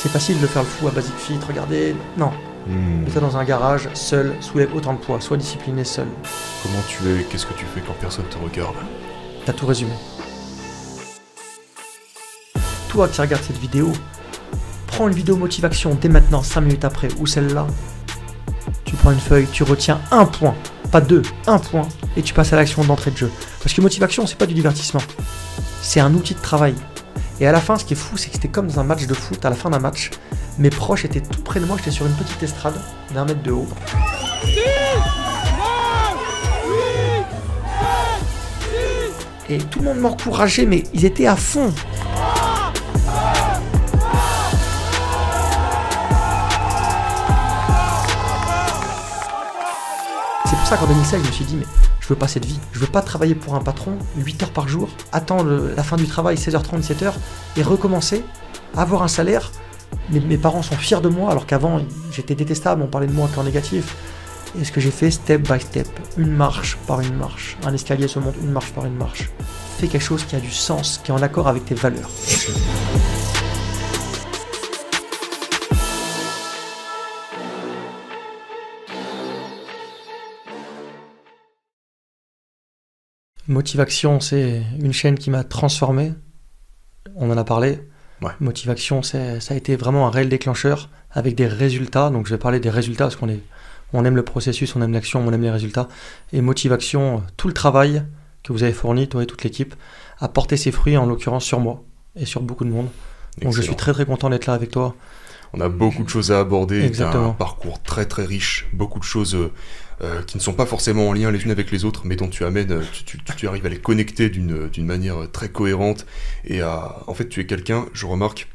c'est facile de faire le fou à Basic Fit, regardez. Non. Mets-toi dans un garage, seul, soulève autant de poids, sois discipliné seul. Comment tu es? Qu'est-ce que tu fais quand personne te regarde? T'as tout résumé. Toi qui regardes cette vidéo, prends une vidéo motivation dès maintenant, 5 minutes après, ou celle-là. Tu prends une feuille, tu retiens un point, pas deux, un point, et tu passes à l'action d'entrée de jeu. Parce que motivation, c'est pas du divertissement. C'est un outil de travail. Et à la fin, ce qui est fou, c'est que c'était comme dans un match de foot, à la fin d'un match, mes proches étaient tout près de moi, j'étais sur une petite estrade d'1 mètre de haut. Et tout le monde m'encourageait, mais ils étaient à fond. C'est pour ça qu'en 2016, je me suis dit, mais je veux pas cette vie. Je veux pas travailler pour un patron 8 heures par jour, attendre la fin du travail, 16h30, 17h, et recommencer, avoir un salaire. Mes parents sont fiers de moi, alors qu'avant, j'étais détestable, on parlait de moi qu'en négatif. Et ce que j'ai fait, step by step, une marche par une marche. Un escalier se monte une marche par une marche. Fais quelque chose qui a du sens, qui est en accord avec tes valeurs. Motivation, c'est une chaîne qui m'a transformé. On en a parlé. Ouais. Motivation, ça a été vraiment un réel déclencheur avec des résultats. Donc je vais parler des résultats parce on aime le processus, on aime l'action, on aime les résultats. Et motivation, tout le travail que vous avez fourni, toi et toute l'équipe, a porté ses fruits, en l'occurrence sur moi et sur beaucoup de monde. Excellent. Donc je suis très très content d'être là avec toi. On a beaucoup de choses à aborder. Exactement. Un parcours très très riche, beaucoup de choses qui ne sont pas forcément en lien les unes avec les autres, mais dont tu amènes, tu arrives à les connecter d'une manière très cohérente. Et en fait, tu es quelqu'un, je remarque,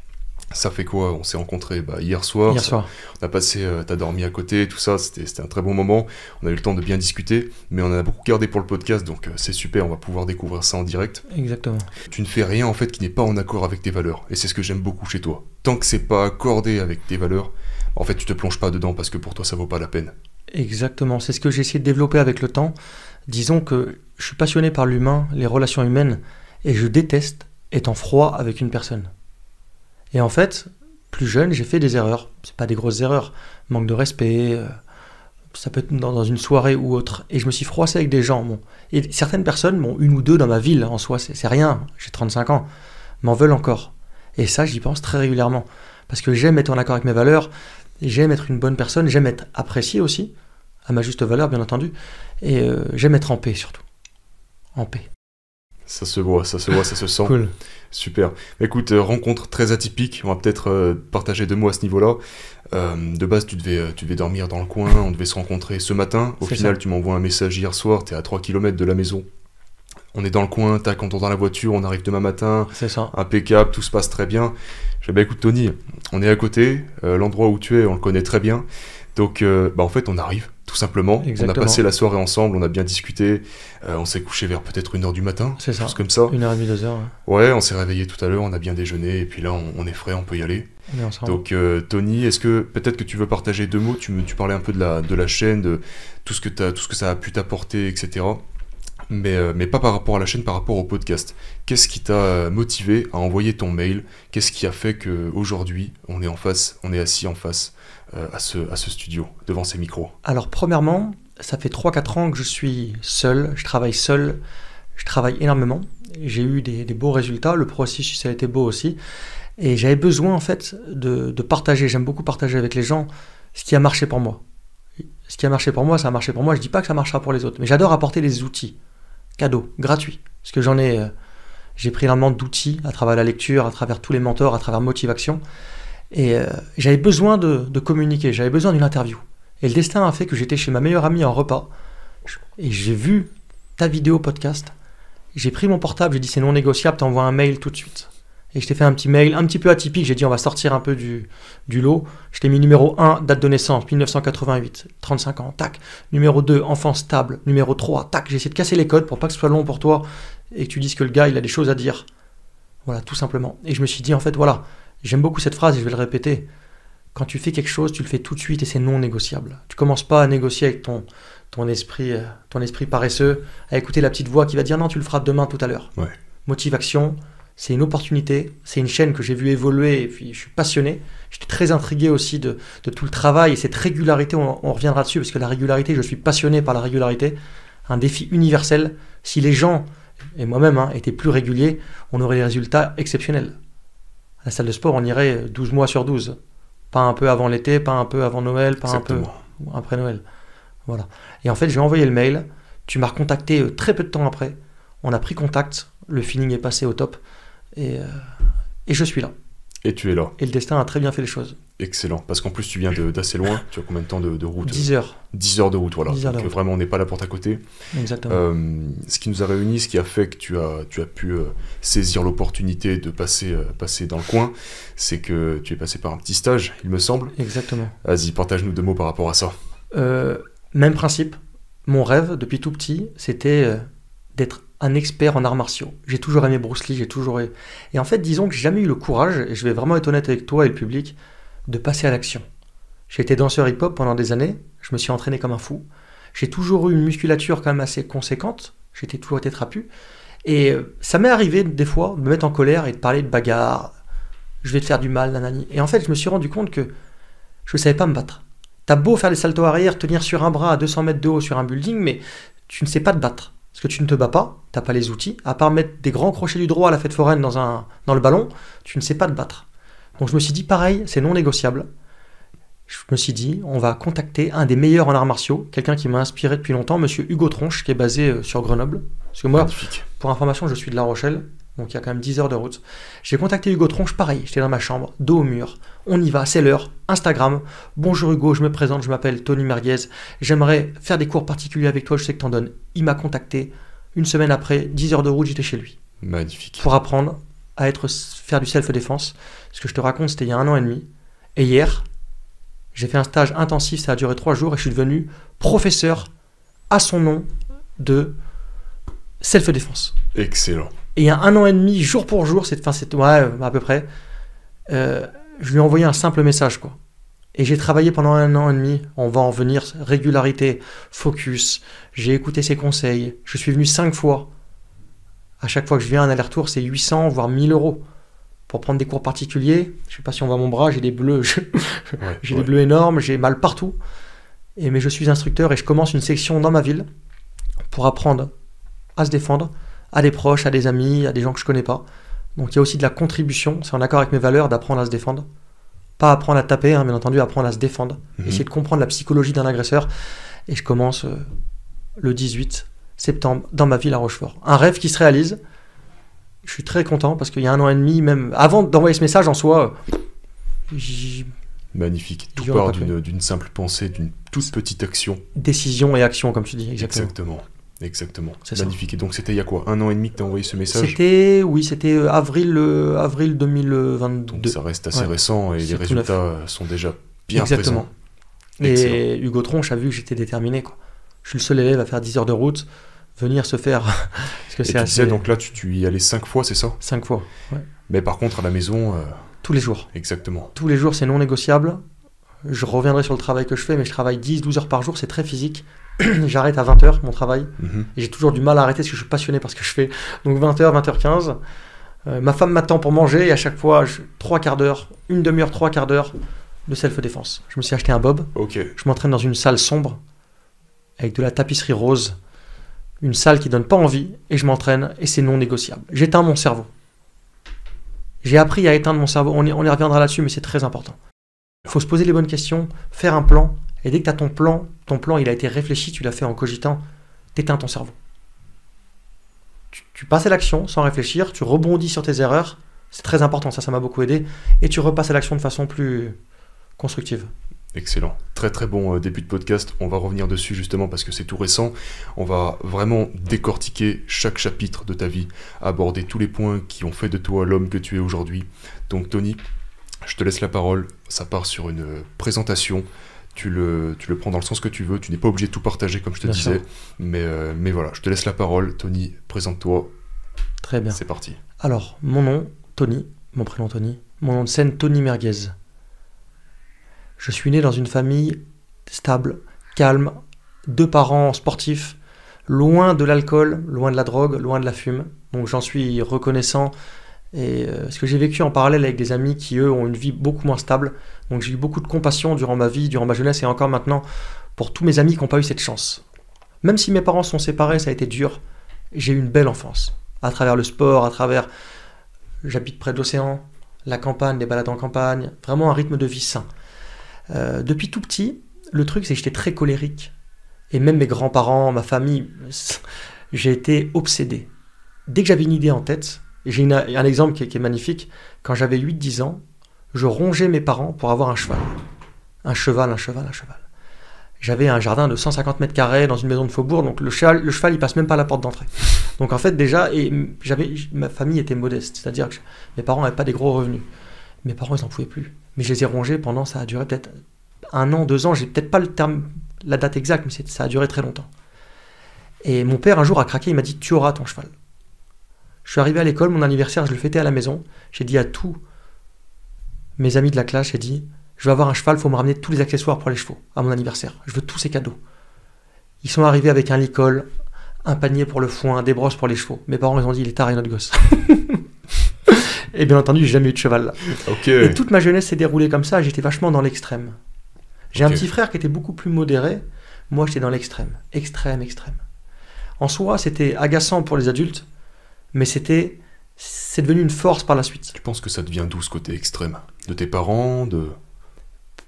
ça fait quoi? On s'est rencontrés hier soir. On a passé, t'as dormi à côté, tout ça, c'était un très bon moment. On a eu le temps de bien discuter, mais on en a beaucoup gardé pour le podcast, donc c'est super, on va pouvoir découvrir ça en direct. Exactement. Tu ne fais rien en fait qui n'est pas en accord avec tes valeurs, et c'est ce que j'aime beaucoup chez toi. Tant que c'est pas accordé avec tes valeurs, en fait tu te plonges pas dedans parce que pour toi ça vaut pas la peine. Exactement, c'est ce que j'ai essayé de développer avec le temps. Disons que je suis passionné par l'humain, les relations humaines, et je déteste être froid avec une personne. Et en fait, plus jeune, j'ai fait des erreurs. C'est pas des grosses erreurs, manque de respect, ça peut être dans une soirée ou autre. Et je me suis froissé avec des gens. Bon. Et certaines personnes, bon, une ou deux dans ma ville en soi, c'est rien, j'ai 35 ans, m'en veulent encore. Et ça, j'y pense très régulièrement. Parce que j'aime être en accord avec mes valeurs, j'aime être une bonne personne, j'aime être apprécié aussi, à ma juste valeur bien entendu, et j'aime être en paix surtout. En paix. Ça se voit, ça se sent. Cool. Super. Écoute, rencontre très atypique, on va peut-être partager 2 mots à ce niveau-là. De base, tu devais dormir dans le coin, on devait se rencontrer ce matin. Au final, tu m'envoies un message hier soir, t'es à 3 km de la maison. On est dans le coin, tac, on est dans la voiture, on arrive demain matin. C'est ça. Impeccable, tout se passe très bien. Je dis, écoute Tony, on est à côté, l'endroit où tu es, on le connaît très bien. Donc, en fait, on arrive, tout simplement. Exactement. On a passé la soirée ensemble, on a bien discuté. On s'est couché vers peut-être 1h du matin. C'est ça. Chose comme ça. 1h30, 2h. Ouais, on s'est réveillé tout à l'heure, on a bien déjeuné, et puis là, on est frais, on peut y aller. On est ensemble. Donc, Tony, est-ce que peut-être que tu veux partager 2 mots? Tu parlais un peu de la chaîne, de tout ce que ça a pu t'apporter, etc. Mais pas par rapport à la chaîne, par rapport au podcast. Qu'est-ce qui t'a motivé à envoyer ton mail? Qu'est-ce qui a fait qu'aujourd'hui, on est assis en face à ce studio, devant ces micros? Alors, premièrement, ça fait 3-4 ans que je suis seul, je travaille énormément. J'ai eu des beaux résultats, le processus a été beau aussi. Et j'avais besoin, en fait, de partager. J'aime beaucoup partager avec les gens ce qui a marché pour moi. Ce qui a marché pour moi, ça a marché pour moi. Je dis pas que ça marchera pour les autres, mais j'adore apporter des outils, cadeaux, gratuits. Parce que j'ai pris énormément d'outils à travers la lecture, à travers tous les mentors, à travers Motivation. Et j'avais besoin de communiquer, j'avais besoin d'une interview. Et le destin a fait que j'étais chez ma meilleure amie en repas. Et j'ai vu ta vidéo podcast. J'ai pris mon portable, j'ai dit c'est non négociable, t'envoies un mail tout de suite. Et je t'ai fait un petit mail un petit peu atypique, j'ai dit on va sortir un peu du lot. Je t'ai mis numéro 1, date de naissance, 1988, 35 ans, tac. Numéro 2, enfant stable. Numéro 3, tac. J'ai essayé de casser les codes pour pas que ce soit long pour toi et que tu dises que le gars il a des choses à dire. Voilà, tout simplement. Et je me suis dit en fait voilà, j'aime beaucoup cette phrase et je vais le répéter. Quand tu fais quelque chose, tu le fais tout de suite et c'est non négociable. Tu commences pas à négocier avec ton esprit paresseux, à écouter la petite voix qui va dire non tu le feras demain tout à l'heure. Ouais. Motivation, c'est une opportunité, c'est une chaîne que j'ai vu évoluer et puis je suis passionné. J'étais très intrigué aussi de tout le travail et cette régularité, on reviendra dessus parce que la régularité, je suis passionné par la régularité, un défi universel. Si les gens, et moi-même, étaient plus réguliers, on aurait des résultats exceptionnels. À la salle de sport, on irait 12 mois sur 12. Pas un peu avant l'été, pas un peu avant Noël, pas Exactement. un peu après Noël. Voilà. Et en fait, j'ai envoyé le mail, tu m'as recontacté très peu de temps après, on a pris contact, le feeling est passé au top et je suis là. Et tu es là. Et le destin a très bien fait les choses. Excellent. Parce qu'en plus, tu viens d'assez loin. Tu as combien de temps de route? 10 heures. 10 heures de route, voilà. 10 heures de Donc route. vraiment, on n'est pas là pour ta côté. Exactement. Ce qui nous a réunis, ce qui a fait que tu as pu saisir l'opportunité de passer dans le coin, c'est que tu es passé par un petit stage, il me semble. Exactement. Vas-y, partage-nous 2 mots par rapport à ça. Même principe. Mon rêve, depuis tout petit, c'était d'être un expert en arts martiaux. J'ai toujours aimé Bruce Lee, Et en fait, disons que j'ai jamais eu le courage, et je vais vraiment être honnête avec toi et le public, de passer à l'action. J'ai été danseur hip-hop pendant des années, je me suis entraîné comme un fou. J'ai toujours eu une musculature quand même assez conséquente, j'ai toujours été trapu. Et ça m'est arrivé des fois de me mettre en colère et de parler de bagarre, je vais te faire du mal, nanani. Et en fait, je me suis rendu compte que je ne savais pas me battre. T'as beau faire des saltos arrière, tenir sur un bras à 200 mètres de haut sur un building, mais tu ne sais pas te battre. Parce que tu ne te bats pas, tu n'as pas les outils, à part mettre des grands crochets du droit à la fête foraine dans le ballon, tu ne sais pas te battre. Donc je me suis dit, pareil, c'est non négociable. Je me suis dit, on va contacter un des meilleurs en arts martiaux, quelqu'un qui m'a inspiré depuis longtemps, monsieur Hugo Tronche, qui est basé sur Grenoble. Parce que moi, Magnifique. pour information, je suis de La Rochelle, donc il y a quand même 10 heures de route. J'ai contacté Hugo Tronche, pareil, j'étais dans ma chambre, dos au mur, on y va, c'est l'heure, Instagram, bonjour Hugo, je me présente, je m'appelle Tony Merguez, j'aimerais faire des cours particuliers avec toi, je sais que t'en donnes. Il m'a contacté, une semaine après, 10 heures de route, j'étais chez lui. Magnifique. Pour apprendre à faire du self-défense. Ce que je te raconte, c'était il y a 1 an et demi. Et hier, j'ai fait un stage intensif, ça a duré 3 jours, et je suis devenu professeur à son nom de self-défense. Excellent. Et il y a 1 an et demi, jour pour jour, à peu près, je lui ai envoyé un simple message, quoi. Et j'ai travaillé pendant 1 an et demi, on va en venir, régularité, focus, j'ai écouté ses conseils, je suis venu 5 fois. À chaque fois que je viens, un aller-retour, c'est 800, voire 1000 euros. Pour prendre des cours particuliers, je ne sais pas si on voit mon bras, j'ai des bleus, j'ai des bleus énormes, j'ai mal partout. Mais je suis instructeur et je commence une section dans ma ville pour apprendre à se défendre, à des proches, à des amis, à des gens que je ne connais pas. Donc il y a aussi de la contribution, c'est en accord avec mes valeurs d'apprendre à se défendre. Pas apprendre à taper, bien entendu, apprendre à se défendre. Essayer de comprendre la psychologie d'un agresseur. Et je commence le 18 septembre dans ma ville à Rochefort. Un rêve qui se réalise. Je suis très content parce qu'il y a 1 an et demi, même avant d'envoyer ce message en soi, magnifique. Tout part d'une simple pensée, d'une toute petite action. Décision et action, comme tu dis. Exactement. C'est magnifique. Ça. Et donc c'était il y a quoi, 1 an et demi que tu as envoyé ce message? C'était avril 2022. Donc ça reste assez récent et les résultats sont déjà bien présents. Et Hugo Tronche a vu que j'étais déterminé, quoi. Je suis le seul élève à faire 10 heures de route, venir se faire... parce que tu disais, donc là, tu y allais 5 fois, c'est ça? 5 fois, ouais. Mais par contre, à la maison... Tous les jours. Exactement. Tous les jours, c'est non négociable. Je reviendrai sur le travail que je fais, mais je travaille 10-12 heures par jour, c'est très physique. J'arrête à 20h mon travail. Et j'ai toujours du mal à arrêter parce que je suis passionné par ce que je fais. Donc 20h, 20h15. Ma femme m'attend pour manger et à chaque fois, 3 quarts d'heure, une demi-heure, 3 quarts d'heure de self-défense. Je me suis acheté un bob. Okay. Je m'entraîne dans une salle sombre avec de la tapisserie rose. Une salle qui donne pas envie et je m'entraîne et c'est non négociable. J'éteins mon cerveau. J'ai appris à éteindre mon cerveau. On y reviendra là-dessus, mais c'est très important. Il faut se poser les bonnes questions, faire un plan. Et dès que tu as ton plan il a été réfléchi, tu l'as fait en cogitant, t'éteins ton cerveau. Tu passes à l'action sans réfléchir, tu rebondis sur tes erreurs, c'est très important, ça m'a beaucoup aidé, et tu repasses à l'action de façon plus constructive. Excellent, très très bon début de podcast, on va revenir dessus justement parce que c'est tout récent, on va vraiment décortiquer chaque chapitre de ta vie, aborder tous les points qui ont fait de toi l'homme que tu es aujourd'hui. Donc Tony, je te laisse la parole, ça part sur une présentation. Tu le prends dans le sens que tu veux, tu n'es pas obligé de tout partager comme je te disais, mais voilà, je te laisse la parole. Tony, présente-toi. Très bien. C'est parti. Alors, mon nom, Tony, mon prénom Tony, mon nom de scène, Tony Merguez. Je suis né dans une famille stable, calme, 2 parents sportifs, loin de l'alcool, loin de la drogue, loin de la fume. Donc j'en suis reconnaissant Et ce que j'ai vécu en parallèle avec des amis qui, eux, ont une vie beaucoup moins stable. Donc j'ai eu beaucoup de compassion durant ma vie, durant ma jeunesse et encore maintenant pour tous mes amis qui n'ont pas eu cette chance. Même si mes parents sont séparés, ça a été dur, j'ai eu une belle enfance. À travers le sport, à travers... J'habite près de l'océan, la campagne, les balades en campagne, vraiment un rythme de vie sain. Depuis tout petit, le truc c'est que j'étais très colérique. Et même mes grands-parents, ma famille, j'ai été obsédé. Dès que j'avais une idée en tête, j'ai un exemple qui est magnifique, quand j'avais 8-10 ans, je rongeais mes parents pour avoir un cheval. Un cheval. J'avais un jardin de 150 mètres carrés dans une maison de faubourg, donc le cheval il passe même pas à la porte d'entrée. Donc en fait déjà, ma famille était modeste, c'est-à-dire que mes parents n'avaient pas des gros revenus. Mes parents ils n'en pouvaient plus. Mais je les ai rongés pendant, ça a duré peut-être 1 an, 2 ans, j'ai peut-être pas la date exacte, mais ça a duré très longtemps. Et mon père un jour a craqué, il m'a dit tu auras ton cheval. Je suis arrivé à l'école, mon anniversaire, je le fêtais à la maison, j'ai dit à tous mes amis de la classe, j'ai dit je vais avoir un cheval, il faut me ramener tous les accessoires pour les chevaux à mon anniversaire. Je veux tous ces cadeaux. Ils sont arrivés avec un licol, un panier pour le foin, des brosses pour les chevaux. Mes parents, ils ont dit, il est taré notre gosse. Et bien entendu, j'ai jamais eu de cheval là. Okay. Et toute ma jeunesse s'est déroulée comme ça, j'étais vachement dans l'extrême. J'ai un petit frère qui était beaucoup plus modéré. Moi, j'étais dans l'extrême. Extrême. En soi, c'était agaçant pour les adultes, mais c'est devenu une force par la suite. Tu penses que ça devient d'où ce côté extrême? De tes parents,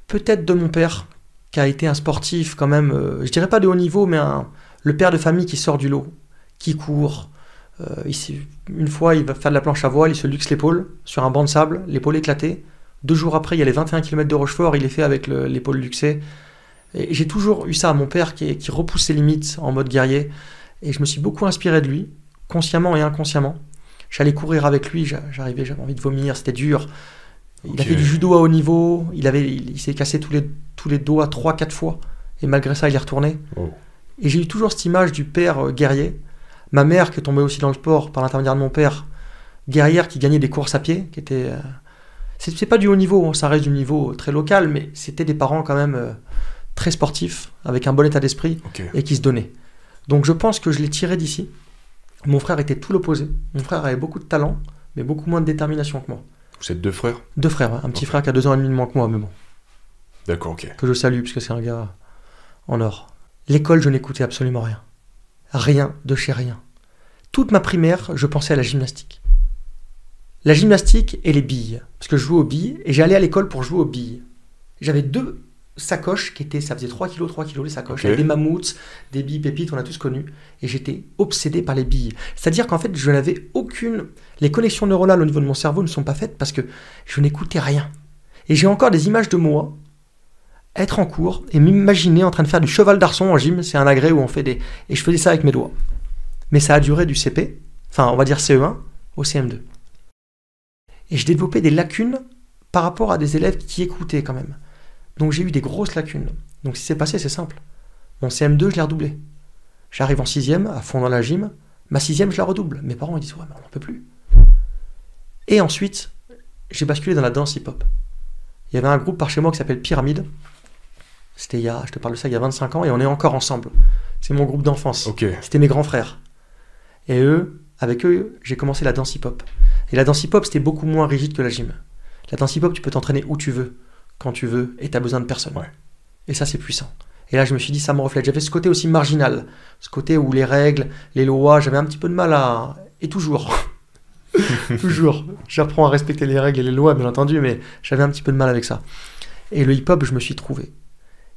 Peut-être de mon père, qui a été un sportif quand même, je dirais pas de haut niveau, mais le père de famille qui sort du lot, qui court. Une fois, il va faire de la planche à voile, il se luxe l'épaule sur un banc de sable, l'épaule éclatée. 2 jours après, il y a les 21 km de Rochefort, il est fait avec l'épaule luxée. Et j'ai toujours eu ça, mon père qui repousse ses limites en mode guerrier. Et je me suis beaucoup inspiré de lui, consciemment et inconsciemment. J'allais courir avec lui, j'avais envie de vomir, c'était dur. Il a fait du judo à haut niveau, il s'est cassé tous les doigts 3-4 fois, et malgré ça il est retourné. Oh. Et j'ai eu toujours cette image du père guerrier. Ma mère qui est tombée aussi dans le sport par l'intermédiaire de mon père, guerrière qui gagnait des courses à pied, qui était... c'est pas du haut niveau, ça reste du niveau très local, mais c'était des parents quand même très sportifs, avec un bon état d'esprit, et qui se donnaient. Donc je pense que je l'ai tiré d'ici. Mon frère était tout l'opposé. Mon frère avait beaucoup de talent, mais beaucoup moins de détermination que moi. Vous êtes 2 frères? 2 frères, ouais. Un petit frère qui a 2 ans et demi de moins que moi, mais bon. D'accord, ok. Que je salue, parce que c'est un gars en or. L'école, je n'écoutais absolument rien. Rien de chez rien. Toute ma primaire, je pensais à la gymnastique. La gymnastique et les billes. Parce que je jouais aux billes, et j'allais à l'école pour jouer aux billes. J'avais 2 sacoches qui étaient, ça faisait 3 kilos les sacoches, avec des mammouths, des billes pépites, on a tous connu, et j'étais obsédé par les billes. C'est-à-dire qu'en fait, je n'avais aucune... Les connexions neuronales au niveau de mon cerveau ne sont pas faites parce que je n'écoutais rien. Et j'ai encore des images de moi être en cours et m'imaginer en train de faire du cheval d'arçon en gym, c'est un agrès où on fait des... Et je faisais ça avec mes doigts. Mais ça a duré du CP, enfin on va dire CE1, au CM2. Et je développais des lacunes par rapport à des élèves qui écoutaient quand même. Donc j'ai eu des grosses lacunes. Donc ce qui s'est passé, c'est simple. Mon CM2, je l'ai redoublé. J'arrive en 6e, à fond dans la gym. Ma 6e, je la redouble. Mes parents ils disent, ouais, mais on n'en peut plus. Et ensuite, j'ai basculé dans la danse hip-hop. Il y avait un groupe par chez moi qui s'appelle Pyramide. C'était je te parle de ça, il y a 25 ans, et on est encore ensemble. C'est mon groupe d'enfance. C'était mes grands frères. Et avec eux, j'ai commencé la danse hip-hop. Et la danse hip-hop, c'était beaucoup moins rigide que la gym. La danse hip-hop, tu peux t'entraîner où tu veux, quand tu veux, et tu n'as besoin de personne. Ouais. Et ça, c'est puissant. Et là, je me suis dit, ça me reflète. J'avais ce côté aussi marginal, ce côté où les règles, les lois, j'avais un petit peu de mal à... Et toujours, toujours, j'apprends à respecter les règles et les lois, bien entendu, mais j'avais un petit peu de mal avec ça. Et le hip-hop, je me suis trouvé.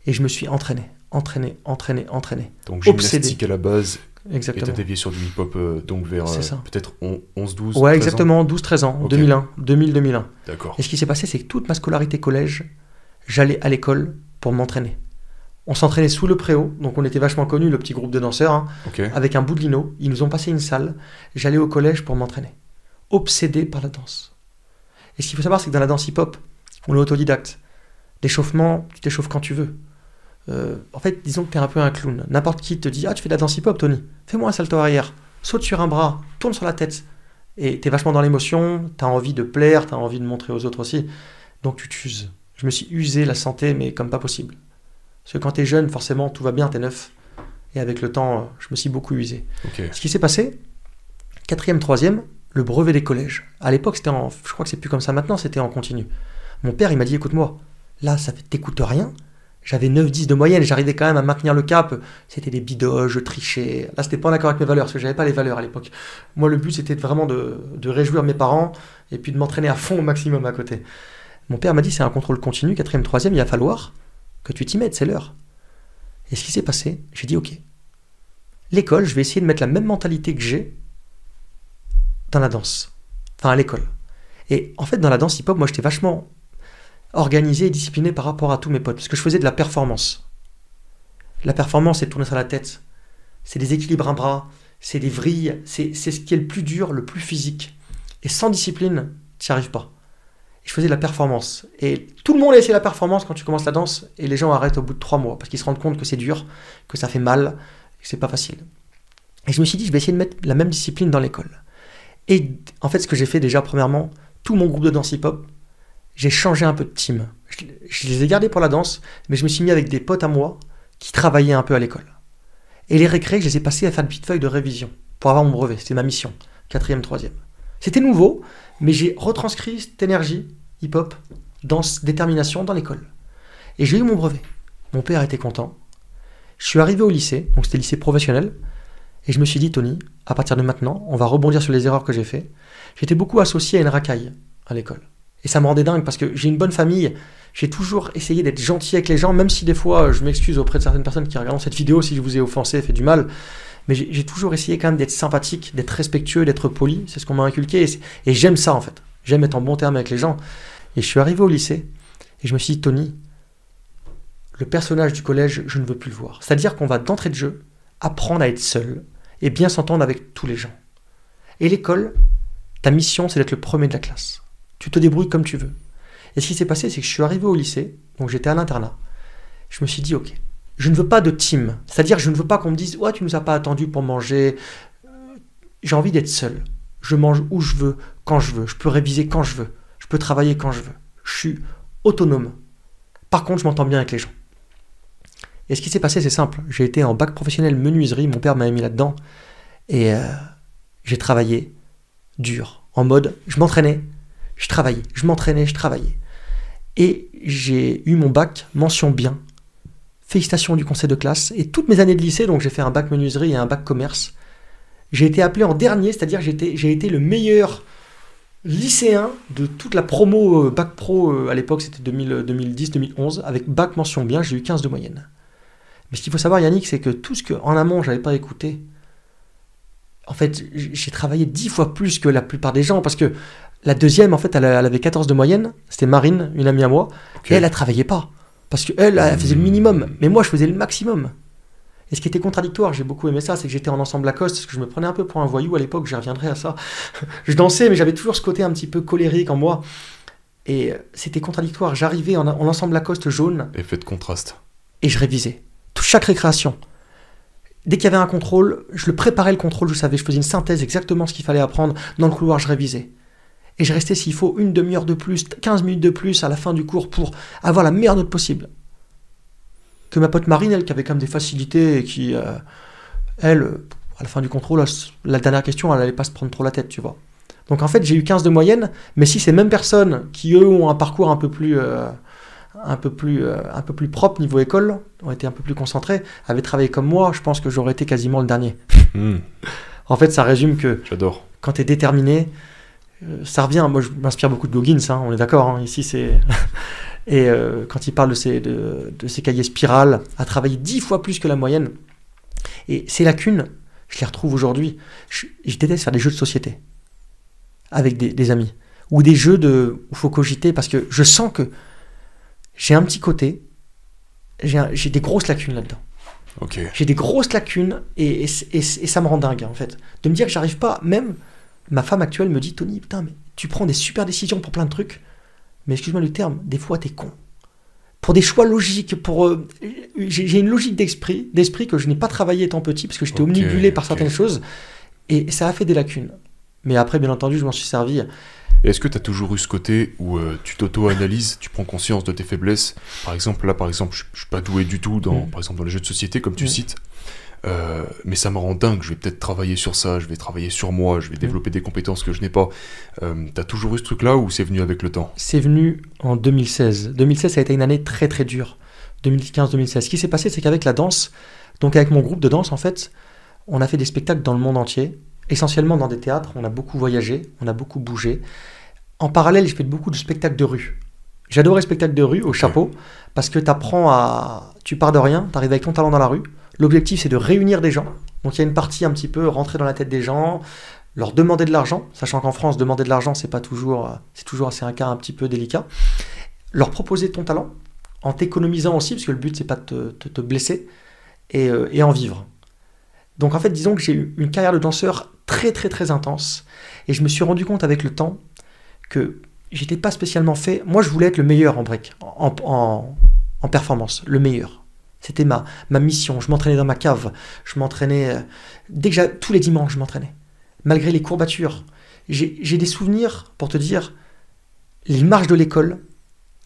Et je me suis entraîné. Donc gymnastique à la base. Exactement. Et tu as dévié sur du hip-hop donc vers peut-être 11-12 Ouais, exactement, 12-13 ans, 2000-2001. D'accord. Et ce qui s'est passé, c'est que toute ma scolarité collège, j'allais à l'école pour m'entraîner. On s'entraînait sous le préau, donc on était vachement connus, le petit groupe de danseurs, avec un bout de lino. Ils nous ont passé une salle. J'allais au collège pour m'entraîner. Obsédé par la danse. Et ce qu'il faut savoir, c'est que dans la danse hip-hop, on est autodidacte. L'échauffement, tu t'échauffes quand tu veux. En fait, disons que tu es un peu un clown. N'importe qui te dit « Ah, tu fais de la danse hip-hop, Tony. Fais-moi un salto arrière. Saute sur un bras. Tourne sur la tête. » Et tu es vachement dans l'émotion. Tu as envie de plaire. Tu as envie de montrer aux autres aussi. Donc tu t'uses. Je me suis usé la santé, mais comme pas possible. Parce que quand tu es jeune, forcément, tout va bien, tu es neuf. Et avec le temps, je me suis beaucoup usé. Ce qui s'est passé, 4e, 3e, le brevet des collèges. À l'époque, je crois que c'est plus comme ça maintenant, c'était en continu. Mon père, il m'a dit, écoute-moi, là, t'écoutes rien. J'avais 9-10 de moyenne, j'arrivais quand même à maintenir le cap. C'était des bidoches, je trichais. Là, c'était pas en accord avec mes valeurs, parce que j'avais pas les valeurs à l'époque. Moi, le but, c'était vraiment de réjouir mes parents et puis de m'entraîner à fond au maximum à côté. Mon père m'a dit, c'est un contrôle continu, 4e, 3e, il va falloir que tu t'y mettes, c'est l'heure. Et ce qui s'est passé, j'ai dit, ok, l'école, je vais essayer de mettre la même mentalité que j'ai dans la danse, enfin à l'école. Et en fait, dans la danse hip-hop, moi, j'étais vachement organisé et discipliné par rapport à tous mes potes, parce que je faisais de la performance. La performance, c'est de tourner sur la tête, c'est des équilibres à bras, c'est des vrilles, c'est ce qui est le plus dur, le plus physique. Et sans discipline, tu n'y arrives pas. Et je faisais de la performance. Et tout le monde a essayé la performance quand tu commences la danse, et les gens arrêtent au bout de 3 mois, parce qu'ils se rendent compte que c'est dur, que ça fait mal, que c'est pas facile. Et je me suis dit, je vais essayer de mettre la même discipline dans l'école. Et en fait, ce que j'ai fait déjà, premièrement, tout mon groupe de danse hip-hop, j'ai changé un peu de team. Je les ai gardés pour la danse, mais je me suis mis avec des potes à moi qui travaillaient un peu à l'école. Et les récrés, je les ai passés à faire une petite feuille de révision pour avoir mon brevet. C'était ma mission, 4e, 3e. C'était nouveau, mais j'ai retranscrit cette énergie hip-hop, danse, détermination dans l'école. Et j'ai eu mon brevet. Mon père était content. Je suis arrivé au lycée, donc c'était lycée professionnel, et je me suis dit, Tony, à partir de maintenant, on va rebondir sur les erreurs que j'ai faites. J'étais beaucoup associé à une racaille à l'école. Et ça me rendait dingue parce que j'ai une bonne famille, j'ai toujours essayé d'être gentil avec les gens, même si des fois je m'excuse auprès de certaines personnes qui regardent cette vidéo si je vous ai offensé, fait du mal. Mais j'ai toujours essayé quand même d'être sympathique, d'être respectueux, d'être poli. C'est ce qu'on m'a inculqué et j'aime ça en fait. J'aime être en bon terme avec les gens. Et je suis arrivé au lycée et je me suis dit, Tony, le personnage du collège, je ne veux plus le voir. C'est-à-dire qu'on va d'entrée de jeu apprendre à être seul et bien s'entendre avec tous les gens. Et l'école, ta mission, c'est d'être le premier de la classe. Tu te débrouilles comme tu veux. Et ce qui s'est passé, c'est que je suis arrivé au lycée, donc j'étais à l'internat. Je me suis dit, ok, je ne veux pas de team. C'est-à-dire, je ne veux pas qu'on me dise, ouais, tu nous as pas attendu pour manger. J'ai envie d'être seul. Je mange où je veux, quand je veux. Je peux réviser quand je veux. Je peux travailler quand je veux. Je suis autonome. Par contre, je m'entends bien avec les gens. Et ce qui s'est passé, c'est simple. J'ai été en bac professionnel menuiserie. Mon père m'avait mis là-dedans. Et j'ai travaillé dur. En mode, je m'entraînais. Je travaillais, je m'entraînais, je travaillais. Et j'ai eu mon bac, mention bien. Félicitations du conseil de classe. Et toutes mes années de lycée, donc j'ai fait un bac menuiserie et un bac commerce, j'ai été appelé en dernier, c'est-à-dire j'ai été le meilleur lycéen de toute la promo bac pro, à l'époque c'était 2010-2011, avec bac mention bien, j'ai eu 15 de moyenne. Mais ce qu'il faut savoir, Yannick, c'est que tout ce qu'en amont j'avais pas écouté, en fait, j'ai travaillé 10 fois plus que la plupart des gens, parce que la deuxième, en fait, elle avait 14 de moyenne. C'était Marine, une amie à moi. Okay. Et elle ne travaillait pas. Parce qu'elle, elle faisait le minimum. Mais moi, je faisais le maximum. Et ce qui était contradictoire, j'ai beaucoup aimé ça, c'est que j'étais en ensemble Lacoste, parce que je me prenais un peu pour un voyou à l'époque, j'y reviendrai à ça. Je dansais, mais j'avais toujours ce côté un petit peu colérique en moi. Et c'était contradictoire. J'arrivais en ensemble Lacoste jaune. Effet de contraste. Et je révisais. Chaque récréation. Dès qu'il y avait un contrôle, je le préparais le contrôle, je savais, je faisais une synthèse exactement ce qu'il fallait apprendre. Dans le couloir, je révisais. Et je restais, s'il faut, une demi-heure de plus, 15 minutes de plus à la fin du cours pour avoir la meilleure note possible. Que ma pote Marine, elle, qui avait quand même des facilités et qui, elle, à la fin du contrôle, la dernière question, elle n'allait pas se prendre trop la tête, tu vois. Donc en fait, j'ai eu 15 de moyenne, mais si ces mêmes personnes qui, eux, ont un parcours un peu plus propre niveau école, ont été un peu plus concentrés, avaient travaillé comme moi, je pense que j'aurais été quasiment le dernier. En fait, ça résume que j'adore. Quand tu es déterminé, ça revient, moi je m'inspire beaucoup de Goggins, hein, on est d'accord, hein, ici c'est... Et quand il parle de ces cahiers spirales, à travailler 10 fois plus que la moyenne, et ces lacunes, je les retrouve aujourd'hui. Je déteste faire des jeux de société avec des amis, ou des jeux où il faut cogiter, parce que je sens que j'ai un petit côté, j'ai des grosses lacunes là-dedans. Okay. J'ai des grosses lacunes, et ça me rend dingue, en fait. De me dire que j'arrive pas, même... Ma femme actuelle me dit, Tony, putain, mais tu prends des super décisions pour plein de trucs, mais excuse-moi le terme, des fois t'es con. Pour des choix logiques, j'ai une logique d'esprit que je n'ai pas travaillé étant petit, parce que j'étais omnibulé par certaines choses, et ça a fait des lacunes. Mais après, bien entendu, je m'en suis servi. Et est-ce que tu as toujours eu ce côté où tu t'auto-analyses, tu prends conscience de tes faiblesses? Par exemple, je suis pas doué du tout par exemple, dans les jeux de société, comme tu cites. mais ça me rend dingue, je vais peut-être travailler sur ça, je vais travailler sur moi, je vais développer des compétences que je n'ai pas. T'as toujours eu ce truc-là ou c'est venu avec le temps? C'est venu en 2016. 2016, ça a été une année très très dure. 2015-2016. Ce qui s'est passé, c'est qu'avec la danse, donc avec mon groupe de danse, en fait, on a fait des spectacles dans le monde entier, essentiellement dans des théâtres, on a beaucoup voyagé, on a beaucoup bougé. En parallèle, j'ai fait beaucoup de spectacles de rue. J'adorais les spectacles de rue au chapeau, parce que tu pars de rien, tu arrives avec ton talent dans la rue. L'objectif, c'est de réunir des gens. Donc il y a une partie un petit peu rentrer dans la tête des gens, leur demander de l'argent, sachant qu'en France, demander de l'argent, c'est un cas un petit peu délicat. Leur proposer ton talent, en t'économisant aussi, parce que le but, c'est pas de te blesser, et en vivre. Donc en fait, disons que j'ai eu une carrière de danseur très très très intense, et je me suis rendu compte avec le temps que j'étais pas spécialement fait. Moi, je voulais être le meilleur en break, en performance, le meilleur. C'était ma mission. Je m'entraînais dans ma cave. Je m'entraînais tous les dimanches, je m'entraînais. Malgré les courbatures. J'ai des souvenirs, pour te dire, les marches de l'école,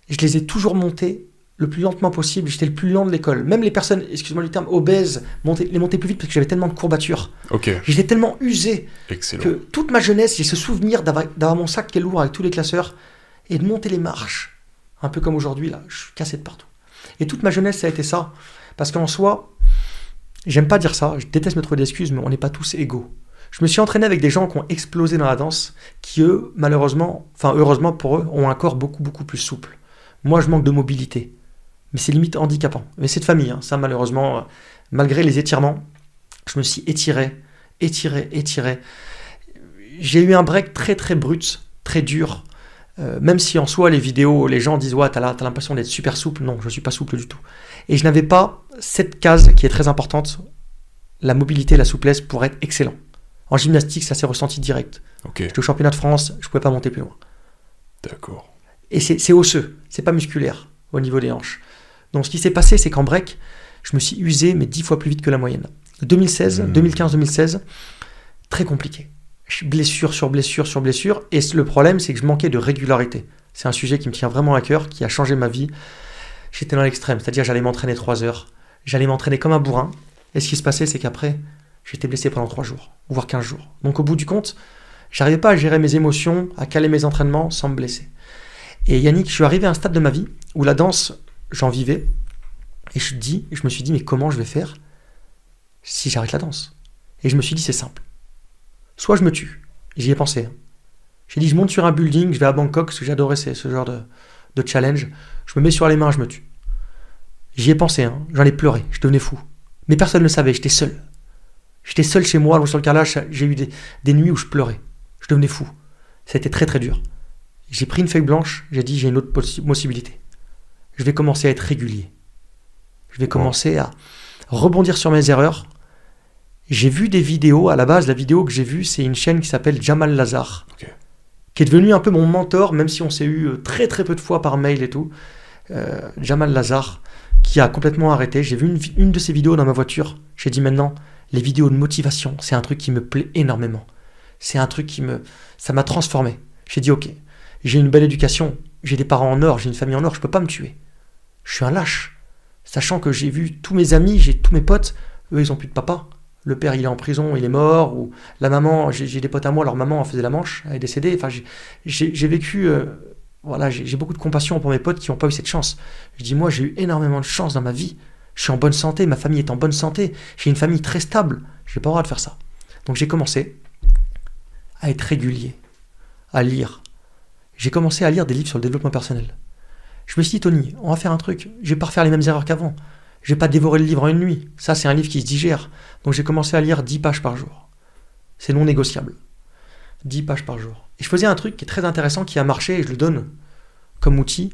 je les ai toujours montées le plus lentement possible. J'étais le plus lent de l'école. Même les personnes, excuse-moi du terme, obèses, les montaient plus vite parce que j'avais tellement de courbatures. Okay. J'étais tellement usé. Excellent. Que toute ma jeunesse, j'ai ce souvenir d'avoir mon sac qui est lourd avec tous les classeurs et de monter les marches. Un peu comme aujourd'hui, là, je suis cassé de partout. Et toute ma jeunesse, ça a été ça. Parce qu'en soi, j'aime pas dire ça, je déteste me trouver d'excuses, mais on n'est pas tous égaux. Je me suis entraîné avec des gens qui ont explosé dans la danse, qui eux, malheureusement, enfin heureusement pour eux, ont un corps beaucoup beaucoup plus souple. Moi, je manque de mobilité. Mais c'est limite handicapant. Mais c'est de famille, hein. Ça malheureusement, malgré les étirements, je me suis étiré. J'ai eu un break très très brut, très dur. Même si en soi les vidéos, les gens disent ouais, t'as l'impression d'être super souple. Non, je suis pas souple du tout. Et je n'avais pas cette case qui est très importante, la mobilité, la souplesse pour être excellent. En gymnastique, ça s'est ressenti direct. Okay. J'étais au championnat de France, je pouvais pas monter plus loin. D'accord. Et c'est osseux, c'est pas musculaire au niveau des hanches. Donc ce qui s'est passé, c'est qu'en break, je me suis usé mais 10 fois plus vite que la moyenne. 2015-2016, très compliqué. Blessure sur blessure sur blessure. Et le problème, c'est que je manquais de régularité. C'est un sujet qui me tient vraiment à cœur, qui a changé ma vie. J'étais dans l'extrême, c'est-à-dire j'allais m'entraîner 3 heures. J'allais m'entraîner comme un bourrin. Et ce qui se passait, c'est qu'après, j'étais blessé pendant 3 jours, voire 15 jours. Donc au bout du compte, j'arrivais pas à gérer mes émotions, à caler mes entraînements sans me blesser. Et Yannick, je suis arrivé à un stade de ma vie où la danse, j'en vivais. Et je me suis dit, mais comment je vais faire si j'arrête la danse? Et je me suis dit, c'est simple. Soit je me tue. J'y ai pensé. J'ai dit, je monte sur un building, je vais à Bangkok, parce que j'adorais ce genre de challenge. Je me mets sur les mains, je me tue. J'y ai pensé, hein. J'en ai pleuré, je devenais fou. Mais personne ne le savait, j'étais seul. J'étais seul chez moi, sur le carrelage, j'ai eu des nuits où je pleurais. Je devenais fou. Ça a été très très dur. J'ai pris une feuille blanche, j'ai dit, j'ai une autre possibilité. Je vais commencer à être régulier. Je vais commencer à rebondir sur mes erreurs. J'ai vu des vidéos, à la base, la vidéo que j'ai vue, c'est une chaîne qui s'appelle Jamal Lazar, qui est devenu un peu mon mentor, même si on s'est eu très très peu de fois par mail et tout. Jamal Lazar, qui a complètement arrêté. J'ai vu une de ses vidéos dans ma voiture. J'ai dit maintenant, les vidéos de motivation, c'est un truc qui me plaît énormément. C'est un truc ça m'a transformé. J'ai dit ok, j'ai une belle éducation, j'ai des parents en or, j'ai une famille en or, je peux pas me tuer. Je suis un lâche. Sachant que j'ai vu tous mes amis, j'ai tous mes potes, eux ils ont plus de papa. Le père il est en prison, il est mort, ou la maman, j'ai des potes à moi, leur maman en faisait la manche, elle est décédée. Enfin, j'ai vécu, voilà, j'ai beaucoup de compassion pour mes potes qui n'ont pas eu cette chance. Je dis moi j'ai eu énormément de chance dans ma vie. Je suis en bonne santé, ma famille est en bonne santé, j'ai une famille très stable, j'ai pas le droit de faire ça. Donc j'ai commencé à être régulier, à lire. J'ai commencé à lire des livres sur le développement personnel. Je me suis dit, Tony, on va faire un truc, je vais pas refaire les mêmes erreurs qu'avant. Je vais pas dévorer le livre en une nuit. Ça, c'est un livre qui se digère. Donc j'ai commencé à lire 10 pages par jour. C'est non négociable. 10 pages par jour. Et je faisais un truc qui est très intéressant, qui a marché, et je le donne comme outil,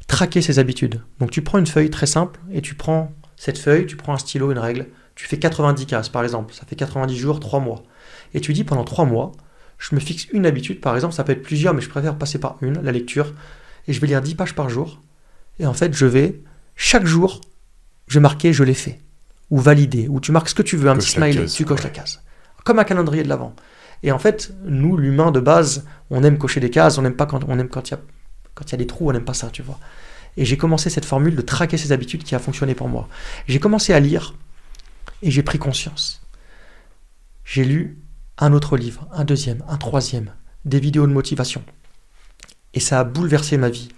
traquer ses habitudes. Donc tu prends une feuille très simple, et tu prends cette feuille, tu prends un stylo, une règle, tu fais 90 cases par exemple, ça fait 90 jours, 3 mois. Et tu dis pendant 3 mois, je me fixe une habitude, par exemple, ça peut être plusieurs, mais je préfère passer par une, la lecture, et je vais lire 10 pages par jour. Et en fait, chaque jour, je vais marquer je l'ai fait, ou valider, ou tu marques ce que tu veux, un petit smiley, tu coches la case. Comme un calendrier de l'Avent. Et en fait, nous, l'humain de base, on aime cocher des cases, on aime pas quand il y a des trous, on n'aime pas ça, tu vois. Et j'ai commencé cette formule de traquer ses habitudes qui a fonctionné pour moi. J'ai commencé à lire, Et j'ai pris conscience. J'ai lu un autre livre, un deuxième, un troisième, des vidéos de motivation. Et ça a bouleversé ma vie.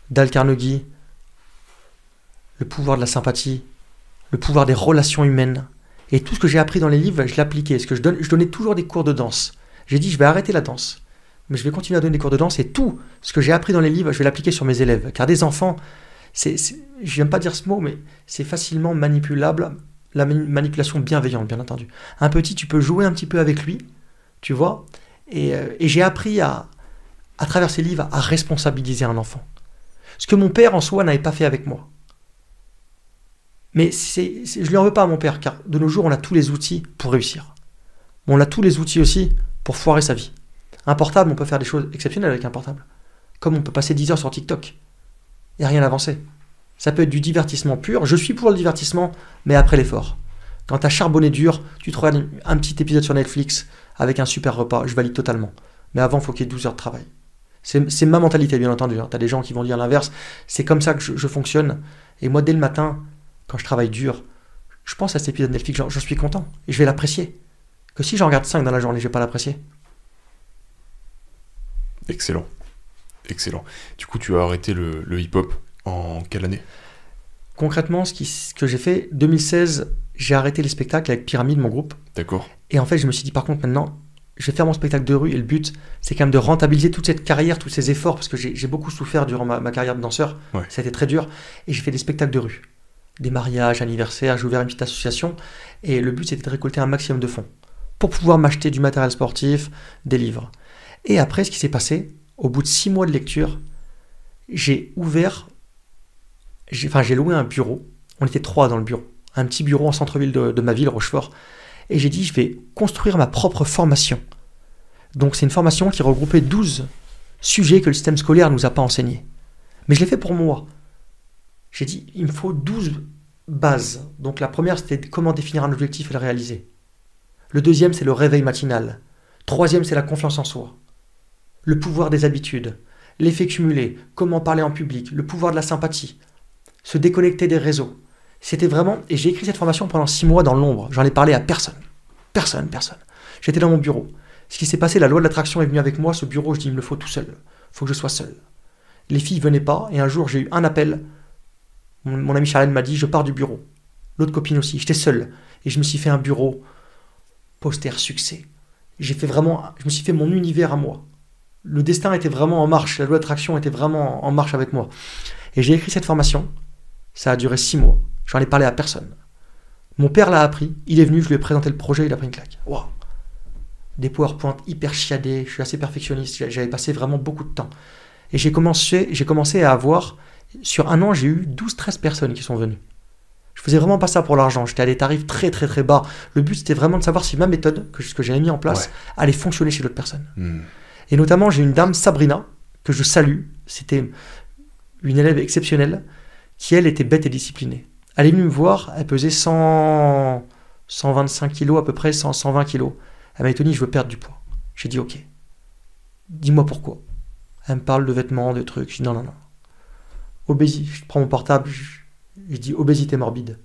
Dale Carnegie, le pouvoir de la sympathie, le pouvoir des relations humaines. Et tout ce que j'ai appris dans les livres, je l'appliquais. Parce que je donnais toujours des cours de danse. J'ai dit, je vais arrêter la danse. Mais je vais continuer à donner des cours de danse. Et tout ce que j'ai appris dans les livres, je vais l'appliquer sur mes élèves. Car des enfants, je n'aime pas dire ce mot, mais c'est facilement manipulable. La manipulation bienveillante, bien entendu. Un petit, tu peux jouer un petit peu avec lui, tu vois. Et j'ai appris à travers ces livres, à responsabiliser un enfant. Ce que mon père, en soi, n'avait pas fait avec moi. Mais je ne lui en veux pas à mon père, car de nos jours, on a tous les outils pour réussir. Mais on a tous les outils aussi pour foirer sa vie. Un portable, on peut faire des choses exceptionnelles avec un portable. Comme on peut passer 10 heures sur TikTok et rien avancer. Ça peut être du divertissement pur. Je suis pour le divertissement, mais après l'effort. Quand tu as charbonné dur, tu te regardes un petit épisode sur Netflix avec un super repas. Je valide totalement. Mais avant, il faut qu'il y ait 12 heures de travail. C'est ma mentalité, bien entendu. Tu as des gens qui vont dire l'inverse. C'est comme ça que je fonctionne. Et moi, dès le matin, quand je travaille dur, je pense à cet épisode Netflix, j'en suis content. Et je vais l'apprécier. Que si j'en regarde 5 dans la journée, je ne vais pas l'apprécier. Excellent. Excellent. Du coup, tu as arrêté le hip-hop en quelle année? Concrètement, ce que j'ai fait, 2016, j'ai arrêté les spectacles avec Pyramide, mon groupe. D'accord. Et en fait, je me suis dit, par contre, maintenant, je vais faire mon spectacle de rue. Et le but, c'est quand même de rentabiliser toute cette carrière, tous ces efforts, parce que j'ai beaucoup souffert durant ma carrière de danseur. Ouais. Ça a été très dur. Et j'ai fait des spectacles de rue. Des mariages, anniversaires. J'ai ouvert une petite association. Et le but, c'était de récolter un maximum de fonds pour pouvoir m'acheter du matériel sportif, des livres. Et après, ce qui s'est passé, au bout de 6 mois de lecture, j'ai loué un bureau. On était 3 dans le bureau. Un petit bureau en centre-ville de ma ville, Rochefort. Et j'ai dit, je vais construire ma propre formation. Donc c'est une formation qui regroupait 12 sujets que le système scolaire ne nous a pas enseignés. Mais je l'ai fait pour moi. J'ai dit, il me faut 12 bases. Donc la première, c'était comment définir un objectif et le réaliser. Le deuxième, c'est le réveil matinal. Troisième, c'est la confiance en soi. Le pouvoir des habitudes. L'effet cumulé. Comment parler en public. Le pouvoir de la sympathie. Se déconnecter des réseaux. C'était vraiment... Et j'ai écrit cette formation pendant 6 mois dans l'ombre. J'en ai parlé à personne. Personne. J'étais dans mon bureau. Ce qui s'est passé, la loi de l'attraction est venue avec moi. Ce bureau, je dis, il me le faut tout seul. Il faut que je sois seul. Les filles ne venaient pas. Et un jour, j'ai eu un appel. Mon ami Charlène m'a dit, je pars du bureau. L'autre copine aussi. J'étais seul. Et je me suis fait un bureau. Poster succès. Je me suis fait mon univers à moi. Le destin était vraiment en marche. La loi de l'attraction était vraiment en marche avec moi. Et j'ai écrit cette formation. Ça a duré 6 mois. J'en ai parlé à personne. Mon père l'a appris. Il est venu, je lui ai présenté le projet, il a pris une claque. Waouh! Des PowerPoint hyper chiadés. Je suis assez perfectionniste. J'avais passé vraiment beaucoup de temps. Et j'ai commencé à avoir... Sur un an, j'ai eu 12-13 personnes qui sont venues. Je faisais vraiment pas ça pour l'argent. J'étais à des tarifs très très très bas. Le but, c'était vraiment de savoir si ma méthode, que j'avais mis en place, allait fonctionner chez d'autres personnes. Et notamment, j'ai une dame, Sabrina, que je salue. C'était une élève exceptionnelle qui, elle, était bête et disciplinée. Elle est venue me voir, elle pesait 125 kilos à peu près, 120 kilos. Elle m'a dit, Tony, je veux perdre du poids. J'ai dit, ok. Dis-moi pourquoi. Elle me parle de vêtements, de trucs. Je dis, non. Obésité. Je prends mon portable, je dis obésité morbide.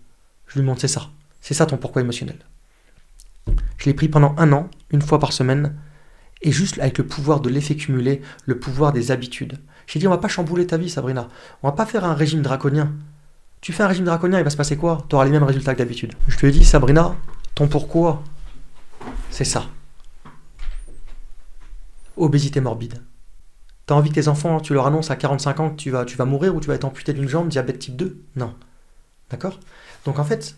Je lui montre, c'est ça. C'est ça ton pourquoi émotionnel. Je l'ai pris pendant 1 an, 1 fois par semaine, et juste avec le pouvoir de l'effet cumulé, le pouvoir des habitudes. J'ai dit, on va pas chambouler ta vie, Sabrina. On va pas faire un régime draconien. Tu fais un régime draconien, il va se passer quoi? Tu auras les mêmes résultats que d'habitude. Je lui ai dit, Sabrina, ton pourquoi, c'est ça. Obésité morbide. T'as envie que tes enfants, tu leur annonces à 45 ans que tu vas mourir ou tu vas être amputé d'une jambe, diabète type 2? Non. D'accord? Donc en fait,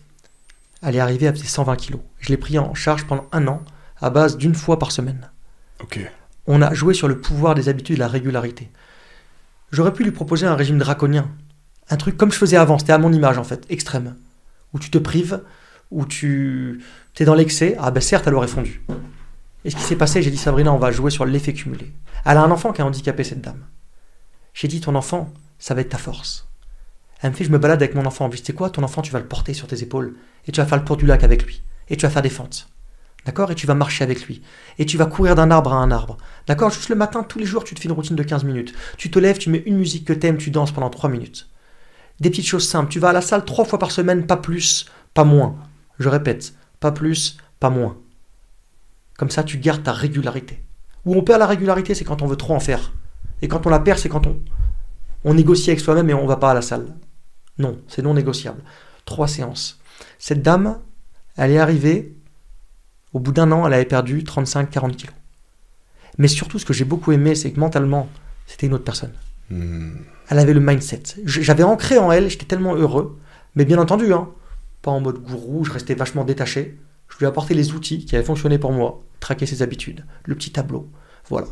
elle est arrivée à peser 120 kilos. Je l'ai pris en charge pendant 1 an, à base d'1 fois par semaine. Ok. On a joué sur le pouvoir des habitudes et de la régularité. J'aurais pu lui proposer un régime draconien. Un truc comme je faisais avant, c'était à mon image en fait, extrême. Où tu te prives, où tu es dans l'excès. Ah ben certes, elle aurait fondu. Et ce qui s'est passé, j'ai dit, Sabrina, on va jouer sur l'effet cumulé. Elle a un enfant qui est handicapé, cette dame. J'ai dit, ton enfant, ça va être ta force. Elle me fait, je me balade avec mon enfant. Je dis, tu sais quoi, ton enfant, tu vas le porter sur tes épaules. Et tu vas faire le tour du lac avec lui. Et tu vas faire des fentes. D'accord? Et tu vas marcher avec lui. Et tu vas courir d'un arbre à un arbre. D'accord? Juste le matin, tous les jours, tu te fais une routine de 15 minutes. Tu te lèves, tu mets une musique que t'aimes, tu danses pendant 3 minutes. Des petites choses simples. Tu vas à la salle 3 fois par semaine, pas plus, pas moins. Je répète, pas plus, pas moins. Comme ça, tu gardes ta régularité. Où on perd la régularité, c'est quand on veut trop en faire. Et quand on la perd, c'est quand on négocie avec soi-même et on ne va pas à la salle. Non, c'est non négociable. 3 séances. Cette dame, elle est arrivée, au bout d'1 an, elle avait perdu 35-40 kilos. Mais surtout, ce que j'ai beaucoup aimé, c'est que mentalement, c'était une autre personne. Elle avait le mindset. J'avais ancré en elle, j'étais tellement heureux. Mais bien entendu, pas en mode gourou, je restais vachement détaché. Je lui ai apporté les outils qui avaient fonctionné pour moi. Traquer ses habitudes, le petit tableau. Voilà.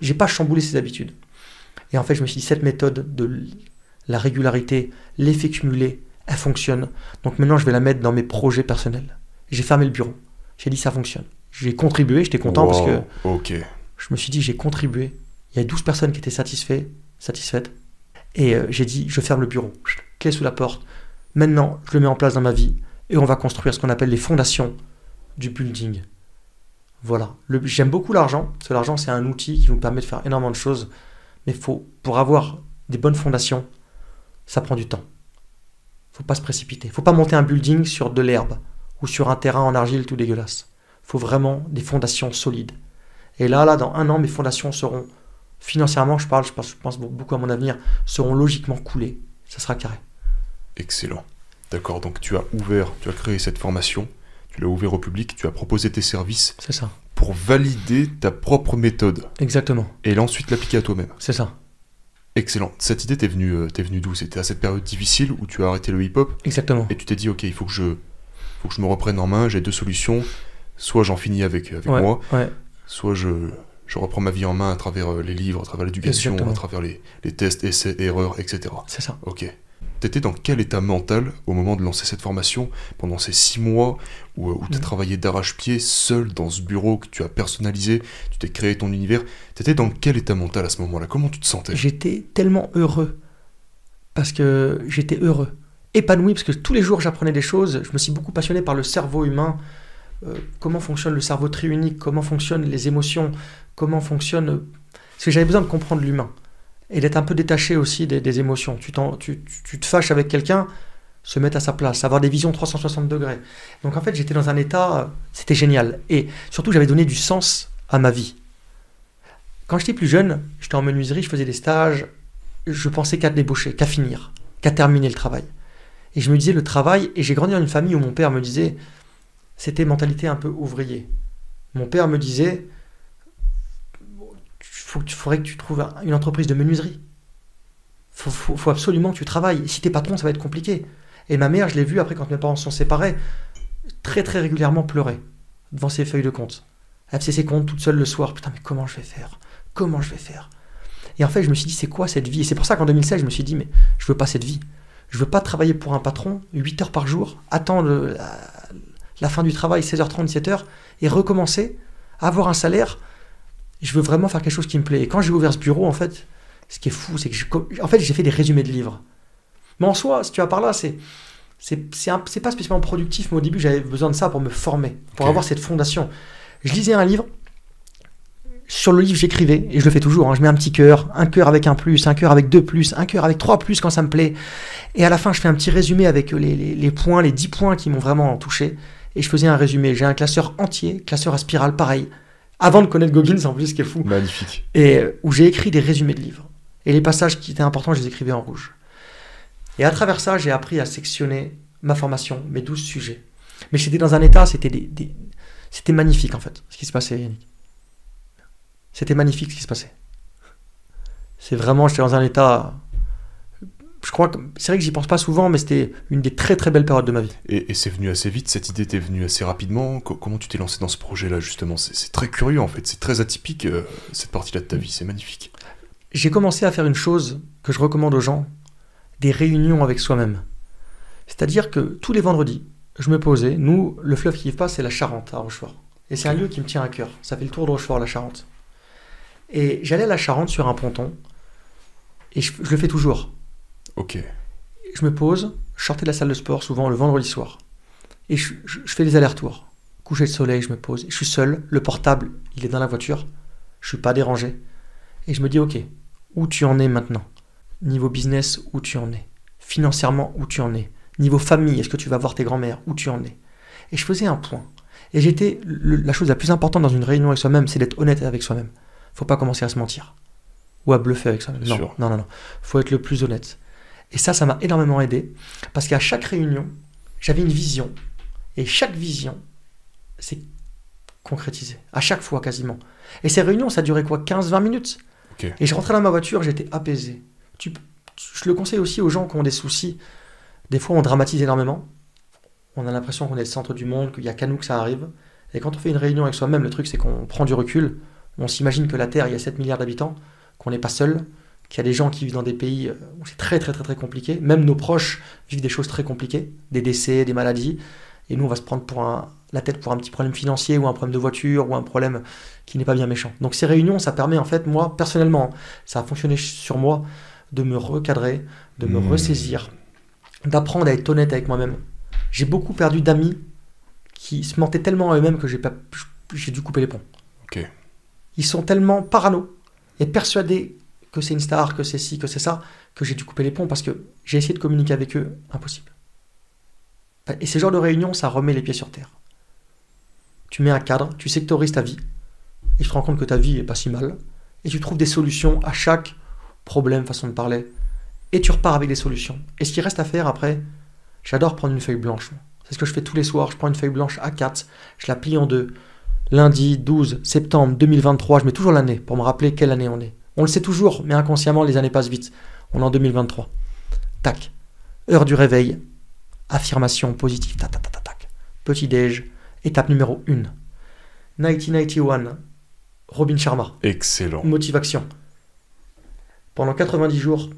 J'ai pas chamboulé ses habitudes. Et en fait, je me suis dit, cette méthode de la régularité, l'effet cumulé, elle fonctionne. Donc maintenant, je vais la mettre dans mes projets personnels. J'ai fermé le bureau. J'ai dit, ça fonctionne. J'ai contribué, j'étais content parce que je me suis dit, j'ai contribué. Il y a 12 personnes qui étaient satisfaites. Et j'ai dit, je ferme le bureau. Clé sous la porte. Maintenant, je le mets en place dans ma vie. Et on va construire ce qu'on appelle les fondations du building. Voilà. J'aime beaucoup l'argent, parce que l'argent, c'est un outil qui nous permet de faire énormément de choses. Mais pour avoir des bonnes fondations, ça prend du temps. Faut pas se précipiter. Faut pas monter un building sur de l'herbe ou sur un terrain en argile tout dégueulasse. Faut vraiment des fondations solides. Et là, dans 1 an, mes fondations seront, financièrement, je pense beaucoup à mon avenir, seront logiquement coulées. Ça sera carré. Excellent. D'accord, donc tu as créé cette formation, tu l'as ouvert au public, tu as proposé tes services. C'est ça. Pour valider ta propre méthode. Exactement. Et ensuite l'appliquer à toi-même. C'est ça. Excellent. Cette idée t'es venue d'où? C'était à cette période difficile où tu as arrêté le hip-hop? Exactement. Et tu t'es dit, ok, il faut que je me reprenne en main, j'ai 2 solutions. Soit j'en finis avec moi, soit je reprends ma vie en main à travers les livres, à travers l'éducation, à travers les tests, essais, erreurs, etc. C'est ça. Ok. T'étais dans quel état mental au moment de lancer cette formation, pendant ces 6 mois où tu as travaillé d'arrache-pied, seul dans ce bureau que tu as personnalisé, tu t'es créé ton univers? T'étais dans quel état mental à ce moment-là? Comment tu te sentais? J'étais tellement heureux, parce que j'étais heureux, épanoui, parce que tous les jours j'apprenais des choses. Je me suis beaucoup passionné par le cerveau humain, comment fonctionne le cerveau triunique, comment fonctionnent les émotions, comment fonctionne... Parce que j'avais besoin de comprendre l'humain. Et d'être un peu détaché aussi des émotions. Tu te fâches avec quelqu'un, se mettre à sa place, avoir des visions 360 degrés. Donc en fait, j'étais dans un état, c'était génial. Et surtout, j'avais donné du sens à ma vie. Quand j'étais plus jeune, j'étais en menuiserie, je faisais des stages, je pensais qu'à débaucher, qu'à finir, qu'à terminer le travail. Et je me disais, le travail, et j'ai grandi dans une famille où mon père me disait, c'était mentalité un peu ouvrier. Mon père me disait... Il faudrait que tu trouves une entreprise de menuiserie. Faut absolument que tu travailles. Si t'es patron, ça va être compliqué. Et ma mère, je l'ai vue après quand mes parents se sont séparés, très très régulièrement pleurer devant ses feuilles de compte. Elle faisait ses comptes toute seule le soir. Putain, mais comment je vais faire? Et en fait, je me suis dit, c'est quoi cette vie? Et c'est pour ça qu'en 2016, je me suis dit, mais je veux pas cette vie. Je veux pas travailler pour un patron 8 heures par jour, attendre la fin du travail, 16h30, 17h, et recommencer, avoir un salaire. Je veux vraiment faire quelque chose qui me plaît. Et quand j'ai ouvert ce bureau, en fait, ce qui est fou, c'est que j'ai fait des résumés de livres. Mais en soi, si tu vas par là, c'est pas spécialement productif, mais au début, j'avais besoin de ça pour me former, pour avoir cette fondation. Je lisais un livre, sur le livre, j'écrivais, et je le fais toujours, je mets un petit cœur, un cœur avec un plus, un cœur avec 2 plus, un cœur avec 3 plus quand ça me plaît. Et à la fin, je fais un petit résumé avec les points, les 10 points qui m'ont vraiment touché. Et je faisais un résumé. J'ai un classeur entier, classeur à spirale, pareil. Avant de connaître Goggins, en plus, ce qui est fou. Magnifique. Et où j'ai écrit des résumés de livres. Et les passages qui étaient importants, je les écrivais en rouge. Et à travers ça, j'ai appris à sectionner ma formation, mes 12 sujets. Mais j'étais dans un état, c'était magnifique, en fait, ce qui se passait, Yannick. C'était magnifique, ce qui se passait. C'est vraiment, j'étais dans un état... Je crois que c'est vrai que j'y pense pas souvent, mais c'était une des très très belles périodes de ma vie. Et c'est venu assez vite, cette idée t'est venue assez rapidement. Comment tu t'es lancé dans ce projet-là, justement? C'est très curieux, en fait, c'est très atypique, cette partie-là de ta vie, c'est magnifique. J'ai commencé à faire une chose que je recommande aux gens, des réunions avec soi-même. C'est-à-dire que tous les vendredis, je me posais, nous, le fleuve qui y passe, c'est la Charente, à Rochefort. Et c'est un lieu qui me tient à cœur, ça fait le tour de Rochefort, la Charente. Et j'allais à la Charente sur un ponton, et je le fais toujours. Ok. Je me pose, je sortais de la salle de sport souvent le vendredi soir. Et je fais des allers-retours. Coucher de soleil, je me pose. Je suis seul, le portable, il est dans la voiture. Je suis pas dérangé. Et je me dis, ok, où tu en es maintenant? Niveau business, où tu en es? Financièrement, où tu en es? Niveau famille, est-ce que tu vas voir tes grands-mères? Où tu en es? Et je faisais un point. Et la chose la plus importante dans une réunion avec soi-même, c'est d'être honnête avec soi-même. Faut pas commencer à se mentir. Ou à bluffer avec soi-même. Non. Faut être le plus honnête. Et ça m'a énormément aidé. Parce qu'à chaque réunion, j'avais une vision. Et chaque vision, c'est concrétisé. À chaque fois, quasiment. Et ces réunions, ça durait quoi, 15-20 minutes. Okay. Et je rentrais dans ma voiture, j'étais apaisé. Je le conseille aussi aux gens qui ont des soucis. Des fois, on dramatise énormément. On a l'impression qu'on est le centre du monde, qu'il n'y a qu'à nous que ça arrive. Et quand on fait une réunion avec soi-même, le truc, c'est qu'on prend du recul. On s'imagine que la Terre, il y a 7 milliards d'habitants, qu'on n'est pas seul, qu'il y a des gens qui vivent dans des pays où c'est très, très, très, très compliqué. Même nos proches vivent des choses très compliquées, des décès, des maladies. Et nous, on va se prendre la tête pour un petit problème financier ou un problème de voiture ou un problème qui n'est pas bien méchant. Donc ces réunions, ça permet en fait, moi, personnellement, ça a fonctionné sur moi, de me recadrer, de me ressaisir, d'apprendre à être honnête avec moi-même. J'ai beaucoup perdu d'amis qui se mentaient tellement à eux-mêmes que j'ai dû couper les ponts. Okay. Ils sont tellement parano et persuadés que c'est une star, que c'est ci, que c'est ça, que j'ai dû couper les ponts parce que j'ai essayé de communiquer avec eux, impossible. Et ces genres de réunions, ça remet les pieds sur terre. Tu mets un cadre, tu sectorises ta vie, et tu te rends compte que ta vie est pas si mal, et tu trouves des solutions à chaque problème, façon de parler, et tu repars avec des solutions. Et ce qui reste à faire après, j'adore prendre une feuille blanche. C'est ce que je fais tous les soirs, je prends une feuille blanche A4, je la plie en deux. Lundi 12 septembre 2023, je mets toujours l'année pour me rappeler quelle année on est. On le sait toujours, mais inconsciemment, les années passent vite. On est en 2023. Tac. Heure du réveil. Affirmation positive. Tac, tac, tac, tac. Petit déj. Étape numéro 1. 1991. Robin Sharma. Excellent. Motivation. Pendant 90 jours,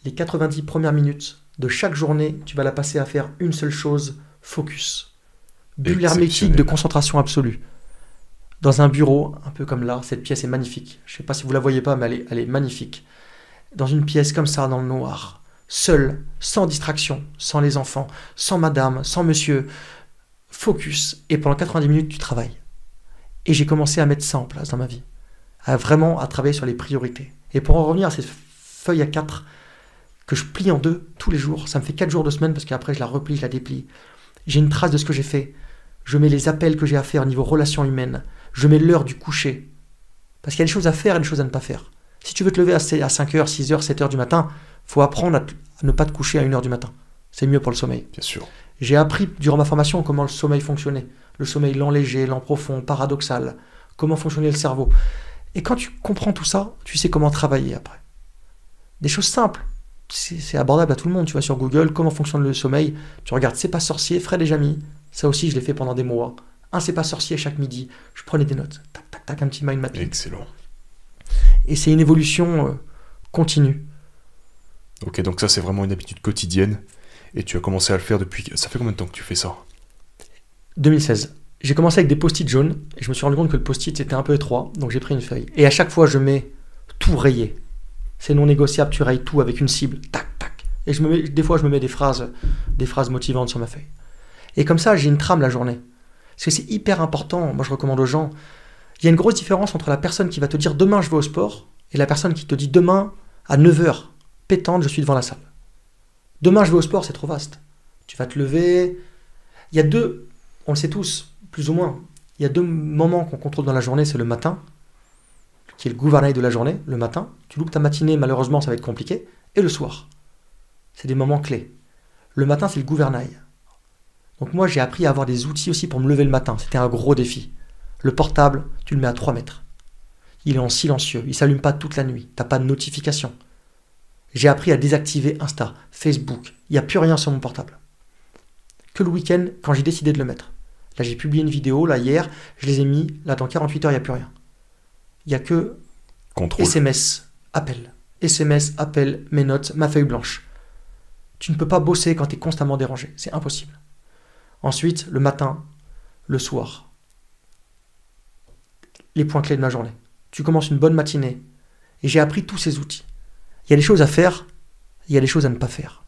les 90 premières minutes de chaque journée, tu vas la passer à faire une seule chose, focus. Bulle hermétique de concentration absolue. Dans un bureau, un peu comme là, cette pièce est magnifique. Je ne sais pas si vous la voyez pas, mais elle est magnifique. Dans une pièce comme ça, dans le noir, seul, sans distraction, sans les enfants, sans madame, sans monsieur, focus. Et pendant 90 minutes, tu travailles. Et j'ai commencé à mettre ça en place dans ma vie. Vraiment à travailler sur les priorités. Et pour en revenir à cette feuille A4 que je plie en deux tous les jours, ça me fait 4 jours de semaine parce qu'après je la replie, je la déplie. J'ai une trace de ce que j'ai fait. Je mets les appels que j'ai à faire au niveau relations humaines. Je mets l'heure du coucher. Parce qu'il y a des choses à faire et des choses à ne pas faire. Si tu veux te lever à 5h, 6h, 7h du matin, il faut apprendre à ne pas te coucher à 1h du matin. C'est mieux pour le sommeil. Bien sûr. J'ai appris durant ma formation comment le sommeil fonctionnait. Le sommeil lent léger, lent profond, paradoxal. Comment fonctionnait le cerveau. Et quand tu comprends tout ça, tu sais comment travailler après. Des choses simples. C'est abordable à tout le monde. Tu vas sur Google, comment fonctionne le sommeil. Tu regardes C'est pas sorcier, Fred et Jamy. Ça aussi, je l'ai fait pendant des mois. Un C'est pas sorcier chaque midi. Je prenais des notes. Tac, tac, tac, un petit mind mapping. Excellent. Et c'est une évolution continue. Ok, donc ça, c'est vraiment une habitude quotidienne. Et tu as commencé à le faire depuis... Ça fait combien de temps que tu fais ça? 2016. J'ai commencé avec des post-it jaunes. Et je me suis rendu compte que le post-it, c'était un peu étroit. Donc j'ai pris une feuille. Et à chaque fois, je mets tout rayé. C'est non négociable, tu rayes tout avec une cible. Tac, tac. Et des fois, je me mets des phrases motivantes sur ma feuille. Et comme ça, j'ai une trame la journée. Parce que c'est hyper important. Moi, je recommande aux gens. Il y a une grosse différence entre la personne qui va te dire demain, je vais au sport, et la personne qui te dit demain, à 9h, pétante, je suis devant la salle. Demain, je vais au sport, c'est trop vaste. Tu vas te lever. Il y a deux, on le sait tous, plus ou moins, il y a deux moments qu'on contrôle dans la journée, c'est le matin, qui est le gouvernail de la journée, le matin. Tu loupes ta matinée, malheureusement, ça va être compliqué. Et le soir. C'est des moments clés. Le matin, c'est le gouvernail. Donc moi, j'ai appris à avoir des outils aussi pour me lever le matin. C'était un gros défi. Le portable, tu le mets à 3 mètres. Il est en silencieux. Il ne s'allume pas toute la nuit. Tu n'as pas de notification. J'ai appris à désactiver Insta, Facebook. Il n'y a plus rien sur mon portable. Que le week-end, quand j'ai décidé de le mettre. Là, j'ai publié une vidéo, là, hier. Je les ai mis. Là, dans 48 heures, il n'y a plus rien. Il n'y a que contrôle. SMS, appel. SMS, appel, mes notes, ma feuille blanche. Tu ne peux pas bosser quand tu es constamment dérangé. C'est impossible. Ensuite, le matin, le soir. Les points clés de ma journée. Tu commences une bonne matinée. Et j'ai appris tous ces outils. Il y a des choses à faire, il y a des choses à ne pas faire.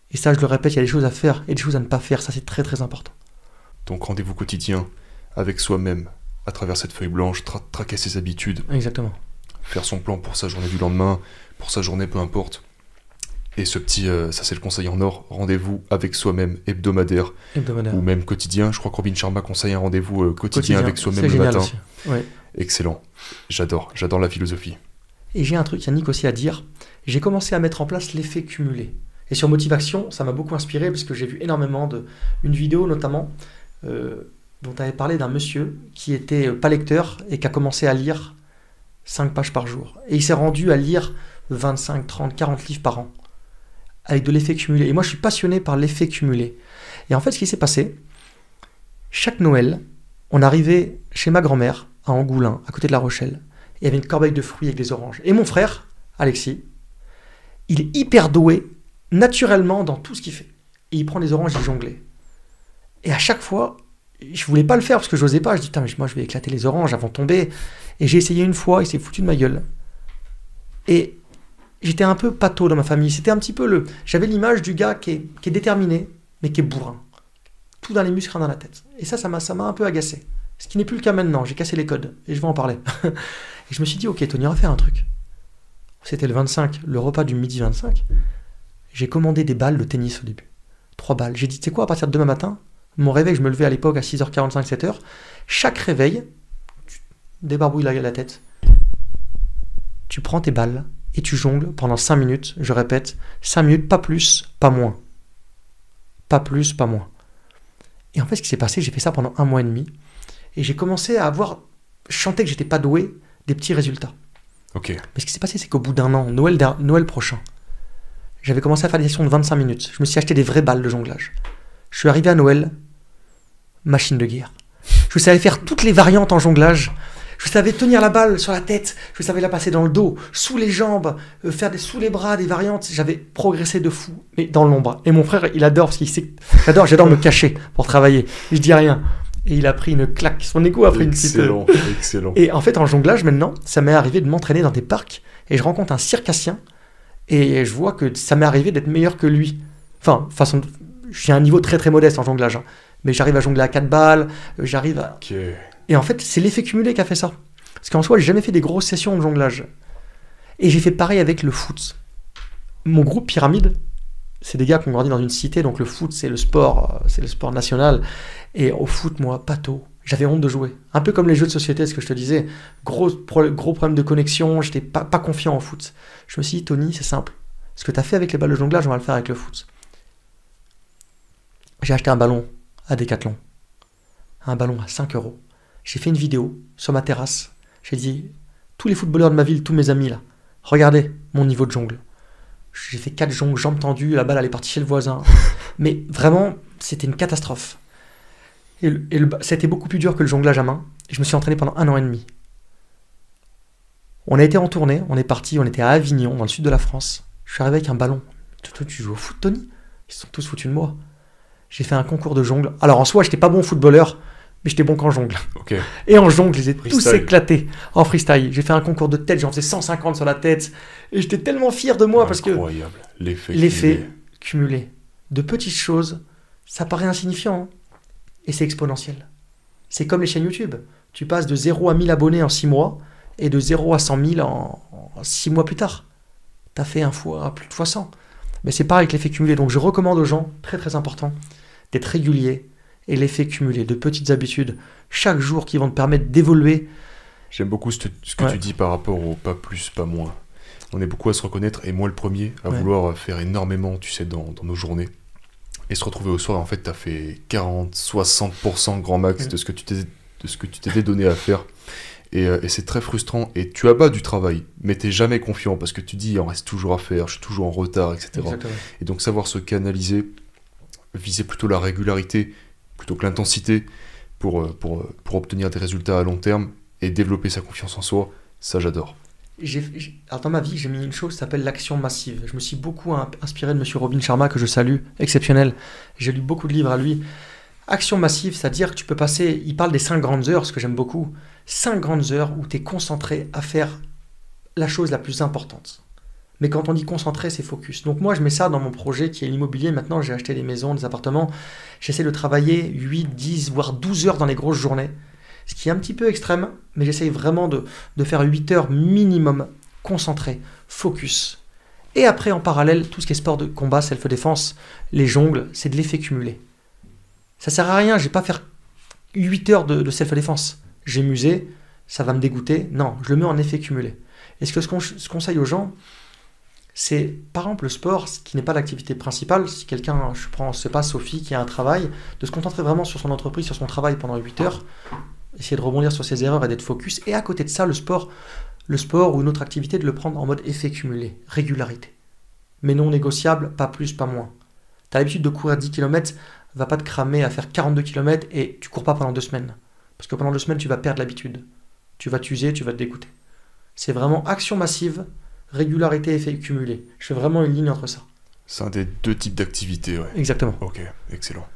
Et ça, je le répète, il y a des choses à faire et des choses à ne pas faire. Ça, c'est très très important. Donc rendez-vous quotidien avec soi-même, à travers cette feuille blanche, traquer ses habitudes. Exactement. Faire son plan pour sa journée du lendemain, pour sa journée, peu importe. Et ce petit, ça c'est le conseil en or, rendez-vous avec soi-même hebdomadaire ou même quotidien. Je crois que Robin Sharma conseille un rendez-vous quotidien avec soi-même le matin. Ouais. Excellent. J'adore la philosophie. Et j'ai un truc, Yannick, aussi à dire. J'ai commencé à mettre en place l'effet cumulé. Et sur Motivation, ça m'a beaucoup inspiré parce que j'ai vu énormément une vidéo notamment dont tu avais parlé d'un monsieur qui était pas lecteur et qui a commencé à lire 5 pages par jour. Et il s'est rendu à lire 25, 30, 40 livres par an avec de l'effet cumulé. Et moi, je suis passionné par l'effet cumulé. Et en fait, ce qui s'est passé, chaque Noël, on arrivait chez ma grand-mère à Angoulins, à côté de La Rochelle. Il y avait une corbeille de fruits avec des oranges. Et mon frère, Alexis, il est hyper doué naturellement dans tout ce qu'il fait. Et il prend des oranges, il jonglait. Et à chaque fois, je voulais pas le faire parce que je n'osais pas. Je dis, putain, mais moi je vais éclater les oranges, elles vont tomber. Et j'ai essayé une fois, il s'est foutu de ma gueule. Et j'étais un peu pâteau dans ma famille. C'était un petit peu le... J'avais l'image du gars qui est déterminé, mais qui est bourrin. Tout dans les muscles, rien dans la tête. Et ça m'a un peu agacé. Ce qui n'est plus le cas maintenant. J'ai cassé les codes. Et je vais en parler. Et je me suis dit, ok, Tony, on va faire un truc. C'était le 25, le repas du midi 25. J'ai commandé des balles de tennis au début. 3 balles. J'ai dit, tu sais quoi, à partir de demain matin, mon réveil, je me levais à l'époque à 6h45, 7h. Chaque réveil, tu débarbouilles la tête. Tu prends tes balles et tu jongles pendant 5 minutes. Je répète, 5 minutes, pas plus, pas moins. Pas plus, pas moins. Et en fait, ce qui s'est passé, j'ai fait ça pendant 1 mois et demi. Et j'ai commencé à avoir... Je sentais que j'étais pas doué, des petits résultats. Ok. Mais ce qui s'est passé, c'est qu'au bout d'un an, Noël prochain, j'avais commencé à faire des sessions de 25 minutes. Je me suis acheté des vraies balles de jonglage. Je suis arrivé à Noël, machine de guerre. Je savais faire toutes les variantes en jonglage. Je savais tenir la balle sur la tête. Je savais la passer dans le dos, sous les jambes, faire sous les bras, des variantes. J'avais progressé de fou, mais dans l'ombre. Et mon frère, il adore parce qu'il sait. J'adore me cacher pour travailler. Je dis rien. Et il a pris une claque. Son ego a pris une petite... Excellent. Et en fait, en jonglage, maintenant, ça m'est arrivé de m'entraîner dans des parcs et je rencontre un circassien et je vois que ça m'est arrivé d'être meilleur que lui. Enfin, j'ai un niveau très très modeste en jonglage. Hein. Mais j'arrive à jongler à 4 balles, j'arrive à... Okay. Et en fait, c'est l'effet cumulé qui a fait ça. Parce qu'en soi, j'ai jamais fait des grosses sessions de jonglage. Et j'ai fait pareil avec le foot. Mon groupe Pyramide, c'est des gars qui ont grandi dans une cité, donc le foot, c'est le sport national. Et au foot, moi, pâteau, j'avais honte de jouer. Un peu comme les jeux de société, ce que je te disais. Gros problème de connexion, j'étais pas confiant au foot. Je me suis dit, Tony, c'est simple. Ce que tu as fait avec les balles de jonglage, on va le faire avec le foot. J'ai acheté un ballon à Decathlon. Un ballon à 5 €. J'ai fait une vidéo sur ma terrasse. J'ai dit, tous les footballeurs de ma ville, tous mes amis là, regardez mon niveau de jongle. J'ai fait 4 jongles, jambes tendues, la balle elle est partie chez le voisin. Mais vraiment, c'était une catastrophe. C'était beaucoup plus dur que le jonglage à main. Et je me suis entraîné pendant 1 an et demi. On a été en tournée, on est parti, on était à Avignon, dans le sud de la France. Je suis arrivé avec un ballon. Toi, tu joues au foot, Tony? Ils se sont tous foutus de moi. J'ai fait un concours de jongle. Alors en soi, j'étais pas bon footballeur, mais j'étais bon qu'en jongle. Okay. Et en jongle, je les ai freestyle. Tous éclatés en freestyle. J'ai fait un concours de tête, j'en faisais 150 sur la tête. Et j'étais tellement fier de moi parce que... Incroyable. L'effet cumulé. De petites choses, ça paraît insignifiant. Hein, et c'est exponentiel. C'est comme les chaînes YouTube. Tu passes de 0 à 1000 abonnés en 6 mois et de 0 à 100 000 en 6 mois plus tard. Tu as fait plus de fois 100. Mais c'est pareil avec l'effet cumulé. Donc je recommande aux gens, très très important, d'être régulier et l'effet cumulé, de petites habitudes, chaque jour qui vont te permettre d'évoluer. J'aime beaucoup ce que tu dis par rapport au pas plus, pas moins. On est beaucoup à se reconnaître, et moi le premier, à vouloir faire énormément, tu sais, dans nos journées. Et se retrouver au soir, en fait, tu as fait 40, 60% grand max de ce que tu t'étais donné à faire. Et c'est très frustrant. Et tu abats du travail, mais tu n'es jamais confiant, parce que tu dis, il en reste toujours à faire, je suis toujours en retard, etc. Exactement. Et donc savoir se canaliser, viser plutôt la régularité, plutôt que l'intensité, pour obtenir des résultats à long terme, et développer sa confiance en soi, ça j'adore. Alors dans ma vie, j'ai mis une chose qui s'appelle l'action massive. Je me suis beaucoup inspiré de M. Robin Sharma, que je salue, exceptionnel. J'ai lu beaucoup de livres à lui. Action massive, c'est-à-dire que tu peux passer, il parle des 5 grandes heures, ce que j'aime beaucoup, 5 grandes heures où tu es concentré à faire la chose la plus importante. Mais quand on dit concentré, c'est focus. Donc moi, je mets ça dans mon projet qui est l'immobilier. Maintenant, j'ai acheté des maisons, des appartements. J'essaie de travailler 8, 10, voire 12 heures dans les grosses journées. Ce qui est un petit peu extrême, mais j'essaye vraiment de faire 8 heures minimum, concentré, focus. Et après, en parallèle, tout ce qui est sport de combat, self-défense, les jongles, c'est de l'effet cumulé. Ça sert à rien, je vais pas faire 8 heures de self-défense. J'ai musé, ça va me dégoûter. Non, je le mets en effet cumulé. Et ce que je conseille aux gens, c'est, par exemple, le sport, qui n'est pas l'activité principale. Si quelqu'un, je prends, c'est pas Sophie, qui a un travail, de se concentrer vraiment sur son entreprise, sur son travail pendant 8 heures, essayer de rebondir sur ses erreurs et d'être focus. Et à côté de ça, le sport ou une autre activité, de le prendre en mode effet cumulé, régularité. Mais non négociable, pas plus, pas moins. Tu as l'habitude de courir 10 km, va pas te cramer à faire 42 km et tu cours pas pendant 2 semaines. Parce que pendant 2 semaines, tu vas perdre l'habitude. Tu vas t'user, tu vas te dégoûter. C'est vraiment action massive, régularité, effet cumulé. Je fais vraiment une ligne entre ça. C'est un des 2 types d'activités, ouais. Exactement. Ok, excellent.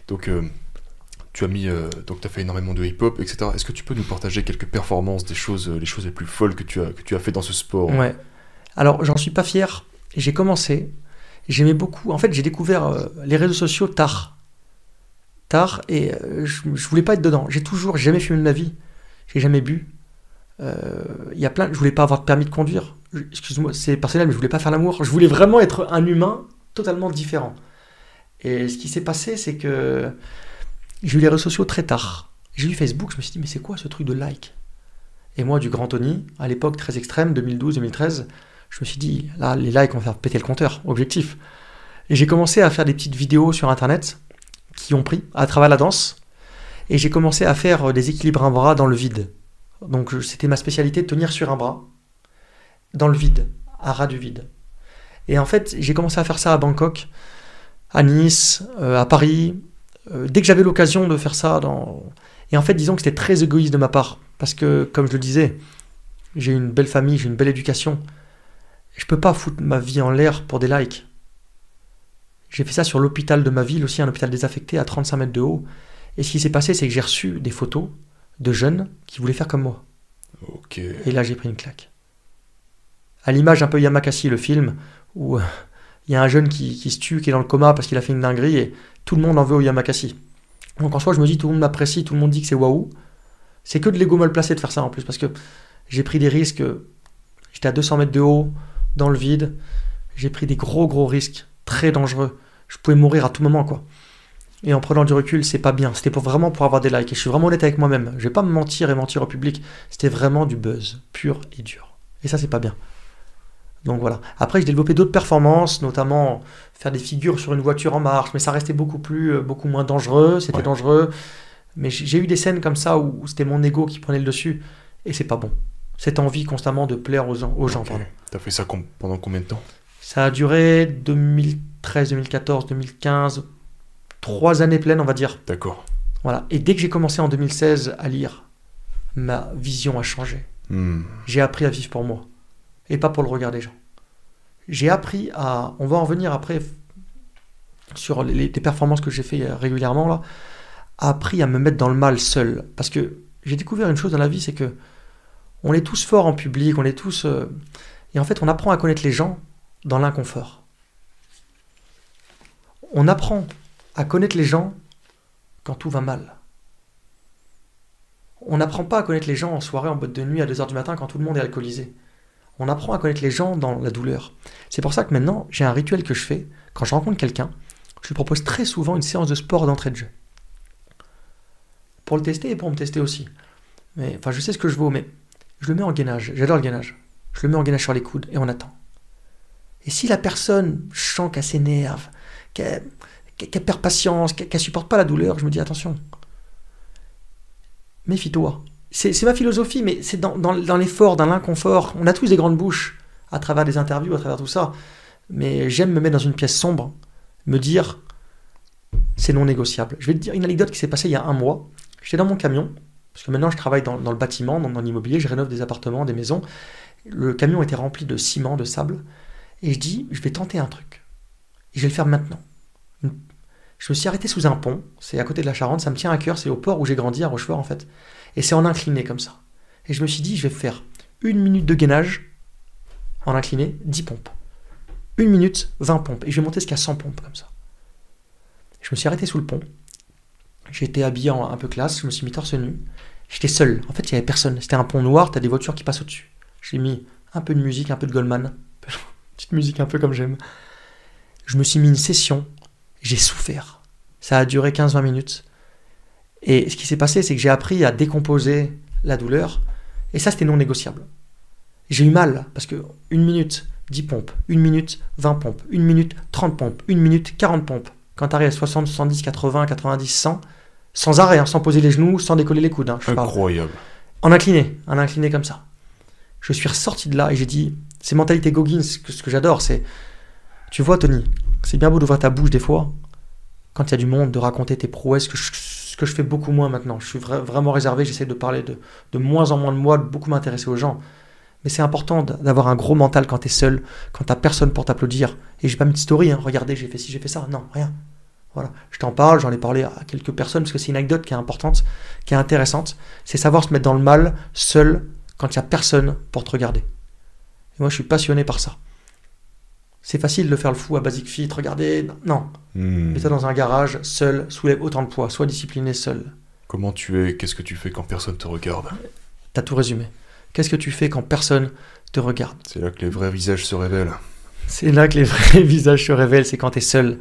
Donc, tu as fait énormément de hip-hop, etc. Est-ce que tu peux nous partager quelques performances, les choses les plus folles que tu as fait dans ce sport? Ouais. Alors, j'en suis pas fier. J'ai commencé, j'aimais beaucoup. En fait, j'ai découvert les réseaux sociaux tard. Et je voulais pas être dedans. J'ai jamais fumé de ma vie. J'ai jamais bu. Je voulais pas avoir de permis de conduire. Excuse-moi, c'est personnel, mais je voulais pas faire l'amour. Je voulais vraiment être un humain totalement différent. Et ce qui s'est passé, c'est que j'ai eu les réseaux sociaux très tard. J'ai eu Facebook, je me suis dit, mais c'est quoi ce truc de like? Et moi, du grand Tony, à l'époque très extrême, 2012-2013, je me suis dit, là, les likes vont faire péter le compteur, objectif. Et j'ai commencé à faire des petites vidéos sur Internet qui ont pris à travers la danse. Et j'ai commencé à faire des équilibres un bras dans le vide. Donc c'était ma spécialité de tenir sur un bras, dans le vide, à ras du vide. Et en fait, j'ai commencé à faire ça à Bangkok, à Nice, à Paris, dès que j'avais l'occasion de faire ça. Et en fait, disons que c'était très égoïste de ma part, parce que, comme je le disais, j'ai une belle famille, j'ai une belle éducation. Je peux pas foutre ma vie en l'air pour des likes. J'ai fait ça sur l'hôpital de ma ville, aussi un hôpital désaffecté à 35 mètres de haut. Et ce qui s'est passé, c'est que j'ai reçu des photos de jeunes qui voulaient faire comme moi. Ok. Et là, j'ai pris une claque. À l'image un peu Yamakasi, le film, où il y a un jeune qui se tue, qui est dans le coma parce qu'il a fait une dinguerie, et tout le monde en veut au Yamakasi. Donc en soi, je me dis, tout le monde m'apprécie, tout le monde dit que c'est waouh. C'est que de l'ego mal placé de faire ça en plus, parce que j'ai pris des risques. J'étais à 200 mètres de haut, dans le vide. J'ai pris des gros risques, très dangereux. Je pouvais mourir à tout moment, quoi. Et en prenant du recul, c'est pas bien. C'était vraiment pour avoir des likes. Et je suis vraiment honnête avec moi-même. Je vais pas me mentir et mentir au public. C'était vraiment du buzz, pur et dur. Et ça, c'est pas bien. Donc voilà. Après, j'ai développé d'autres performances, notamment faire des figures sur une voiture en marche. Mais ça restait beaucoup moins dangereux. C'était dangereux. Mais j'ai eu des scènes comme ça où c'était mon ego qui prenait le dessus. Et c'est pas bon. Cette envie constamment de plaire aux gens. Okay. T'as fait ça pendant combien de temps? Ça a duré 2013, 2014, 2015... 3 années pleines, on va dire. D'accord. Voilà. Et dès que j'ai commencé en 2016 à lire, ma vision a changé. J'ai appris à vivre pour moi. Et pas pour le regard des gens. J'ai appris à... On va en revenir après sur les performances que j'ai fait régulièrement, là. Appris à me mettre dans le mal seul. Parce que j'ai découvert une chose dans la vie, c'est que on est tous forts en public, on est tous... Et en fait, on apprend à connaître les gens dans l'inconfort. On apprend à connaître les gens quand tout va mal. On n'apprend pas à connaître les gens en soirée, en boîte de nuit, à 2h du matin, quand tout le monde est alcoolisé. On apprend à connaître les gens dans la douleur. C'est pour ça que maintenant, j'ai un rituel que je fais. Quand je rencontre quelqu'un, je lui propose très souvent une séance de sport d'entrée de jeu. Pour le tester et pour me tester aussi. Mais, enfin, je sais ce que je vaux, mais je le mets en gainage. J'adore le gainage. Je le mets en gainage sur les coudes et on attend. Et si la personne, je sens qu'elle s'énerve, qu'elle perd patience, qu'elle supporte pas la douleur, je me dis attention. Méfie-toi. C'est ma philosophie, mais c'est dans l'effort, dans l'inconfort. On a tous des grandes bouches à travers des interviews, à travers tout ça. Mais j'aime me mettre dans une pièce sombre, me dire c'est non négociable. Je vais te dire une anecdote qui s'est passée il y a un mois. J'étais dans mon camion, parce que maintenant je travaille dans le bâtiment, dans l'immobilier, je rénove des appartements, des maisons. Le camion était rempli de ciment, de sable. Et je dis, je vais tenter un truc. Et je vais le faire maintenant. Je me suis arrêté sous un pont, c'est à côté de la Charente, ça me tient à cœur, c'est au port où j'ai grandi, à Rochefort en fait. Et c'est en incliné comme ça. Et je me suis dit, je vais faire 1 minute de gainage, en incliné, 10 pompes. 1 minute, 20 pompes. Et je vais monter jusqu'à 100 pompes comme ça. Je me suis arrêté sous le pont. J'étais habillé un peu classe, je me suis mis torse nu. J'étais seul, en fait il n'y avait personne. C'était un pont noir, t'as des voitures qui passent au-dessus. J'ai mis un peu de musique, un peu de Goldman. Petite musique un peu comme j'aime. Je me suis mis une session, j'ai souffert. Ça a duré 15-20 minutes. Et ce qui s'est passé, c'est que j'ai appris à décomposer la douleur. Et ça, c'était non négociable. J'ai eu mal, parce que 1 minute, 10 pompes, 1 minute, 20 pompes, 1 minute, 30 pompes, 1 minute, 40 pompes. Quand tu arrives à 60, 70, 80, 90, 100, sans arrêt, hein, sans poser les genoux, sans décoller les coudes. Hein, Incroyable. En incliné comme ça. Je suis ressorti de là et j'ai dit, c'est mentalité Goggins, ce que j'adore, c'est, tu vois Tony, c'est bien beau d'ouvrir ta bouche des fois, quand il y a du monde, de raconter tes prouesses, ce que je fais beaucoup moins maintenant. Je suis vraiment réservé, j'essaie de parler de moins en moins de moi, de beaucoup m'intéresser aux gens. Mais c'est important d'avoir un gros mental quand tu es seul, quand tu n'as personne pour t'applaudir. Et j'ai pas mis de story, hein. Regardez, j'ai fait ci, j'ai fait ça. Non, rien. Voilà. Je t'en parle, j'en ai parlé à quelques personnes, parce que c'est une anecdote qui est importante, qui est intéressante. C'est savoir se mettre dans le mal, seul, quand il n'y a personne pour te regarder. Et moi, je suis passionné par ça. C'est facile de faire le fou à Basic Fit, regardez. Non. Mets-toi dans un garage, seul, soulève autant de poids, sois discipliné seul. Comment tu es, qu'est-ce que tu fais quand personne te regarde? T'as tout résumé. Qu'est-ce que tu fais quand personne te regarde? C'est là que les vrais visages se révèlent. C'est là que les vrais visages se révèlent, c'est quand tu es seul.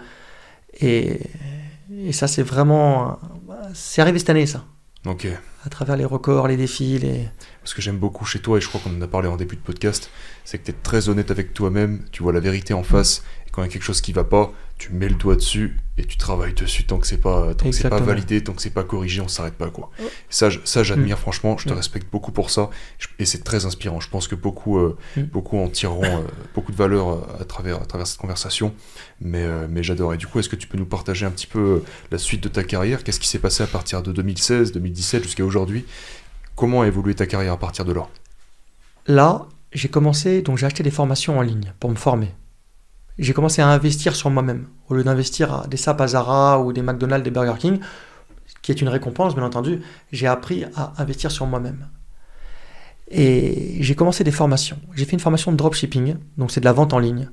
Et ça, c'est vraiment... C'est arrivé cette année, ça. Ok. À travers les records, les défis, Ce que j'aime beaucoup chez toi, et je crois qu'on en a parlé en début de podcast, c'est que tu es très honnête avec toi-même, tu vois la vérité en face, et quand il y a quelque chose qui va pas, tu mets le doigt dessus, et tu travailles dessus tant que c'est pas validé, tant que c'est pas corrigé, on s'arrête pas, quoi. Et ça j'admire franchement, je te respecte beaucoup pour ça, et c'est très inspirant. Je pense que beaucoup en tireront beaucoup de valeur à travers cette conversation, mais j'adore. Et du coup, est-ce que tu peux nous partager un petit peu la suite de ta carrière? Qu'est-ce qui s'est passé à partir de 2016, 2017 jusqu'à aujourd'hui? Comment a évolué ta carrière à partir de là? Là, j'ai acheté des formations en ligne pour me former. J'ai commencé à investir sur moi-même, au lieu d'investir à des sapes à Zara ou des McDonald's, des Burger King, qui est une récompense, bien entendu. J'ai appris à investir sur moi-même. Et j'ai commencé des formations. J'ai fait une formation de dropshipping, donc c'est de la vente en ligne.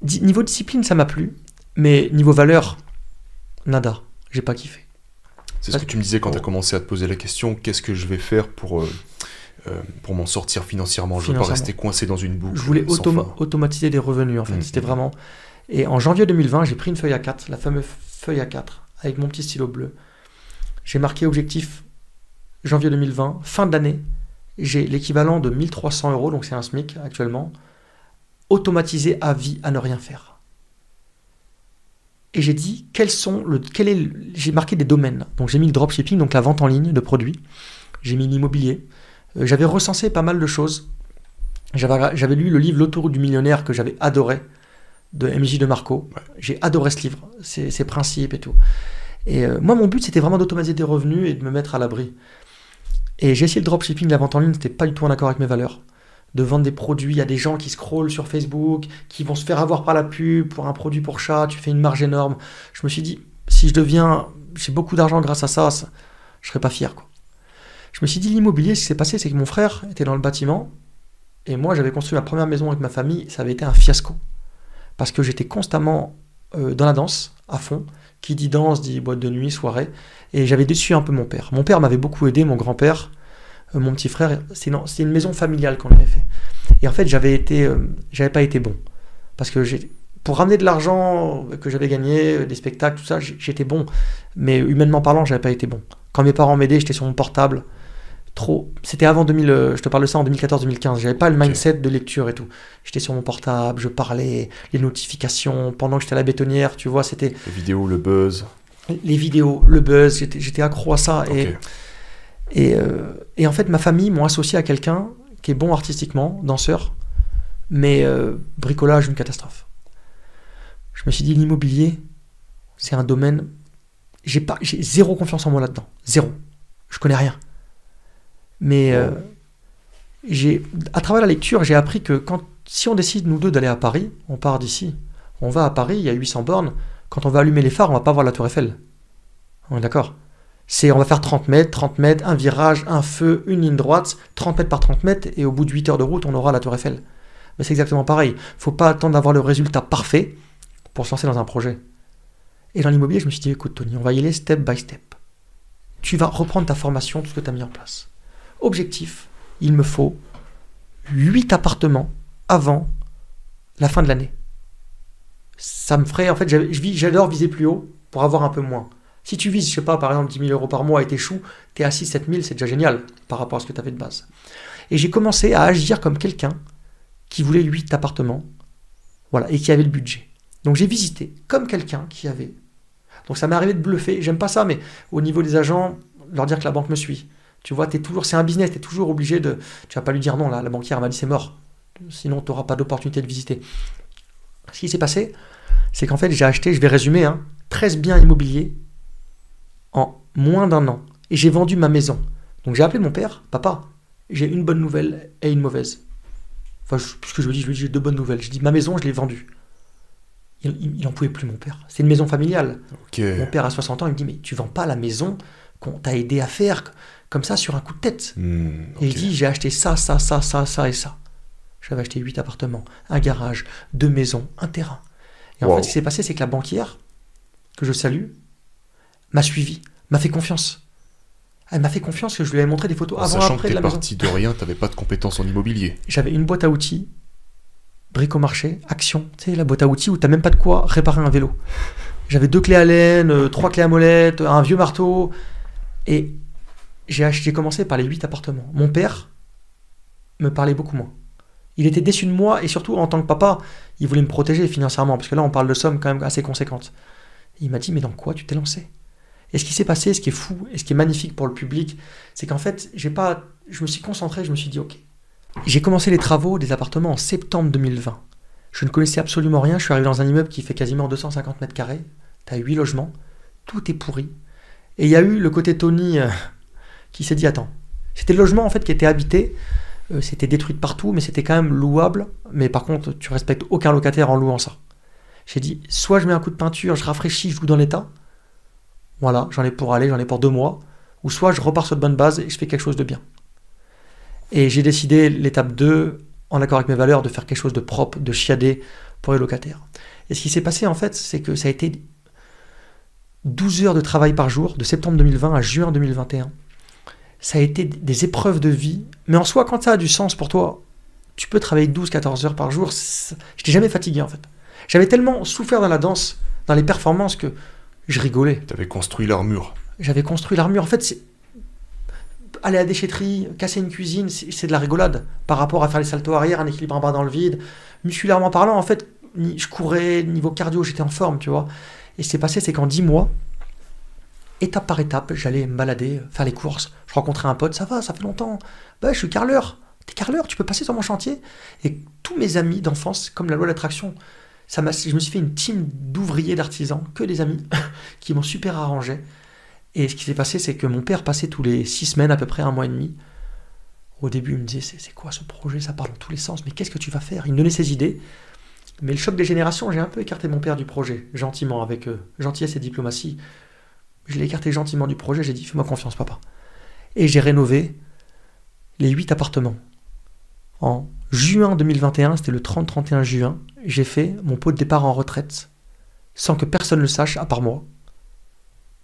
Niveau discipline, ça m'a plu, mais niveau valeur, nada, j'ai pas kiffé. C'est ce que tu me disais quand tu as commencé à te poser la question, qu'est-ce que je vais faire pour m'en sortir financièrement? Je ne veux pas rester coincé dans une boucle. Je voulais automatiser des revenus, en fait. C'était vraiment... Et en janvier 2020, j'ai pris une feuille A4, la fameuse feuille A4, avec mon petit stylo bleu. J'ai marqué objectif janvier 2020, fin d'année. J'ai l'équivalent de 1 300 €, donc c'est un SMIC actuellement, automatisé à vie, à ne rien faire. Et j'ai dit, j'ai marqué des domaines. Donc j'ai mis le dropshipping, donc la vente en ligne de produits. J'ai mis l'immobilier. J'avais recensé pas mal de choses. J'avais lu le livre L'autoroute du millionnaire que j'avais adoré, de MJ de Marco. Ouais. J'ai adoré ce livre, ses principes et tout. Et moi, mon but, c'était vraiment d'automatiser des revenus et de me mettre à l'abri. Et j'ai essayé le dropshipping, la vente en ligne, c'était pas du tout en accord avec mes valeurs. De vendre des produits, il y a des gens qui scrollent sur Facebook, qui vont se faire avoir par la pub pour un produit pour chat, tu fais une marge énorme. Je me suis dit, si j'ai beaucoup d'argent grâce à ça, je serais pas fier, quoi. Je me suis dit, l'immobilier, ce qui s'est passé, c'est que mon frère était dans le bâtiment, et moi, j'avais construit ma première maison avec ma famille, ça avait été un fiasco. Parce que j'étais constamment dans la danse, à fond. Qui dit danse, dit boîte de nuit, soirée. Et j'avais déçu un peu mon père. Mon père m'avait beaucoup aidé, mon grand-père, mon petit frère. C'est une maison familiale qu'on avait fait. Et en fait, j'avais pas été bon. Parce que pour ramener de l'argent que j'avais gagné, des spectacles, tout ça, j'étais bon. Mais humainement parlant, j'avais pas été bon. Quand mes parents m'aidaient, j'étais sur mon portable. C'était avant 2000, je te parle de ça en 2014-2015. J'avais pas le mindset de lecture et tout. J'étais sur mon portable, je parlais, les notifications, pendant que j'étais à la bétonnière, tu vois, c'était... Les vidéos, le buzz. Les vidéos, le buzz, j'étais accro à ça. Okay. Et en fait, ma famille m'ont associé à quelqu'un qui est bon artistiquement, danseur, mais bricolage, une catastrophe. Je me suis dit, l'immobilier, c'est un domaine... J'ai zéro confiance en moi là-dedans. Zéro. Je connais rien. Mais à travers la lecture, j'ai appris que si on décide, nous deux, d'aller à Paris, on part d'ici, on va à Paris, il y a 800 bornes, quand on va allumer les phares, on va pas voir la Tour Eiffel. On est d'accord? On va faire 30 mètres, un virage, un feu, une ligne droite, 30 mètres par 30 mètres, et au bout de 8 heures de route, on aura la Tour Eiffel. Mais c'est exactement pareil. Faut pas attendre d'avoir le résultat parfait pour se lancer dans un projet. Et dans l'immobilier, je me suis dit, écoute Tony, on va y aller step by step. Tu vas reprendre ta formation, tout ce que tu as mis en place. Objectif, il me faut 8 appartements avant la fin de l'année. Ça me ferait, en fait, j'adore viser plus haut pour avoir un peu moins. Si tu vises, je sais pas, par exemple 10 000 euros par mois et t'échoues, t'es à 6 7 000, c'est déjà génial par rapport à ce que tu avais de base. Et j'ai commencé à agir comme quelqu'un qui voulait 8 appartements, voilà, et qui avait le budget. Donc j'ai visité comme quelqu'un qui avait. Donc ça m'est arrivé de bluffer, j'aime pas ça, mais au niveau des agents, leur dire que la banque me suit. Tu vois, c'est un business, tu es toujours obligé de. Tu vas pas lui dire non, là, la banquière m'a dit c'est mort. Sinon, tu n'auras pas d'opportunité de visiter. Ce qui s'est passé, c'est qu'en fait, j'ai acheté, je vais résumer, 13 biens immobiliers en moins d'un an. Et j'ai vendu ma maison. Donc j'ai appelé mon père, papa, j'ai une bonne nouvelle et une mauvaise. Enfin, puisque je lui dis, j'ai 2 bonnes nouvelles. Je dis, ma maison, je l'ai vendue. Il en pouvait plus, mon père. C'est une maison familiale. Okay. Mon père a 60 ans, il me dit, mais tu vends pas la maison qu'on t'a aidé à faire comme ça sur un coup de tête. Okay. Et il dit, j'ai acheté ça et ça. J'avais acheté 8 appartements, un garage, 2 maisons, un terrain. Et en fait, ce qui s'est passé, c'est que la banquière, que je salue, m'a suivi, m'a fait confiance. Elle m'a fait confiance que je lui avais montré des photos avant sachant après que de la maison. Sachant que t'es parti de rien, t'avais pas de compétences en immobilier. J'avais une boîte à outils, Bricomarché, Action. Tu sais, la boîte à outils où t'as même pas de quoi réparer un vélo. J'avais 2 clés à laine, 3 clés à molette, un vieux marteau. Et j'ai commencé par les 8 appartements. Mon père me parlait beaucoup moins. Il était déçu de moi et surtout en tant que papa, il voulait me protéger financièrement parce que là on parle de sommes quand même assez conséquentes. Et il m'a dit mais dans quoi tu t'es lancé? Et ce qui s'est passé, ce qui est fou et ce qui est magnifique pour le public, c'est qu'en fait je me suis concentré, je me suis dit ok. J'ai commencé les travaux des appartements en septembre 2020. Je ne connaissais absolument rien, je suis arrivé dans un immeuble qui fait quasiment 250 mètres carrés, t'as 8 logements, tout est pourri. Et il y a eu le côté Tony qui s'est dit attends, c'était le logement en fait qui était habité. C'était détruit de partout, mais c'était quand même louable. Mais par contre, tu respectes aucun locataire en louant ça. J'ai dit, soit je mets un coup de peinture, je rafraîchis, je loue dans l'état. Voilà, j'en ai pour 2 mois. Ou soit je repars sur de bonnes bases et je fais quelque chose de bien. Et j'ai décidé, l'étape 2, en accord avec mes valeurs, de faire quelque chose de propre, de chiadé pour les locataires. Et ce qui s'est passé, en fait, c'est que ça a été 12 heures de travail par jour, de septembre 2020 à juin 2021. Ça a été des épreuves de vie. Mais en soi, quand ça a du sens pour toi, tu peux travailler 12-14 heures par jour. Je n'étais jamais fatigué, en fait. J'avais tellement souffert dans la danse, dans les performances, que je rigolais. Tu avais construit l'armure. J'avais construit l'armure. En fait, aller à la déchetterie, casser une cuisine, c'est de la rigolade. Par rapport à faire les saltos arrière, un équilibre en bas dans le vide. Musculairement parlant, en fait, je courais, niveau cardio, j'étais en forme, tu vois. Et ce qui s'est passé, c'est qu'en 10 mois, étape par étape, j'allais me balader, faire les courses. Je rencontrais un pote, ça va, ça fait longtemps. Bah, je suis carreleur. T'es carreleur, tu peux passer sur mon chantier. Et tous mes amis d'enfance, comme la loi de l'attraction, je me suis fait une team d'ouvriers, d'artisans, que des amis, qui m'ont super arrangé. Et ce qui s'est passé, c'est que mon père passait tous les 6 semaines, à peu près 1 mois et demi. Au début, il me disait, c'est quoi ce projet? Ça part dans tous les sens, mais qu'est-ce que tu vas faire? Il me donnait ses idées. Mais le choc des générations, j'ai un peu écarté mon père du projet, gentiment, avec gentillesse et diplomatie. Je l'ai écarté gentiment du projet, j'ai dit, fais-moi confiance, papa. Et j'ai rénové les 8 appartements. En juin 2021, c'était le 30-31 juin, j'ai fait mon pot de départ en retraite, sans que personne ne le sache, à part moi.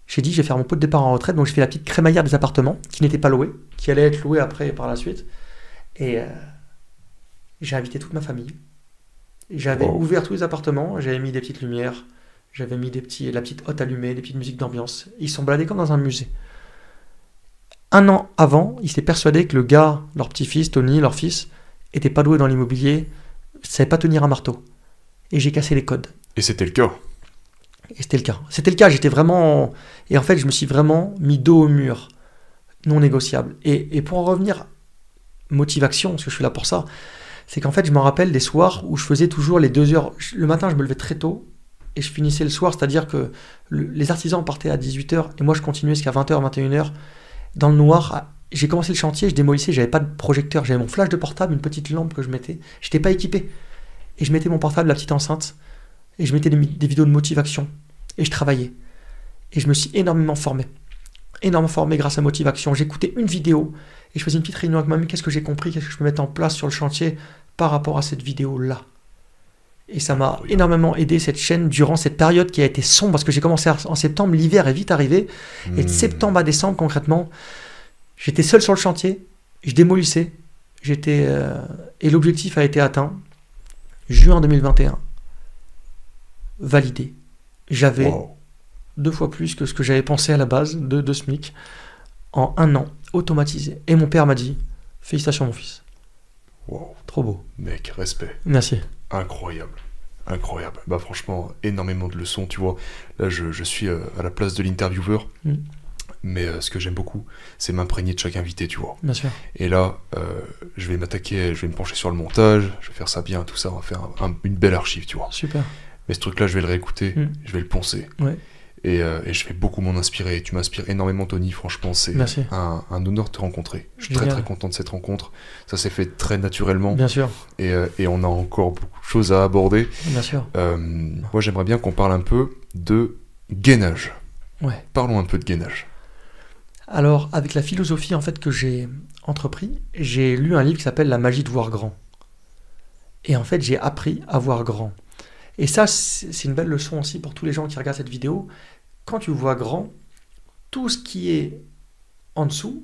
J'ai dit, je vais faire mon pot de départ en retraite, donc j'ai fait la petite crémaillère des appartements, qui n'était pas louée, qui allait être louée après, par la suite. Et j'ai invité toute ma famille. J'avais ouvert tous les appartements, j'avais mis des petites lumières, j'avais mis la petite hotte allumée, des petites musiques d'ambiance. Ils sont baladés comme dans un musée. 1 an avant, ils s'étaient persuadés que le gars, leur petit-fils, Tony, leur fils, était pas doué dans l'immobilier, savait pas tenir un marteau. Et j'ai cassé les codes. Et c'était le cas. Et c'était le cas. C'était le cas, j'étais vraiment... Et en fait, je me suis vraiment mis dos au mur, non négociable. Et pour en revenir, motivation, parce que je suis là pour ça, c'est qu'en fait, je me rappelle des soirs où je faisais toujours les 2 heures. Le matin, je me levais très tôt, et je finissais le soir, c'est-à-dire que les artisans partaient à 18h, et moi, je continuais jusqu'à 20h, 21h, dans le noir. J'ai commencé le chantier, je démolissais, j'avais pas de projecteur, j'avais mon flash de portable, une petite lampe que je mettais, j'étais pas équipé. Et je mettais mon portable, la petite enceinte, et je mettais des vidéos de motivation, et je travaillais. Et je me suis énormément formé grâce à Motivation. J'écoutais une vidéo, et je faisais une petite réunion avec moi-même, qu'est-ce que j'ai compris, qu'est-ce que je peux mettre en place sur le chantier par rapport à cette vidéo-là. Et ça m'a énormément aidé, cette chaîne, durant cette période qui a été sombre, parce que j'ai commencé en septembre, l'hiver est vite arrivé, et de septembre à décembre, concrètement, j'étais seul sur le chantier, je démolissais, et l'objectif a été atteint. Juin 2021. Validé. J'avais 2 fois plus que ce que j'avais pensé à la base de SMIC en 1 an, automatisé. Et mon père m'a dit, félicitations mon fils. Wow. Trop beau. Mec, respect. Merci. Incroyable. Incroyable. Bah franchement, énormément de leçons, tu vois. Là, je suis à la place de l'intervieweur. Mais ce que j'aime beaucoup, c'est m'imprégner de chaque invité, tu vois. Bien sûr. Et là, je vais m'attaquer, je vais me pencher sur le montage, je vais faire ça bien, tout ça, on va faire une belle archive, tu vois. Super. Mais ce truc-là, je vais le réécouter, je vais le poncer. Ouais. Et je vais beaucoup m'en inspirer. Tu m'inspires énormément, Tony. Franchement, c'est un honneur de te rencontrer. Je suis très très content de cette rencontre. Ça s'est fait très naturellement. Bien sûr. Et on a encore beaucoup de choses à aborder. Bien sûr. Moi, j'aimerais bien qu'on parle un peu de gainage. Ouais. Parlons un peu de gainage. Alors, avec la philosophie en fait que j'ai entrepris, j'ai lu un livre qui s'appelle La magie de voir grand. Et en fait, j'ai appris à voir grand. Et ça, c'est une belle leçon aussi pour tous les gens qui regardent cette vidéo. Quand tu vois grand, tout ce qui est en dessous,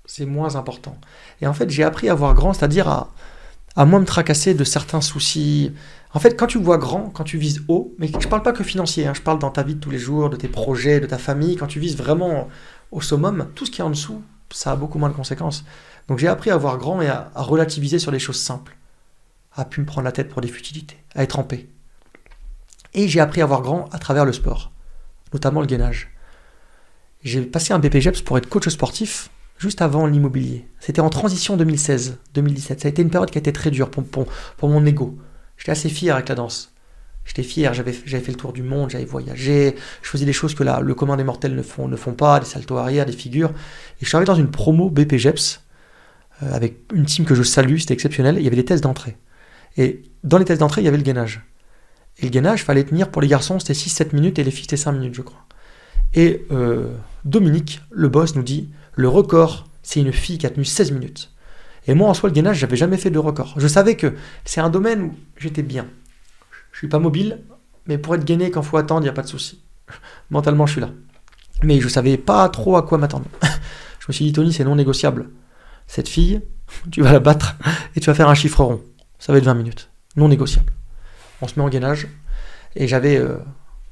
c'est moins important. Et en fait, j'ai appris à voir grand, c'est-à-dire à moins me tracasser de certains soucis. En fait, quand tu vois grand, quand tu vises haut, mais je ne parle pas que financier, je parle dans ta vie de tous les jours, de tes projets, de ta famille, quand tu vises vraiment au summum, tout ce qui est en dessous, ça a beaucoup moins de conséquences. Donc j'ai appris à voir grand et à relativiser sur des choses simples, à plus me prendre la tête pour des futilités, à être en paix. Et j'ai appris à voir grand à travers le sport, notamment le gainage. J'ai passé un BPGEPS pour être coach sportif juste avant l'immobilier. C'était en transition 2016-2017. Ça a été une période qui a été très dure pour mon ego. J'étais assez fier avec la danse. J'étais fier, j'avais fait le tour du monde, j'avais voyagé, je faisais des choses que le commun des mortels ne font pas, des saltos arrière, des figures. Et je suis arrivé dans une promo BPGEPS avec une team que je salue, c'était exceptionnel. Il y avait des tests d'entrée. Et dans les tests d'entrée, il y avait le gainage. Et le gainage, il fallait tenir pour les garçons, c'était 6-7 minutes et les filles, c'était 5 minutes, je crois. Et Dominique, le boss, nous dit le record, c'est une fille qui a tenu 16 minutes. Et moi, en soi, le gainage, j'avais jamais fait de record. Je savais que c'est un domaine où j'étais bien. Je suis pas mobile, mais pour être gainé, quand il faut attendre, il n'y a pas de souci. Mentalement, je suis là. Mais je savais pas trop à quoi m'attendre. Je me suis dit, Tony, c'est non négociable. Cette fille, tu vas la battre et tu vas faire un chiffre rond. Ça va être 20 minutes. Non négociable. On se met en gainage. Et j'avais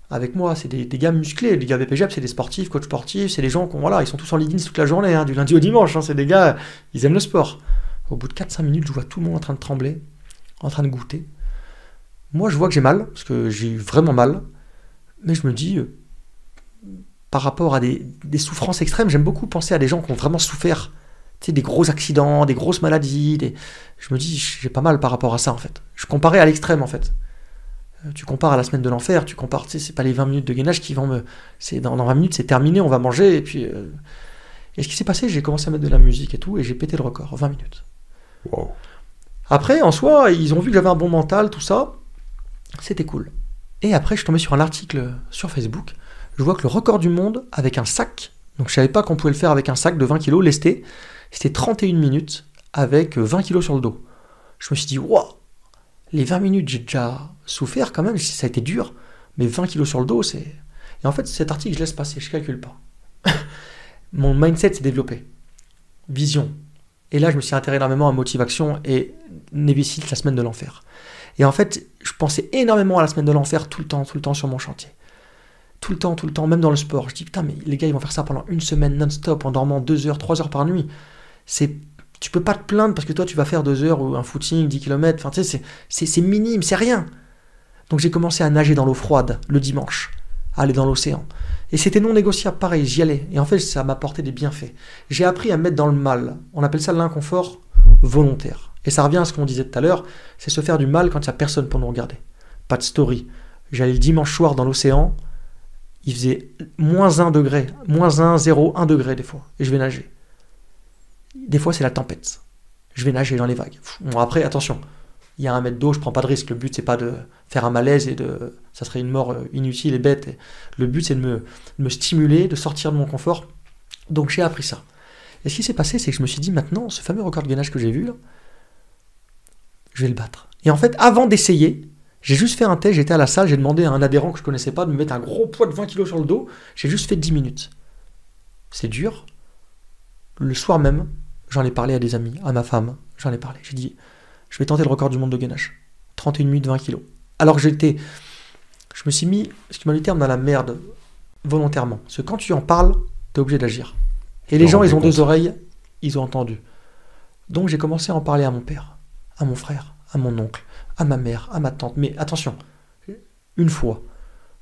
avec moi, c'est des gars musclés. Les gars BPGEP, c'est des sportifs, coachs sportifs, c'est des gens qui ils sont tous en leggings toute la journée, du lundi au dimanche. C'est des gars, ils aiment le sport. Au bout de 4-5 minutes, je vois tout le monde en train de trembler, en train de goûter. Moi, je vois que j'ai mal, parce que j'ai eu vraiment mal. Mais je me dis, par rapport à des souffrances extrêmes, j'aime beaucoup penser à des gens qui ont vraiment souffert. Tu sais, des gros accidents, des grosses maladies. Je me dis, j'ai pas mal par rapport à ça, en fait. Je comparais à l'extrême, en fait. Tu compares à la semaine de l'enfer, tu compares, tu sais, c'est pas les 20 minutes de gainage qui vont me... Dans 20 minutes, c'est terminé, on va manger, et puis... Et ce qui s'est passé, j'ai commencé à mettre de la musique et tout, et j'ai pété le record, 20 minutes. Wow. Après, en soi, ils ont vu que j'avais un bon mental, tout ça. C'était cool. Et après, je suis tombé sur un article sur Facebook. Je vois que le record du monde avec un sac, donc je savais pas qu'on pouvait le faire avec un sac de 20 kg lesté, c'était 31 minutes avec 20 kg sur le dos. Je me suis dit, waouh, les 20 minutes, j'ai déjà souffert quand même, ça a été dur, mais 20 kg sur le dos, c'est... Et en fait, cet article, je laisse passer, je calcule pas. Mon mindset s'est développé. Vision. Et là, je me suis intéressé énormément à motivation et Nevisil, la semaine de l'enfer. Et en fait, je pensais énormément à la semaine de l'enfer tout le temps sur mon chantier. Tout le temps, même dans le sport. Je dis, putain, mais les gars, ils vont faire ça pendant une semaine non-stop, en dormant 2 heures, 3 heures par nuit. Tu peux pas te plaindre parce que toi, tu vas faire 2 heures ou un footing, 10 km. Enfin, tu sais, c'est minime, c'est rien. Donc, j'ai commencé à nager dans l'eau froide le dimanche, à aller dans l'océan. Et c'était non négociable, pareil, j'y allais. Et en fait, ça m'a apporté des bienfaits. J'ai appris à me mettre dans le mal. On appelle ça l'inconfort volontaire. Et ça revient à ce qu'on disait tout à l'heure, c'est se faire du mal quand il n'y a personne pour nous regarder. Pas de story. J'allais le dimanche soir dans l'océan, il faisait -1 degré, -1, 0, 1 degré des fois, et je vais nager. Des fois, c'est la tempête. Je vais nager dans les vagues. Bon, après, attention, il y a 1 mètre d'eau, je prends pas de risque. Le but, c'est pas de faire un malaise et ça serait une mort inutile et bête. Et le but, c'est de me stimuler, de sortir de mon confort. Donc, j'ai appris ça. Et ce qui s'est passé, c'est que je me suis dit, maintenant, ce fameux record de gainage que j'ai vu, là, je vais le battre. Et en fait, avant d'essayer, j'ai juste fait un test, j'étais à la salle, j'ai demandé à un adhérent que je connaissais pas de me mettre un gros poids de 20 kg sur le dos, j'ai juste fait 10 minutes. C'est dur. Le soir même, j'en ai parlé à des amis, à ma femme, j'en ai parlé. J'ai dit, je vais tenter le record du monde de gainage. 31 minutes, 20 kilos. Alors que je me suis mis, ce qui m'a le terme, dans la merde, volontairement. Parce que quand tu en parles, tu es obligé d'agir. Et les gens, ils ont deux oreilles, ils ont entendu. Donc j'ai commencé à en parler à mon père, à mon frère, à mon oncle, à ma mère, à ma tante. Mais attention, une fois.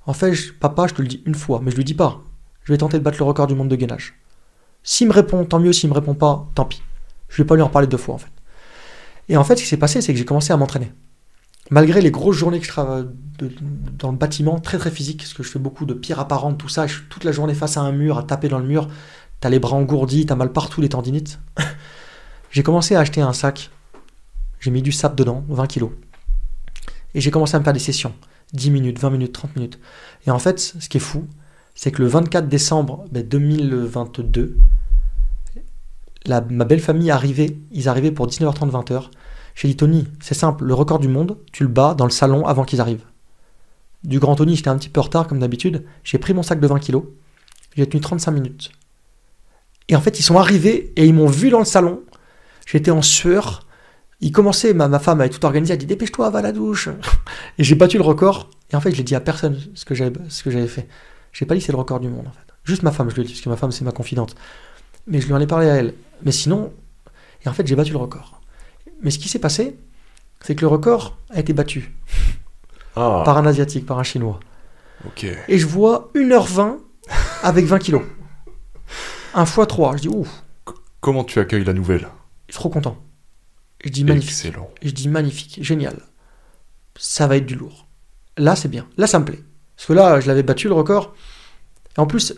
En fait, papa, je te le dis une fois, mais je lui dis pas. Je vais tenter de battre le record du monde de gainage. S'il me répond, tant mieux. S'il me répond pas, tant pis. Je vais pas lui en parler 2 fois, en fait. Et en fait, ce qui s'est passé, c'est que j'ai commencé à m'entraîner. Malgré les grosses journées que je travaille dans le bâtiment, très très physique, parce que je fais beaucoup de pierres apparentes, tout ça, je suis toute la journée face à un mur, à taper dans le mur, t'as les bras engourdis, t'as mal partout, les tendinites. J'ai commencé à acheter un sac, j'ai mis du sable dedans, 20 kilos. Et j'ai commencé à me faire des sessions, 10 minutes, 20 minutes, 30 minutes. Et en fait, ce qui est fou, c'est que le 24 décembre 2022, ma belle famille ils arrivaient pour 19h30, 20h. J'ai dit, Tony, c'est simple, le record du monde, tu le bats dans le salon avant qu'ils arrivent. Du grand Tony, j'étais un petit peu en retard comme d'habitude. J'ai pris mon sac de 20 kilos, j'ai tenu 35 minutes. Et en fait, ils sont arrivés et ils m'ont vu dans le salon. J'étais en sueur. Ils commençaient, ma femme avait tout organisé, elle a dit, dépêche-toi, va à la douche. Et j'ai battu le record. Et en fait, je l'ai dit à personne ce que j'avais fait. J'ai pas dit c'est le record du monde, en fait. Juste ma femme, je lui ai dit, parce que ma femme, c'est ma confidente. Mais je lui en ai parlé à elle. Mais sinon, et en fait, j'ai battu le record. Mais ce qui s'est passé, c'est que le record a été battu par un Asiatique, par un Chinois. Okay. Et je vois 1h20 avec 20 kilos. 1 x 3. Je dis, ouf. Comment tu accueilles la nouvelle? Je suis trop content. Je dis magnifique. Excellent. Je dis magnifique, génial. Ça va être du lourd. Là, c'est bien. Là, ça me plaît. Parce que là, je l'avais battu le record. Et en plus,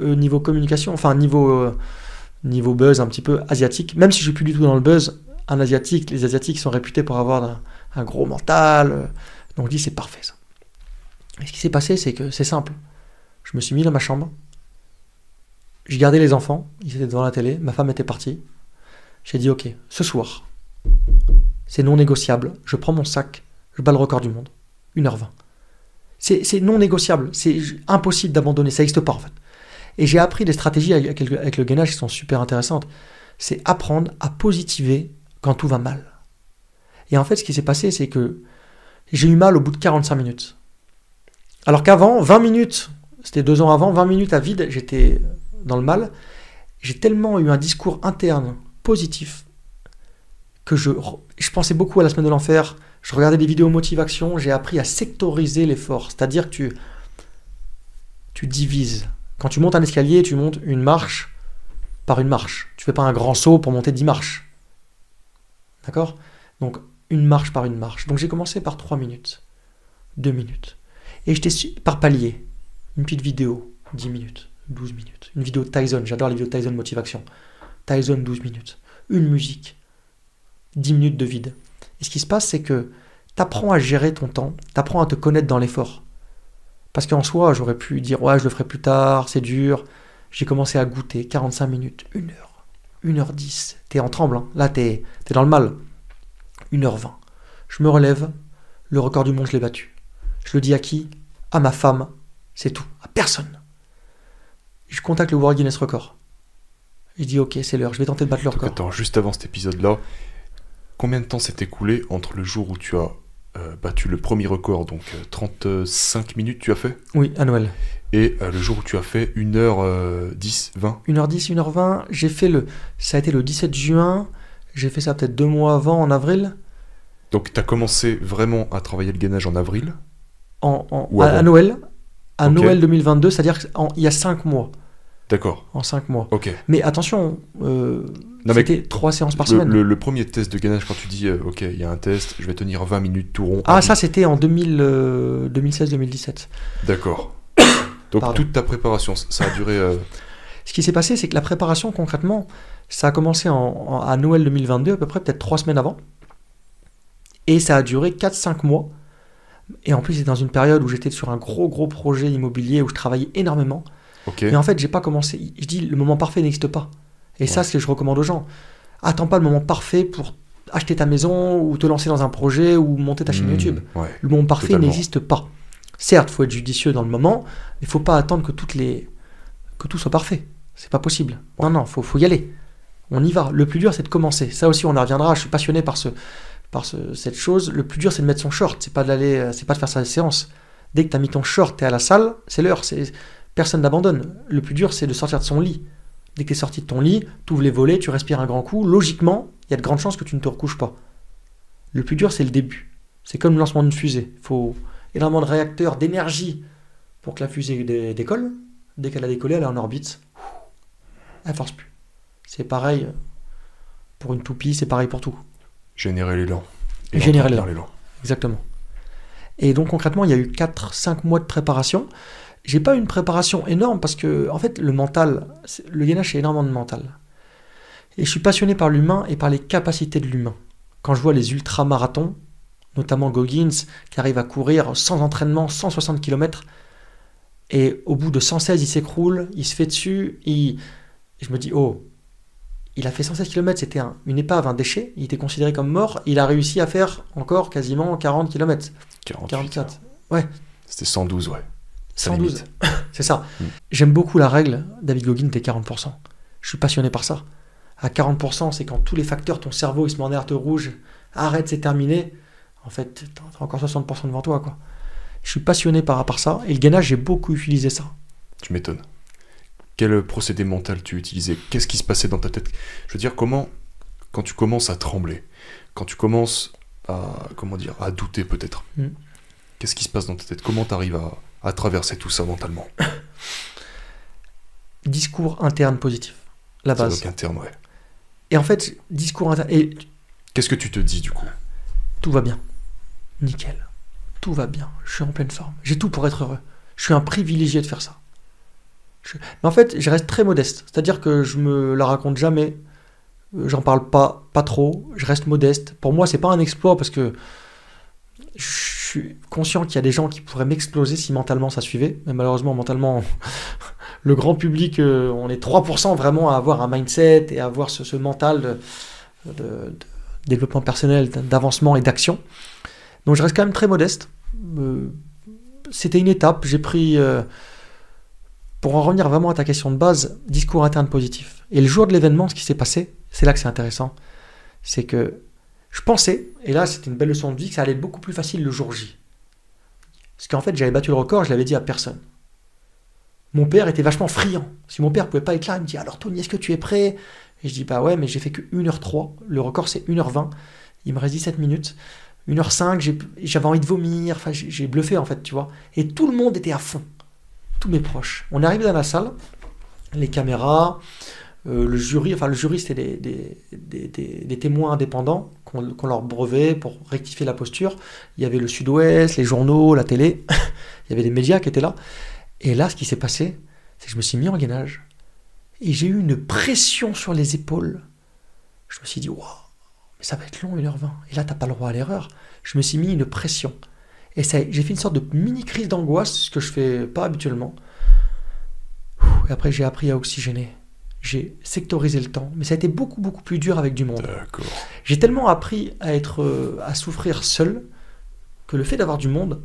niveau communication, enfin niveau buzz un petit peu asiatique, même si je suis plus du tout dans le buzz, les Asiatiques sont réputés pour avoir un gros mental. Donc je dis c'est parfait ça. Et ce qui s'est passé, c'est que c'est simple. Je me suis mis dans ma chambre. J'ai gardé les enfants, ils étaient devant la télé, ma femme était partie. J'ai dit ok, ce soir, c'est non négociable, je prends mon sac, je bats le record du monde. 1h20. C'est non négociable, c'est impossible d'abandonner, ça n'existe pas en fait. Et j'ai appris des stratégies avec le gainage qui sont super intéressantes. C'est apprendre à positiver quand tout va mal. Et en fait, ce qui s'est passé, c'est que j'ai eu mal au bout de 45 minutes. Alors qu'avant, 20 minutes, c'était 2 ans avant, 20 minutes à vide, j'étais dans le mal. J'ai tellement eu un discours interne positif que je pensais beaucoup à la semaine de l'enfer. Je regardais des vidéos motivation, j'ai appris à sectoriser l'effort. C'est-à-dire que tu divises. Quand tu montes un escalier, tu montes une marche par une marche. Tu fais pas un grand saut pour monter 10 marches. D'accord? Donc, une marche par une marche. Donc, j'ai commencé par 3 minutes, 2 minutes. Et j'étais par palier. Une petite vidéo, 10 minutes, 12 minutes. Une vidéo Tyson, j'adore les vidéos Tyson motivation. Tyson, 12 minutes. Une musique, 10 minutes de vide. Et ce qui se passe, c'est que tu apprends à gérer ton temps, tu apprends à te connaître dans l'effort. Parce qu'en soi, j'aurais pu dire, ouais, je le ferai plus tard, c'est dur. J'ai commencé à goûter, 45 minutes, 1 heure, 1h10. T'es en tremble, hein. Là, t'es dans le mal. 1h20. Je me relève, le record du monde, je l'ai battu. Je le dis à qui? À ma femme, c'est tout, à personne. Je contacte le World Guinness Record. Je dis, ok, c'est l'heure, je vais tenter de battre le record. Attends, juste avant cet épisode-là, combien de temps s'est écoulé entre le jour où tu as battu le premier record, donc 35 minutes tu as fait? Oui, à Noël. Et le jour où tu as fait 1h10, 20? 1h10, 1h20, j'ai fait ça a été le 17 juin, j'ai fait ça peut-être 2 mois avant, en avril. Donc tu as commencé vraiment à travailler le gainage en avril? À Noël. À okay. Noël 2022, c'est-à-dire qu'il y a 5 mois. D'accord. En 5 mois. Ok. Mais attention, c'était 3 séances par semaine. Le premier test de gainage, quand tu dis, ok, il y a un test, je vais tenir 20 minutes tout rond. Ah, ça c'était en 2016-2017. D'accord. Donc toute ta préparation, ça a duré... Ce qui s'est passé, c'est que la préparation, concrètement, ça a commencé à Noël 2022, à peu près, peut-être 3 semaines avant. Et ça a duré 4-5 mois. Et en plus, c'est dans une période où j'étais sur un gros projet immobilier, où je travaillais énormément. Okay. Mais en fait, j'ai pas commencé. Je dis, le moment parfait n'existe pas. Et ça, c'est ce que je recommande aux gens. Attends pas le moment parfait pour acheter ta maison, ou te lancer dans un projet, ou monter ta chaîne YouTube. Ouais, le moment parfait n'existe pas. Certes, il faut être judicieux dans le moment, mais il faut pas attendre que tout soit parfait. C'est pas possible. Non, faut y aller. On y va. Le plus dur, c'est de commencer. Ça aussi, on y reviendra. Je suis passionné par cette chose. Le plus dur, c'est de mettre son short, c'est pas de faire sa séance. Dès que tu as mis ton short, tu es à la salle, c'est l'heure, personne n'abandonne. Le plus dur, c'est de sortir de son lit. Dès que tu es sorti de ton lit, tu ouvres les volets, tu respires un grand coup, logiquement, il y a de grandes chances que tu ne te recouches pas. Le plus dur, c'est le début. C'est comme le lancement d'une fusée. Il faut énormément de réacteurs, d'énergie pour que la fusée décolle. Dès qu'elle a décollé, elle est en orbite. Elle ne force plus. C'est pareil pour une toupie, c'est pareil pour tout. Générer l'élan. Générer l'élan. Exactement. Et donc concrètement, il y a eu 4-5 mois de préparation. J'ai pas eu une préparation énorme parce que, en fait, le mental, le gainage, c'est énormément de mental. Et je suis passionné par l'humain et par les capacités de l'humain. Quand je vois les ultramarathons, notamment Goggins, qui arrive à courir sans entraînement 160 km, et au bout de 116, il s'écroule, il se fait dessus, je me dis, oh, il a fait 116 km, c'était une épave, un déchet, il était considéré comme mort, il a réussi à faire encore quasiment 40 km. 44. Ouais. C'était 112, ouais. 112, c'est ça. J'aime beaucoup la règle, David Goggins, t'es 40%. Je suis passionné par ça. À 40%, c'est quand tous les facteurs, ton cerveau, il se met en alerte rouge, arrête, c'est terminé. En fait, t'as encore 60% devant toi, quoi. Je suis passionné par ça, et le gainage, j'ai beaucoup utilisé ça. Tu m'étonnes. Quel procédé mental tu utilisais? Qu'est-ce qui se passait dans ta tête? Je veux dire, comment, quand tu commences à trembler, quand tu commences à douter peut-être, qu'est-ce qui se passe dans ta tête? Comment tu arrives à traverser tout ça mentalement? Discours interne positif, la base. Donc interne, ouais. Et en fait, discours interne... Et... Qu'est-ce que tu te dis du coup? Tout va bien. Nickel. Tout va bien. Je suis en pleine forme. J'ai tout pour être heureux. Je suis un privilégié de faire ça. Mais en fait, je reste très modeste. C'est-à-dire que je me la raconte jamais. J'en parle pas trop. Je reste modeste. Pour moi, c'est pas un exploit parce que je suis conscient qu'il y a des gens qui pourraient m'exploser si mentalement ça suivait. Mais malheureusement, mentalement, le grand public, on est 3% vraiment à avoir un mindset et à avoir ce mental de développement personnel, d'avancement et d'action. Donc je reste quand même très modeste. C'était une étape. J'ai pris... Pour en revenir vraiment à ta question de base, discours interne positif. Et le jour de l'événement, ce qui s'est passé, c'est là que c'est intéressant, c'est que je pensais, et là c'était une belle leçon de vie, que ça allait être beaucoup plus facile le jour J. Parce qu'en fait, j'avais battu le record, je l'avais dit à personne. Mon père était vachement friand. Si mon père ne pouvait pas être là, il me dit « Alors Tony, est-ce que tu es prêt ?» Et je dis « Bah ouais, mais j'ai fait que 1h03. Le record c'est 1h20. Il me reste 17 minutes. 1h05, j'avais envie de vomir. Enfin, j'ai bluffé en fait, tu vois. Et tout le monde était à fond. Tous mes proches. On est arrivé dans la salle, les caméras, le jury, c'était des témoins indépendants qu'on leur brevet pour rectifier la posture. Il y avait le Sud-Ouest, les journaux, la télé, il y avait des médias qui étaient là. Et là, ce qui s'est passé, c'est que je me suis mis en gainage et j'ai eu une pression sur les épaules. Je me suis dit, waouh, mais ça va être long, 1h20. Et là, t'as pas le droit à l'erreur. Je me suis mis une pression. Et j'ai fait une sorte de mini crise d'angoisse, ce que je fais pas habituellement. Et après, j'ai appris à oxygéner. J'ai sectorisé le temps. Mais ça a été beaucoup, beaucoup plus dur avec du monde. D'accord. J'ai tellement appris à souffrir seul que le fait d'avoir du monde,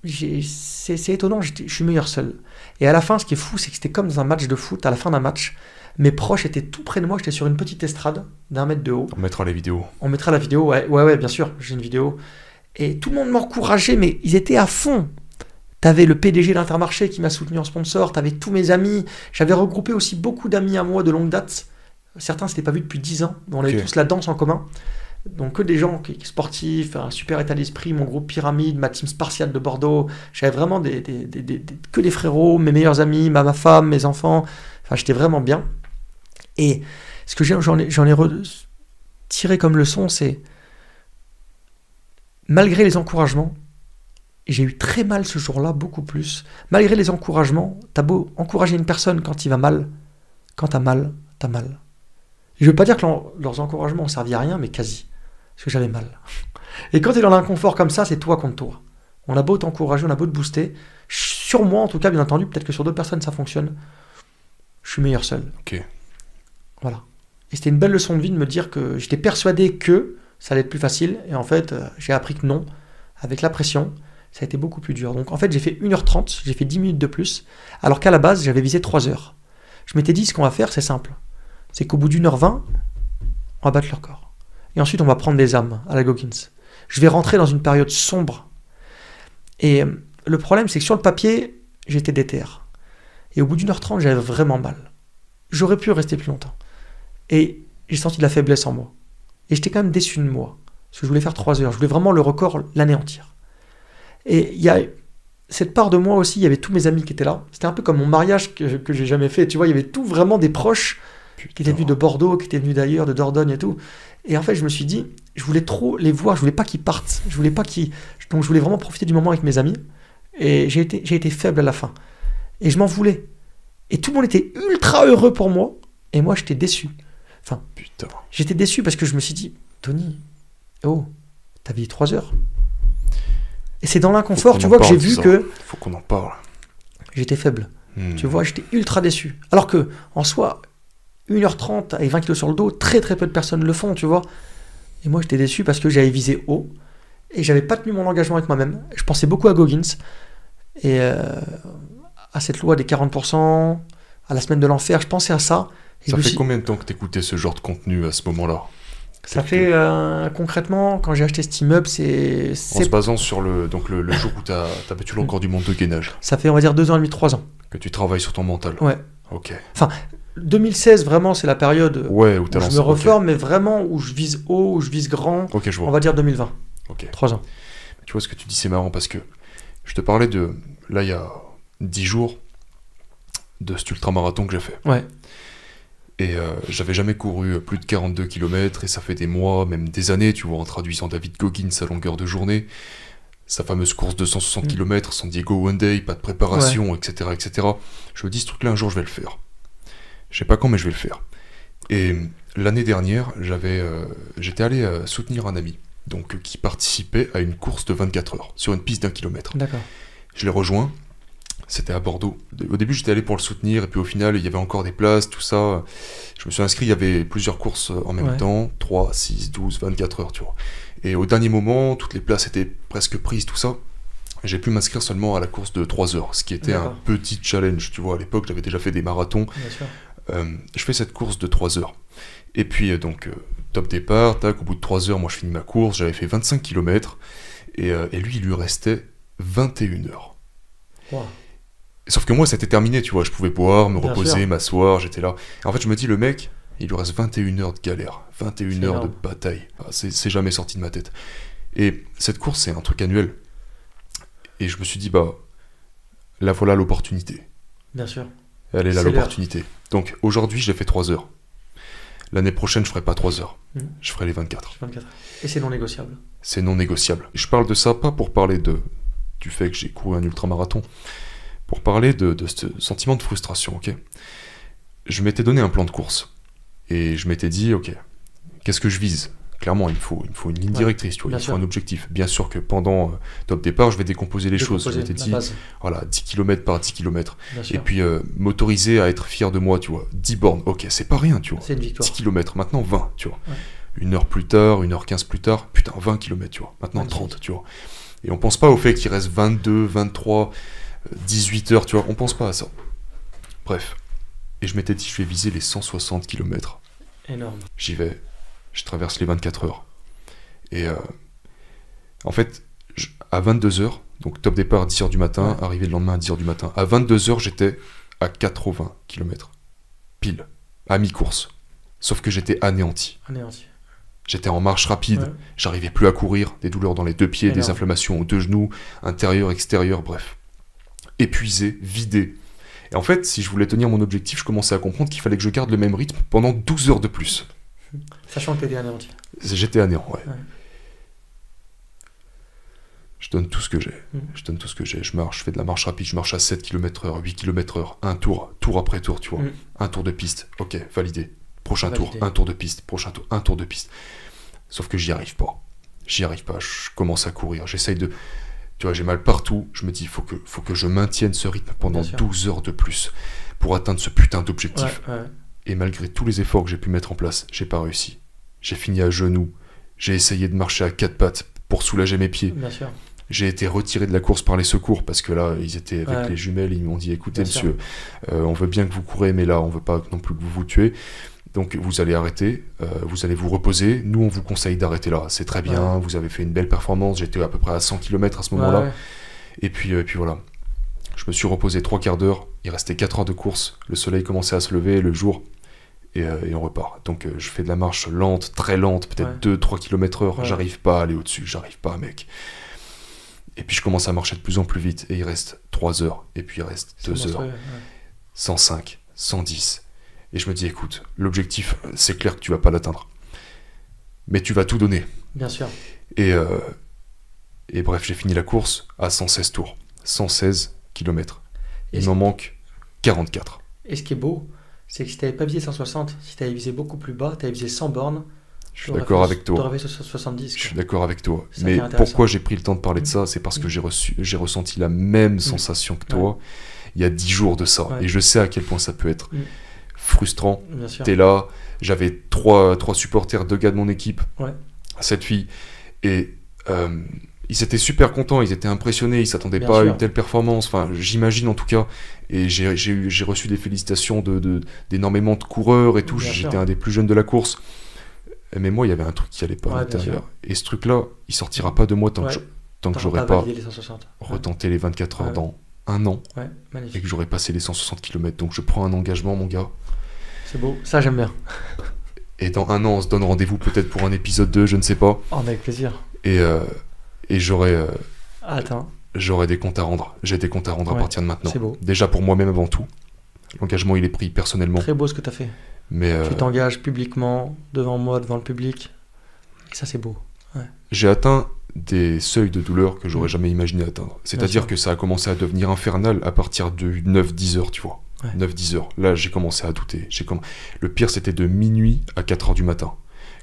c'est étonnant, je suis meilleur seul. Et à la fin, ce qui est fou, c'est que c'était comme dans un match de foot. À la fin d'un match, mes proches étaient tout près de moi, j'étais sur une petite estrade d'1 mètre de haut. On mettra les vidéos. On mettra la vidéo, ouais, bien sûr, j'ai une vidéo. Et tout le monde m'encourageait, mais ils étaient à fond. T'avais le PDG d'Intermarché qui m'a soutenu en sponsor, t'avais tous mes amis. J'avais regroupé aussi beaucoup d'amis à moi de longue date. Certains ne s'étaient pas vus depuis 10 ans, on avait tous la danse en commun. Donc que des gens sportifs, un super état d'esprit, mon groupe Pyramide, ma team Spartiate de Bordeaux. J'avais vraiment que des frérots, mes meilleurs amis, ma femme, mes enfants. Enfin, j'étais vraiment bien. Et ce que j'en ai tiré comme leçon, c'est malgré les encouragements, et j'ai eu très mal ce jour-là, beaucoup plus. Malgré les encouragements, t'as beau encourager une personne quand il va mal, quand t'as mal, t'as mal. Je ne veux pas dire que leurs encouragements ont servi à rien, mais quasi. Parce que j'avais mal. Et quand t'es dans l'inconfort comme ça, c'est toi contre toi. On a beau t'encourager, on a beau te booster. Sur moi, en tout cas, bien entendu, peut-être que sur d'autres personnes, ça fonctionne. Je suis meilleur seul. Ok. Voilà. Et c'était une belle leçon de vie de me dire que j'étais persuadé que ça allait être plus facile. Et en fait, j'ai appris que non. Avec la pression, ça a été beaucoup plus dur. Donc en fait, j'ai fait 1h30, j'ai fait 10 minutes de plus. Alors qu'à la base, j'avais visé 3 heures. Je m'étais dit, ce qu'on va faire, c'est simple. C'est qu'au bout d'1h20, on va battre le record. Et ensuite, on va prendre des âmes à la Goggins. Je vais rentrer dans une période sombre. Et le problème, c'est que sur le papier, j'étais déter. Et au bout d'1h30, j'avais vraiment mal. J'aurais pu rester plus longtemps. Et j'ai senti de la faiblesse en moi. Et j'étais quand même déçu de moi. Parce que je voulais faire 3 heures. Je voulais vraiment le record l'anéantir. Et il y a cette part de moi aussi, il y avait tous mes amis qui étaient là. C'était un peu comme mon mariage que j'ai jamais fait. Tu vois, il y avait tout vraiment des proches qui étaient venus de Bordeaux, qui étaient venus d'ailleurs, de Dordogne et tout. Et en fait, je me suis dit, je voulais trop les voir. Je voulais pas qu'ils partent. Donc je voulais vraiment profiter du moment avec mes amis. Et j'ai été faible à la fin. Et je m'en voulais. Et tout le monde était ultra heureux pour moi. Et moi, j'étais déçu. Enfin, Putain. j'étais déçu parce que je me suis dit, Tony, oh, t'as vécu 3 heures. Et c'est dans l'inconfort, tu vois, que j'ai vu que... Faut qu'on en parle. J'étais faible. Tu vois, j'étais ultra déçu. Alors que, en soi, 1h30 avec 20 kilos sur le dos, très très peu de personnes le font, tu vois. Et moi, j'étais déçu parce que j'avais visé haut. Et j'avais pas tenu mon engagement avec moi-même. Je pensais beaucoup à Goggins. Et à cette loi des 40%, à la semaine de l'enfer, je pensais à ça. Et Ça fait combien de temps que t'écoutais ce genre de contenu à ce moment-là? Ça fait concrètement, quand j'ai acheté cet immeuble, c'est... En se basant sur le jour où t'as battu le record du monde de gainage. Ça fait, on va dire, 2 ans et demi, 3 ans. Que tu travailles sur ton mental. Ouais. Ok. Enfin, 2016, vraiment, c'est la période où je me reforme, mais vraiment où je vise haut, où je vise grand. Ok, je vois. On va dire 2020. Ok. 3 ans. Tu vois ce que tu dis, c'est marrant parce que je te parlais de, là, il y a 10 jours, de cet ultramarathon que j'ai fait. Ouais. Et j'avais jamais couru plus de 42 km, et ça fait des mois, même des années, tu vois, en traduisant David Goggins à longueur de journée, sa fameuse course de 160 km, San Diego One Day, pas de préparation, etc., etc. Je me dis, ce truc-là, un jour, je vais le faire. Je sais pas quand, mais je vais le faire. Et l'année dernière, j'étais allé soutenir un ami, donc qui participait à une course de 24 heures, sur une piste d'1 kilomètre. D'accord. Je l'ai rejoint. C'était à Bordeaux. Au début, j'étais allé pour le soutenir, et puis au final, il y avait encore des places, tout ça. Je me suis inscrit, il y avait plusieurs courses en même temps, 3, 6, 12, 24 heures, tu vois. Et au dernier moment, toutes les places étaient presque prises, tout ça. J'ai pu m'inscrire seulement à la course de 3 heures, ce qui était un petit challenge, tu vois. À l'époque, j'avais déjà fait des marathons. Bien sûr. Je fais cette course de 3 heures. Et puis, top départ, tac, au bout de 3 heures, moi, je finis ma course, j'avais fait 25 km, et lui, il lui restait 21 heures. Wow. Sauf que moi, c'était terminé, tu vois, je pouvais boire, me Bien reposer, sûr. m'asseoir, j'étais là. Et en fait, je me dis, le mec, il lui reste 21 heures de galère, 21 heures de bataille. Ah, c'est jamais sorti de ma tête. Et cette course, c'est un truc annuel. Et je me suis dit, bah, là, voilà l'opportunité. Bien sûr. Elle est là, C'est l'opportunité. Donc, aujourd'hui, j'ai fait 3 heures. L'année prochaine, je ferai pas 3 heures. Je ferai les 24. 24. Et c'est non négociable. C'est non négociable. Je parle de ça, pas pour parler du fait que j'ai couru un ultramarathon, pour parler de ce sentiment de frustration, ok. Je m'étais donné un plan de course, et je m'étais dit, ok, qu'est-ce que je vise? Clairement, il me faut une ligne directrice, tu vois, il faut un objectif. Bien sûr que pendant top départ, je vais décomposer les choses. Je m'étais dit, voilà, 10 km par 10 km. Et puis m'autoriser à être fier de moi, tu vois. 10 bornes, ok, c'est pas rien, tu vois. C'est une victoire. 10 km, maintenant 20, tu vois. 1 heure plus tard, 1h15 plus tard, putain, 20 km, tu vois. Maintenant 30, tu vois. Et on pense pas au fait qu'il reste 22, 23, 18 heures, tu vois. On pense pas à ça. Bref. Et je m'étais dit, je vais viser les 160 km. Énorme. J'y vais. Je traverse les 24 heures. Et en fait, à 22 heures, donc top départ à 10 heures du matin, arrivé le lendemain à 10 heures du matin, à 22 heures, j'étais à 80 km. Pile. À mi-course. Sauf que j'étais anéanti. J'étais en marche rapide, j'arrivais plus à courir, des douleurs dans les 2 pieds, des inflammations aux 2 genoux, intérieur, extérieur, bref. Épuisé, vidé. Et en fait, si je voulais tenir mon objectif, je commençais à comprendre qu'il fallait que je garde le même rythme pendant 12 heures de plus. Sachant que t'étais anéanti. J'étais anéant, ouais. Je donne tout ce que j'ai. Je donne tout ce que j'ai. Je marche, je fais de la marche rapide, je marche à 7 km/h, 8 km/h, un tour après tour, tu vois. Un tour de piste, ok, validé. Prochain tour, un tour de piste, prochain tour, un tour de piste. Sauf que j'y arrive pas. J'y arrive pas, je commence à courir. J'essaye de... Tu vois, j'ai mal partout. Je me dis, faut que je maintienne ce rythme pendant 12 heures de plus pour atteindre ce putain d'objectif. Et malgré tous les efforts que j'ai pu mettre en place, j'ai pas réussi. J'ai fini à genoux. J'ai essayé de marcher à 4 pattes pour soulager mes pieds. Bien sûr. J'ai été retiré de la course par les secours parce que là, ils étaient avec les jumelles. Ils m'ont dit, écoutez, monsieur, on veut bien que vous courez, mais là, on veut pas non plus que vous vous tuez. Donc vous allez arrêter, vous allez vous reposer. Nous, on vous conseille d'arrêter là. C'est très bien, vous avez fait une belle performance. J'étais à peu près à 100 km à ce moment-là. Ouais. Et puis voilà. Je me suis reposé 3 quarts d'heure. Il restait 4 heures de course. Le soleil commençait à se lever, le jour. Et on repart. Donc je fais de la marche lente, très lente, peut-être 2-3 km/h. Ouais. J'arrive pas à aller au-dessus, j'arrive pas, mec. Et puis je commence à marcher de plus en plus vite. Et il reste 3 heures. Et puis il reste 2 heures. 105, 110. Et je me dis, écoute, l'objectif, c'est clair que tu vas pas l'atteindre. Mais tu vas tout donner. Bien sûr. Et bref, j'ai fini la course à 116 tours. 116 km. Il m'en manque 44. Et ce qui est beau, c'est que si tu n'avais pas visé 160, si tu avais visé beaucoup plus bas, tu avais visé 100 bornes, je suis d'accord avec toi. Tu aurais fait 70. Je suis d'accord avec toi. Ça Mais pourquoi j'ai pris le temps de parler de ça, c'est parce que j'ai ressenti la même sensation que toi il y a 10 jours de ça. Et je sais à quel point ça peut être frustrant. T'es là, j'avais 3 supporters, 2 gars de mon équipe, 7 filles, et ils étaient super contents, ils étaient impressionnés, ils s'attendaient pas à une telle performance, enfin j'imagine en tout cas, et j'ai reçu des félicitations d'énormément de coureurs et tout, j'étais un des plus jeunes de la course, mais moi il y avait un truc qui allait pas à l'intérieur, et ce truc là il sortira pas de moi tant que j'aurais pas retenté les 24 heures dans un an, et que j'aurais passé les 160 km, donc je prends un engagement mon gars. C'est beau, ça j'aime bien. Et dans un an on se donne rendez-vous peut-être pour un épisode 2, je ne sais pas. Oh, avec plaisir. Et j'aurai des comptes à rendre. J'ai des comptes à rendre à partir de maintenant. C'est beau. Déjà pour moi-même avant tout. L'engagement, il est pris personnellement. Très beau ce que tu as fait. Mais tu t'engages publiquement, devant moi, devant le public. Et ça, c'est beau. Ouais. J'ai atteint des seuils de douleur que j'aurais jamais imaginé atteindre. C'est-à-dire que ça a commencé à devenir infernal à partir de 9-10 heures, tu vois. 9-10 heures. Là, j'ai commencé à douter. Le pire, c'était de minuit à 4 heures du matin.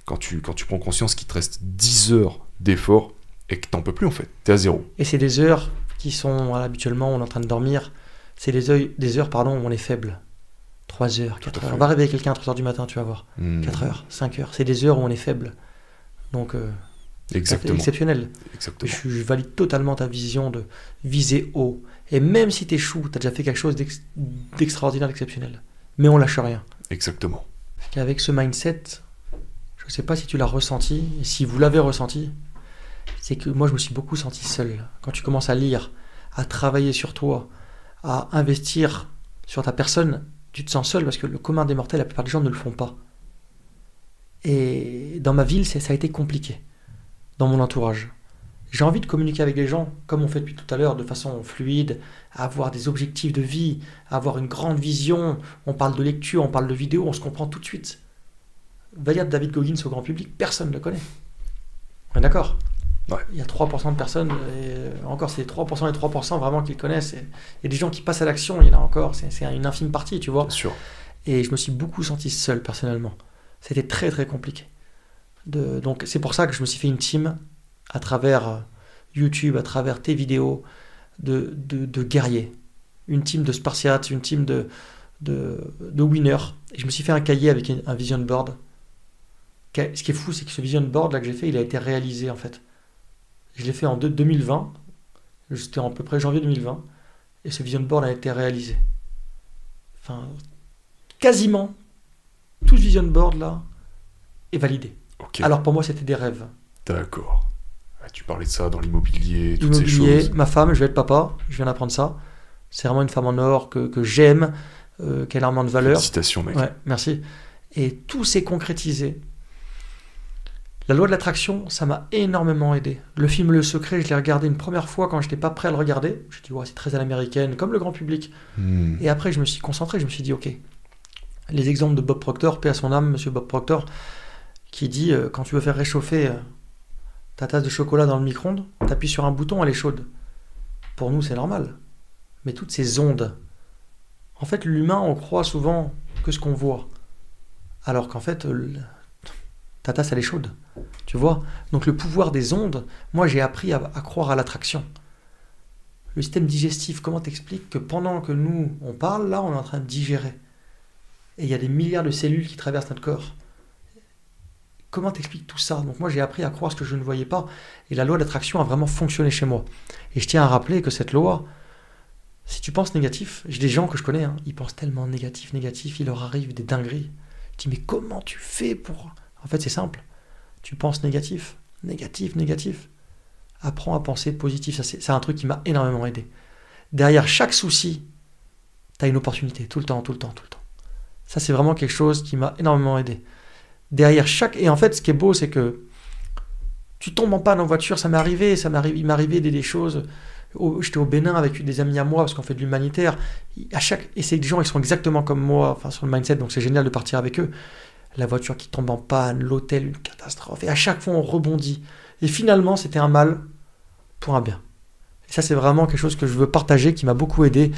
Quand tu prends conscience qu'il te reste 10 heures d'effort et que t'en peux plus en fait, t'es à zéro. Et c'est des heures qui sont, habituellement, on est en train de dormir, c'est des heures où on est faible. 3 heures, 4 heures. On va réveiller quelqu'un à 3 heures du matin, tu vas voir. 4 heures, 5 heures. C'est des heures où on est faible. Donc, c'est exceptionnel. Exactement. Je valide totalement ta vision de viser haut. Et même si t'échoues, t'as déjà fait quelque chose d'extraordinaire, d'exceptionnel. Mais on lâche rien. Exactement. Avec ce mindset, je ne sais pas si tu l'as ressenti, et si vous l'avez ressenti, c'est que moi je me suis beaucoup senti seul. Quand tu commences à lire, à travailler sur toi, à investir sur ta personne, tu te sens seul parce que le commun des mortels, la plupart des gens ne le font pas. Et dans ma ville, ça a été compliqué, dans mon entourage. J'ai envie de communiquer avec les gens, comme on fait depuis tout à l'heure, de façon fluide, avoir des objectifs de vie, avoir une grande vision. On parle de lecture, on parle de vidéo, on se comprend tout de suite. Va dire David Goggins au grand public, personne ne le connaît. On est d'accord ? Il y a 3% de personnes, et encore c'est 3% et 3% vraiment qui le connaissent. Il y a des gens qui passent à l'action, il y en a encore, c'est une infime partie, tu vois. Bien sûr. Et je me suis beaucoup senti seul personnellement. C'était très très compliqué. Donc c'est pour ça que je me suis fait une team à travers YouTube, à travers tes vidéos, de guerriers. Une team de Spartiates, une team de winners. Et je me suis fait un cahier avec un vision board. Ce qui est fou, c'est que ce vision board là que j'ai fait, il a été réalisé en fait. Je l'ai fait en 2020, c'était à peu près janvier 2020, et ce vision board a été réalisé. Enfin, quasiment tout ce vision board là est validé. Okay. Alors pour moi, c'était des rêves. D'accord. Tu parlais de ça dans l'immobilier, toutes ces choses. Ma femme, je vais être papa, je viens d'apprendre ça. C'est vraiment une femme en or que j'aime, qui a énormément de valeur. Félicitations, mec. Ouais, merci. Et tout s'est concrétisé. La loi de l'attraction, ça m'a énormément aidé. Le film Le Secret, je l'ai regardé une première fois quand je n'étais pas prêt à le regarder. Je me suis dit, c'est très à l'américaine, comme le grand public. Et après, je me suis concentré, je me suis dit, ok. Les exemples de Bob Proctor, paix à son âme, monsieur Bob Proctor, qui dit, quand tu veux faire réchauffer ta tasse de chocolat dans le micro-ondes, tu appuies sur un bouton, elle est chaude. Pour nous, c'est normal. Mais toutes ces ondes, en fait, l'humain, on croit souvent que ce qu'on voit. Alors qu'en fait, ta tasse, elle est chaude. Tu vois ? Donc le pouvoir des ondes, moi j'ai appris à croire à l'attraction. Le système digestif, comment t'expliques que pendant que nous, on parle, là, on est en train de digérer. Et il y a des milliards de cellules qui traversent notre corps. Comment t'expliques tout ça ? Donc moi j'ai appris à croire ce que je ne voyais pas. Et la loi d'attraction a vraiment fonctionné chez moi. Et je tiens à rappeler que cette loi, si tu penses négatif, j'ai des gens que je connais, ils pensent tellement négatif, il leur arrive des dingueries. Tu te dis, mais comment tu fais pour... En fait, c'est simple. Tu penses négatif, négatif, négatif. Apprends à penser positif. Ça, c'est un truc qui m'a énormément aidé. Derrière chaque souci, tu as une opportunité, tout le temps, tout le temps, tout le temps. Ça, c'est vraiment quelque chose qui m'a énormément aidé. Derrière chaque... Et en fait, ce qui est beau, c'est que tu tombes en panne en voiture. Ça m'est arrivé, il m'est arrivé des choses... J'étais au Bénin avec des amis à moi parce qu'on fait de l'humanitaire. Et c'est des gens, ils sont exactement comme moi, enfin, sur le mindset, donc c'est génial de partir avec eux. La voiture qui tombe en panne, l'hôtel, une catastrophe. Et à chaque fois, on rebondit. Et finalement, c'était un mal pour un bien. Et ça, c'est vraiment quelque chose que je veux partager, qui m'a beaucoup aidé.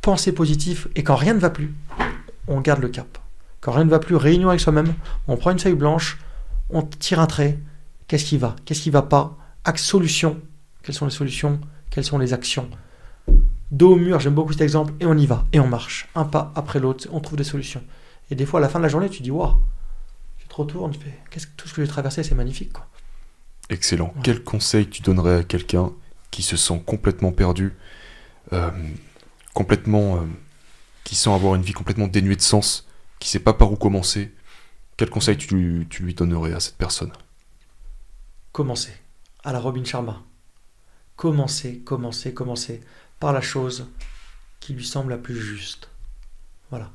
Penser positif. Et quand rien ne va plus, on garde le cap. Quand rien ne va plus, réunion avec soi-même. On prend une feuille blanche, on tire un trait. Qu'est-ce qui va? Qu'est-ce qui va pas? Axe solution. Quelles sont les solutions? Quelles sont les actions? Dos au mur, j'aime beaucoup cet exemple, et on y va, et on marche, un pas après l'autre, on trouve des solutions. Et des fois, à la fin de la journée, tu dis, waouh, tu te retournes, tu fais, tout ce que j'ai traversé, c'est magnifique, quoi. Excellent. Ouais. Quel conseil tu donnerais à quelqu'un qui se sent complètement perdu, qui sent avoir une vie complètement dénuée de sens, qui ne sait pas par où commencer? Quel conseil tu lui donnerais à cette personne? Commencer. À la Robin Sharma. Commencer par la chose qui lui semble la plus juste. Voilà.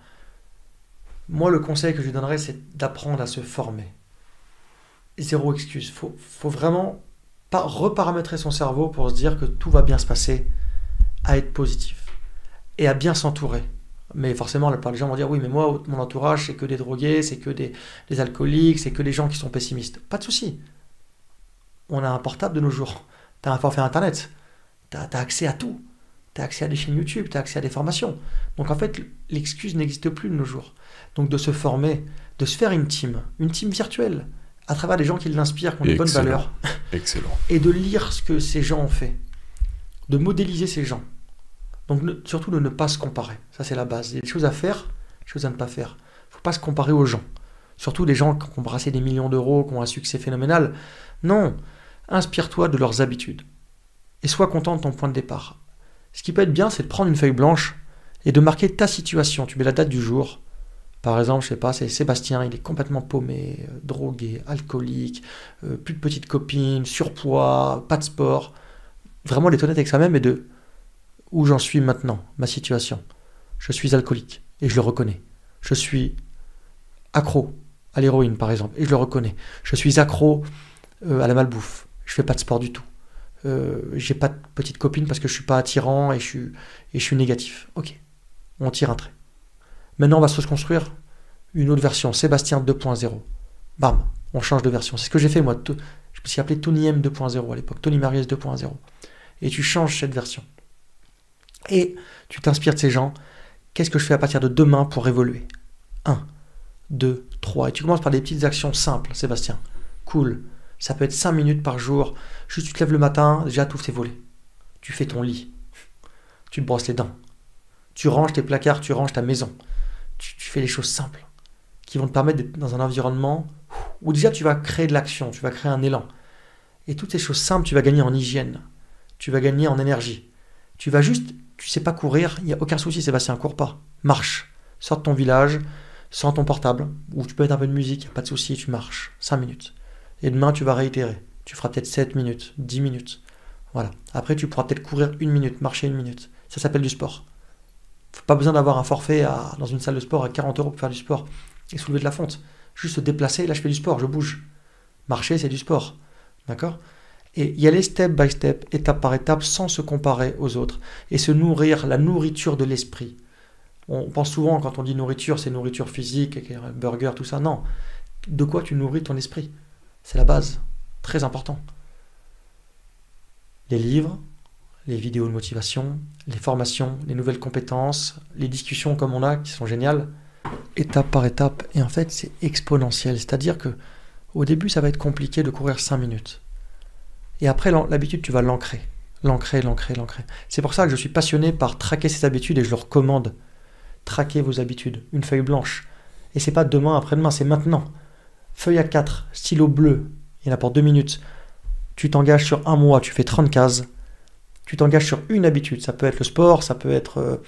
Moi, le conseil que je lui donnerais, c'est d'apprendre à se former. Zéro excuse. Faut vraiment pas reparamétrer son cerveau pour se dire que tout va bien se passer, à être positif et à bien s'entourer. Mais forcément, la plupart des gens vont dire, oui, mais moi, mon entourage, c'est que des drogués, c'est que des alcooliques, c'est que des gens qui sont pessimistes. Pas de souci. On a un portable de nos jours. Tu as un forfait internet, tu as accès à tout, tu as accès à des chaînes YouTube, tu as accès à des formations. Donc en fait, l'excuse n'existe plus de nos jours. Donc de se former, de se faire une team virtuelle, à travers des gens qui l'inspirent, qui ont des bonnes valeurs. Excellent. Et de lire ce que ces gens ont fait, de modéliser ces gens. Donc surtout de ne pas se comparer, ça c'est la base. Il y a des choses à faire, des choses à ne pas faire. Il ne faut pas se comparer aux gens. Surtout des gens qui ont brassé des millions d'euros, qui ont un succès phénoménal. Non. Inspire-toi de leurs habitudes et sois content de ton point de départ. Ce qui peut être bien, c'est de prendre une feuille blanche et de marquer ta situation. Tu mets la date du jour. Par exemple, je sais pas, c'est Sébastien, il est complètement paumé, drogué, alcoolique, plus de petites copines, surpoids, pas de sport. Vraiment d'être honnête avec soi-même et de où j'en suis maintenant, ma situation. Je suis alcoolique et je le reconnais. Je suis accro à l'héroïne, par exemple, et je le reconnais. Je suis accro à la malbouffe. Je fais pas de sport du tout. J'ai pas de petite copine parce que je suis pas attirant et je suis négatif. Ok, on tire un trait. Maintenant, on va se construire une autre version, Sébastien 2.0. Bam, on change de version. C'est ce que j'ai fait moi. Je me suis appelé Tony M 2.0 à l'époque, Tony Marius 2.0. Et tu changes cette version. Et tu t'inspires de ces gens. Qu'est-ce que je fais à partir de demain pour évoluer? 1, 2, 3. Et tu commences par des petites actions simples, Sébastien. Cool. Ça peut être 5 minutes par jour. Juste tu te lèves le matin, déjà tout tes volets. Tu fais ton lit. Tu te brosses les dents. Tu ranges tes placards, tu ranges ta maison. Tu fais les choses simples qui vont te permettre d'être dans un environnement où déjà tu vas créer de l'action, tu vas créer un élan. Et toutes ces choses simples, tu vas gagner en hygiène. Tu vas gagner en énergie. Tu vas juste, tu sais pas courir, il n'y a aucun souci Sébastien, cours pas. Marche. Sors de ton village, sors ton portable, ou tu peux mettre un peu de musique, pas de souci, tu marches. 5 minutes. Et demain, tu vas réitérer. Tu feras peut-être 7 minutes, 10 minutes. Voilà. Après, tu pourras peut-être courir 1 minute, marcher 1 minute. Ça s'appelle du sport. Pas besoin d'avoir un forfait dans une salle de sport à 40 € pour faire du sport et soulever de la fonte. Juste se déplacer, là je fais du sport, je bouge. Marcher, c'est du sport. D'accord? Et y aller step by step, étape par étape, sans se comparer aux autres. Et se nourrir, la nourriture de l'esprit. On pense souvent, quand on dit nourriture, c'est nourriture physique, burger, tout ça. Non. De quoi tu nourris ton esprit? C'est la base. Très important. Les livres, les vidéos de motivation, les formations, les nouvelles compétences, les discussions comme on a, qui sont géniales, étape par étape. Et en fait, c'est exponentiel. C'est-à-dire que au début, ça va être compliqué de courir 5 minutes. Et après, l'habitude, tu vas l'ancrer. L'ancrer. C'est pour ça que je suis passionné par traquer ces habitudes et je le recommande. Traquez vos habitudes. Une feuille blanche. Et c'est pas demain, après-demain, c'est maintenant. Feuille A4, stylo bleu. Il y en a pour 2 minutes. Tu t'engages sur 1 mois, tu fais 30 cases. Tu t'engages sur une habitude. Ça peut être le sport, ça peut être...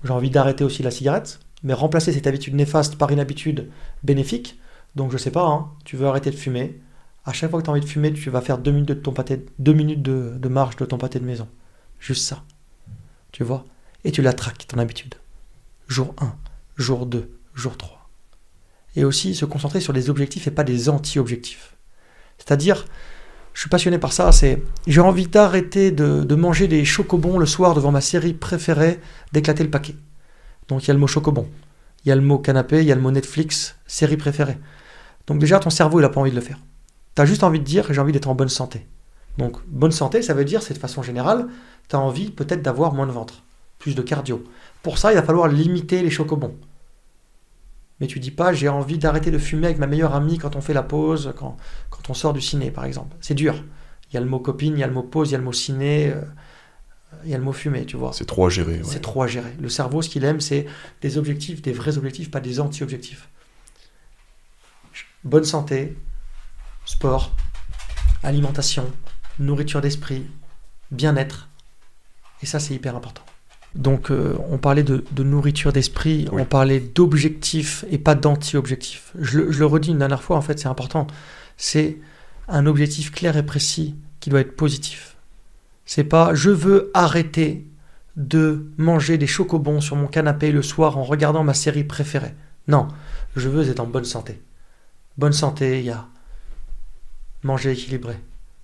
j'ai envie d'arrêter aussi la cigarette. Mais remplacer cette habitude néfaste par une habitude bénéfique. Donc je sais pas, hein, tu veux arrêter de fumer. À chaque fois que tu as envie de fumer, tu vas faire 2 minutes de ton pâté, 2 minutes de marche de ton pâté de maison. Juste ça. Tu vois? Et tu la traques, ton habitude. Jour 1, jour 2, jour 3. Et aussi se concentrer sur des objectifs et pas des anti-objectifs. C'est-à-dire, je suis passionné par ça, j'ai envie d'arrêter de manger des chocobons le soir devant ma série préférée, d'éclater le paquet. Donc il y a le mot chocobon, il y a le mot canapé, il y a le mot Netflix, série préférée. Donc déjà, ton cerveau, il n'a pas envie de le faire. Tu as juste envie de dire, j'ai envie d'être en bonne santé. Donc bonne santé, ça veut dire, c'est de façon générale, tu as envie peut-être d'avoir moins de ventre, plus de cardio. Pour ça, il va falloir limiter les chocobons. Mais tu dis pas, j'ai envie d'arrêter de fumer avec ma meilleure amie quand on fait la pause, quand on sort du ciné, par exemple. C'est dur. Il y a le mot copine, il y a le mot pause, il y a le mot ciné, il y a le mot fumer, tu vois. C'est trop à gérer. Ouais. C'est trop à gérer. Le cerveau, ce qu'il aime, c'est des objectifs, des vrais objectifs, pas des anti-objectifs. Bonne santé, sport, alimentation, nourriture d'esprit, bien-être. Et ça, c'est hyper important. Donc, on parlait de nourriture d'esprit, oui. On parlait d'objectifs et pas d'anti-objectifs. Je le redis une dernière fois, en fait, c'est important. C'est un objectif clair et précis qui doit être positif. C'est pas « je veux arrêter de manger des chocobons sur mon canapé le soir en regardant ma série préférée ». Non, je veux être en bonne santé. Bonne santé, il y a manger équilibré,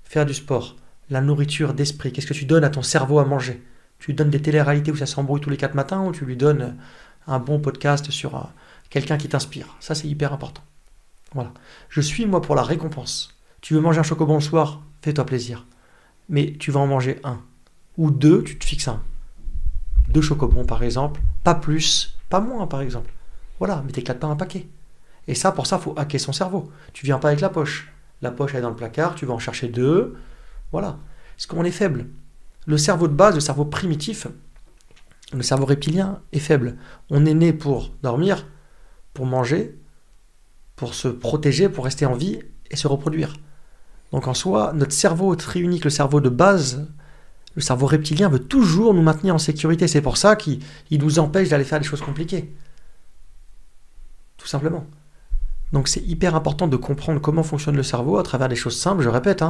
faire du sport, la nourriture d'esprit. Qu'est-ce que tu donnes à ton cerveau à manger ? Tu lui donnes des téléréalités où ça s'embrouille tous les 4 matins ou tu lui donnes un bon podcast sur quelqu'un qui t'inspire. Ça, c'est hyper important. Voilà. Je suis, moi, pour la récompense. Tu veux manger un chocobon le soir ? Fais-toi plaisir. Mais tu vas en manger 1. Ou 2, tu te fixes 1. 2 chocobons, par exemple. Pas plus, pas moins, par exemple. Voilà, mais t'éclates pas un paquet. Et ça, pour ça, il faut hacker son cerveau. Tu viens pas avec la poche. La poche, elle est dans le placard, tu vas en chercher 2. Voilà. Parce qu'on est faible. Le cerveau de base, le cerveau primitif, le cerveau reptilien est faible. On est né pour dormir, pour manger, pour se protéger, pour rester en vie et se reproduire. Donc en soi, notre cerveau triunique, le cerveau de base, le cerveau reptilien veut toujours nous maintenir en sécurité. C'est pour ça qu'il nous empêche d'aller faire des choses compliquées. Tout simplement. Donc c'est hyper important de comprendre comment fonctionne le cerveau à travers des choses simples. Je répète,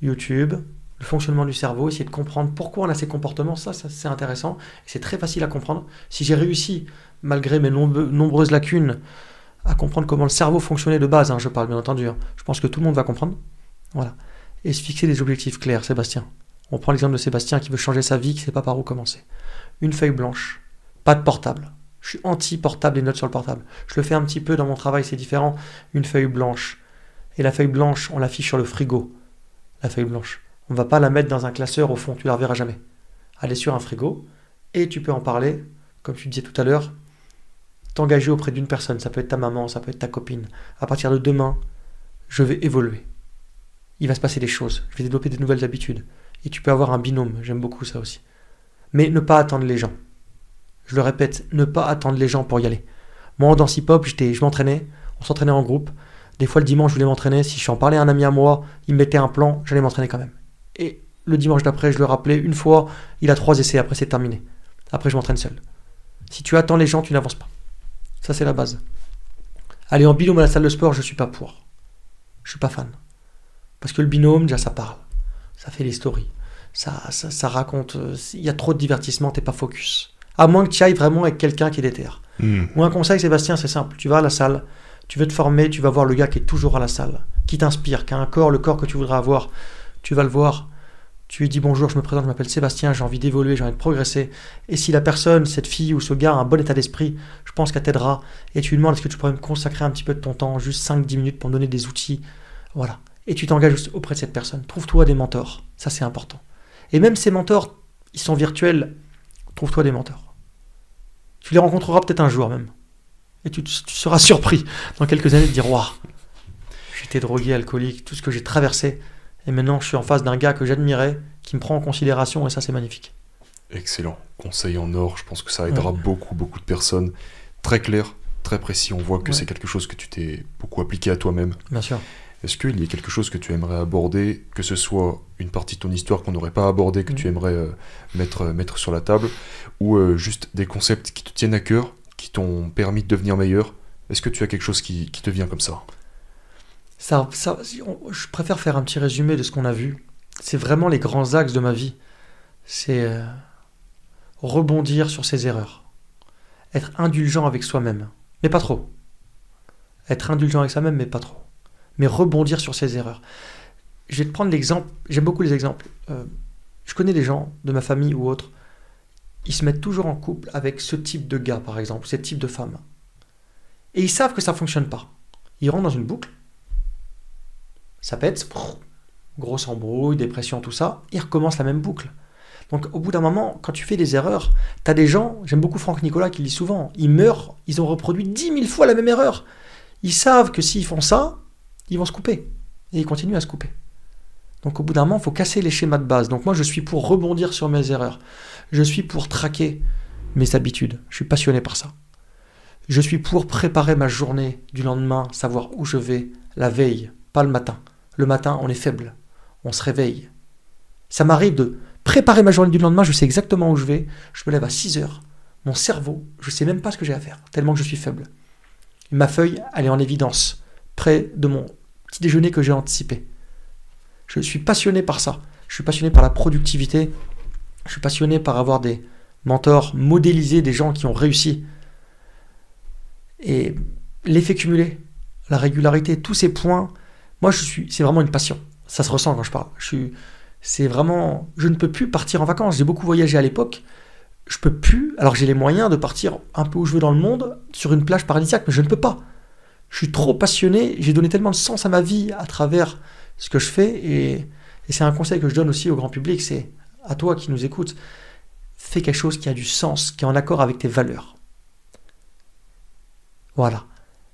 YouTube, le fonctionnement du cerveau, essayer de comprendre pourquoi on a ces comportements, ça c'est intéressant, et c'est très facile à comprendre. Si j'ai réussi, malgré mes nombreuses lacunes, à comprendre comment le cerveau fonctionnait de base, je parle bien entendu, je pense que tout le monde va comprendre, voilà. Et se fixer des objectifs clairs, Sébastien. On prend l'exemple de Sébastien qui veut changer sa vie, qui ne sait pas par où commencer. Une feuille blanche, pas de portable. Je suis anti-portable et notes sur le portable. Je le fais un petit peu dans mon travail, c'est différent. Une feuille blanche. Et la feuille blanche, on l'affiche sur le frigo. La feuille blanche. On ne va pas la mettre dans un classeur au fond, tu ne la reverras jamais. Elle est sur un frigo et tu peux en parler, comme tu disais tout à l'heure, t'engager auprès d'une personne. Ça peut être ta maman, ça peut être ta copine. À partir de demain, je vais évoluer. Il va se passer des choses. Je vais développer des nouvelles habitudes. Et tu peux avoir un binôme. J'aime beaucoup ça aussi. Mais ne pas attendre les gens. Je le répète, ne pas attendre les gens pour y aller. Moi, en danse hip-hop, je m'entraînais. On s'entraînait en groupe. Des fois, le dimanche, je voulais m'entraîner. Si je en parlais à un ami à moi, il me mettait un plan, j'allais m'entraîner quand même. Et le dimanche d'après, je le rappelais une fois, il a 3 essais, après c'est terminé. Après, je m'entraîne seul. Si tu attends les gens, tu n'avances pas. Ça, c'est la base. Aller en binôme à la salle de sport, je ne suis pas pour. Je ne suis pas fan. Parce que le binôme, déjà, ça parle. Ça fait les stories. Ça raconte. Il y a trop de divertissement, tu n'es pas focus. À moins que tu ailles vraiment avec quelqu'un qui est déter. Ou un conseil, Sébastien, c'est simple. Tu vas à la salle, tu veux te former, tu vas voir le gars qui est toujours à la salle, qui t'inspire, qui a un corps, le corps que tu voudrais avoir. Tu vas le voir, tu lui dis bonjour, je me présente, je m'appelle Sébastien, j'ai envie d'évoluer, j'ai envie de progresser. Et si la personne, cette fille ou ce gars a un bon état d'esprit, je pense qu'elle t'aidera. Et tu lui demandes, est-ce que tu pourrais me consacrer un petit peu de ton temps, juste 5-10 minutes pour me donner des outils. Voilà. Et tu t'engages auprès de cette personne. Trouve-toi des mentors. Ça, c'est important. Et même ces mentors, ils sont virtuels. Trouve-toi des mentors. Tu les rencontreras peut-être un jour même. Et tu seras surpris dans quelques années de dire « Waouh, j'étais drogué, alcoolique, tout ce que j'ai traversé. Et maintenant, je suis en face d'un gars que j'admirais, qui me prend en considération, et ça, c'est magnifique. » Excellent. Conseil en or. Je pense que ça aidera beaucoup de personnes. Très clair, très précis. On voit que c'est quelque chose que tu t'es beaucoup appliqué à toi-même. Bien sûr. Est-ce qu'il y a quelque chose que tu aimerais aborder, que ce soit une partie de ton histoire qu'on n'aurait pas abordée, que tu aimerais mettre sur la table, ou juste des concepts qui te tiennent à cœur, qui t'ont permis de devenir meilleur? Est-ce que tu as quelque chose qui te vient comme ça? Je préfère faire un petit résumé de ce qu'on a vu. C'est vraiment les grands axes de ma vie. C'est rebondir sur ses erreurs. Être indulgent avec soi-même, mais pas trop. Être indulgent avec soi-même, mais pas trop. Mais rebondir sur ses erreurs. Je vais te prendre l'exemple, j'aime beaucoup les exemples. Je connais des gens de ma famille ou autres, ils se mettent toujours en couple avec ce type de gars, par exemple, ce type de femme. Et ils savent que ça ne fonctionne pas. Ils rentrent dans une boucle, ça pète, grosse embrouille, dépression, tout ça, ils recommencent la même boucle. Donc au bout d'un moment, quand tu fais des erreurs, tu as des gens, j'aime beaucoup Franck Nicolas qui le dit souvent, ils meurent, ils ont reproduit 10 000 fois la même erreur. Ils savent que s'ils font ça, ils vont se couper. Et ils continuent à se couper. Donc au bout d'un moment, il faut casser les schémas de base. Donc moi, je suis pour rebondir sur mes erreurs. Je suis pour traquer mes habitudes. Je suis passionné par ça. Je suis pour préparer ma journée du lendemain, savoir où je vais la veille, pas le matin. Le matin, on est faible. On se réveille. Ça m'arrive de préparer ma journée du lendemain, je sais exactement où je vais. Je me lève à 6 heures. Mon cerveau, je ne sais même pas ce que j'ai à faire, tellement que je suis faible. Ma feuille, elle est en évidence, près de mon petit déjeuner que j'ai anticipé. Je suis passionné par ça. Je suis passionné par la productivité. Je suis passionné par avoir des mentors, modéliser des gens qui ont réussi. Et l'effet cumulé, la régularité, tous ces points, moi c'est vraiment une passion. Ça se ressent quand je parle. C'est vraiment, je ne peux plus partir en vacances. J'ai beaucoup voyagé à l'époque. Je peux plus, alors j'ai les moyens de partir un peu où je veux dans le monde, sur une plage paradisiaque, mais je ne peux pas. Je suis trop passionné, j'ai donné tellement de sens à ma vie à travers ce que je fais, et c'est un conseil que je donne aussi au grand public, c'est à toi qui nous écoutes, fais quelque chose qui a du sens, qui est en accord avec tes valeurs. Voilà.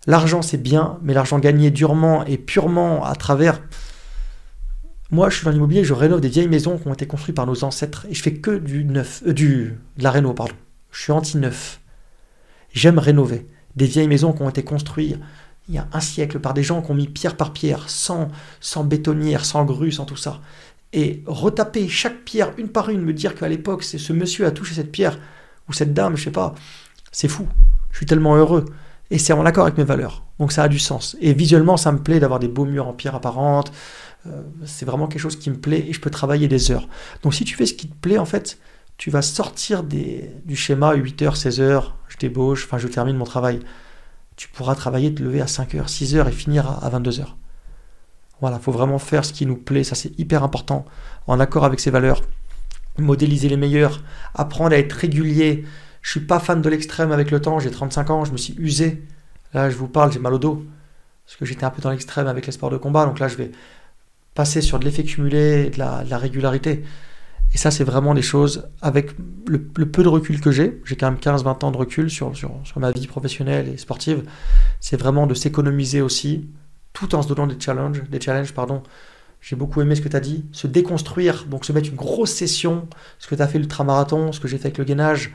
L'argent c'est bien, mais l'argent gagné durement et purement à travers... Moi, je suis dans l'immobilier, je rénove des vieilles maisons qui ont été construites par nos ancêtres et je fais que de la réno, pardon. Je suis anti-neuf. J'aime rénover des vieilles maisons qui ont été construites il y a un siècle par des gens qui ont mis pierre par pierre, sans bétonnière, sans grue, sans tout ça. Et retaper chaque pierre une par une, me dire qu'à l'époque, c'est ce monsieur a touché cette pierre ou cette dame, je sais pas, c'est fou. Je suis tellement heureux. Et c'est en accord avec mes valeurs. Donc ça a du sens. Et visuellement, ça me plaît d'avoir des beaux murs en pierre apparente. C'est vraiment quelque chose qui me plaît et je peux travailler des heures. Donc si tu fais ce qui te plaît, en fait, tu vas sortir du schéma 8h, 16h, je débauche, enfin je termine mon travail. Tu pourras travailler, te lever à 5h, 6h et finir à 22h. Voilà, il faut vraiment faire ce qui nous plaît, ça c'est hyper important, en accord avec ses valeurs. Modéliser les meilleurs, apprendre à être régulier. Je suis pas fan de l'extrême avec le temps, j'ai 35 ans, je me suis usé. Là je vous parle, j'ai mal au dos, parce que j'étais un peu dans l'extrême avec les sports de combat, donc là je vais passer sur de l'effet cumulé, de la régularité. Et ça, c'est vraiment des choses, avec le peu de recul que j'ai quand même 15-20 ans de recul sur ma vie professionnelle et sportive, c'est vraiment de s'économiser aussi, tout en se donnant des challenges. J'ai beaucoup aimé ce que tu as dit, se déconstruire, donc se mettre une grosse session, ce que tu as fait l'ultramarathon, ce que j'ai fait avec le gainage,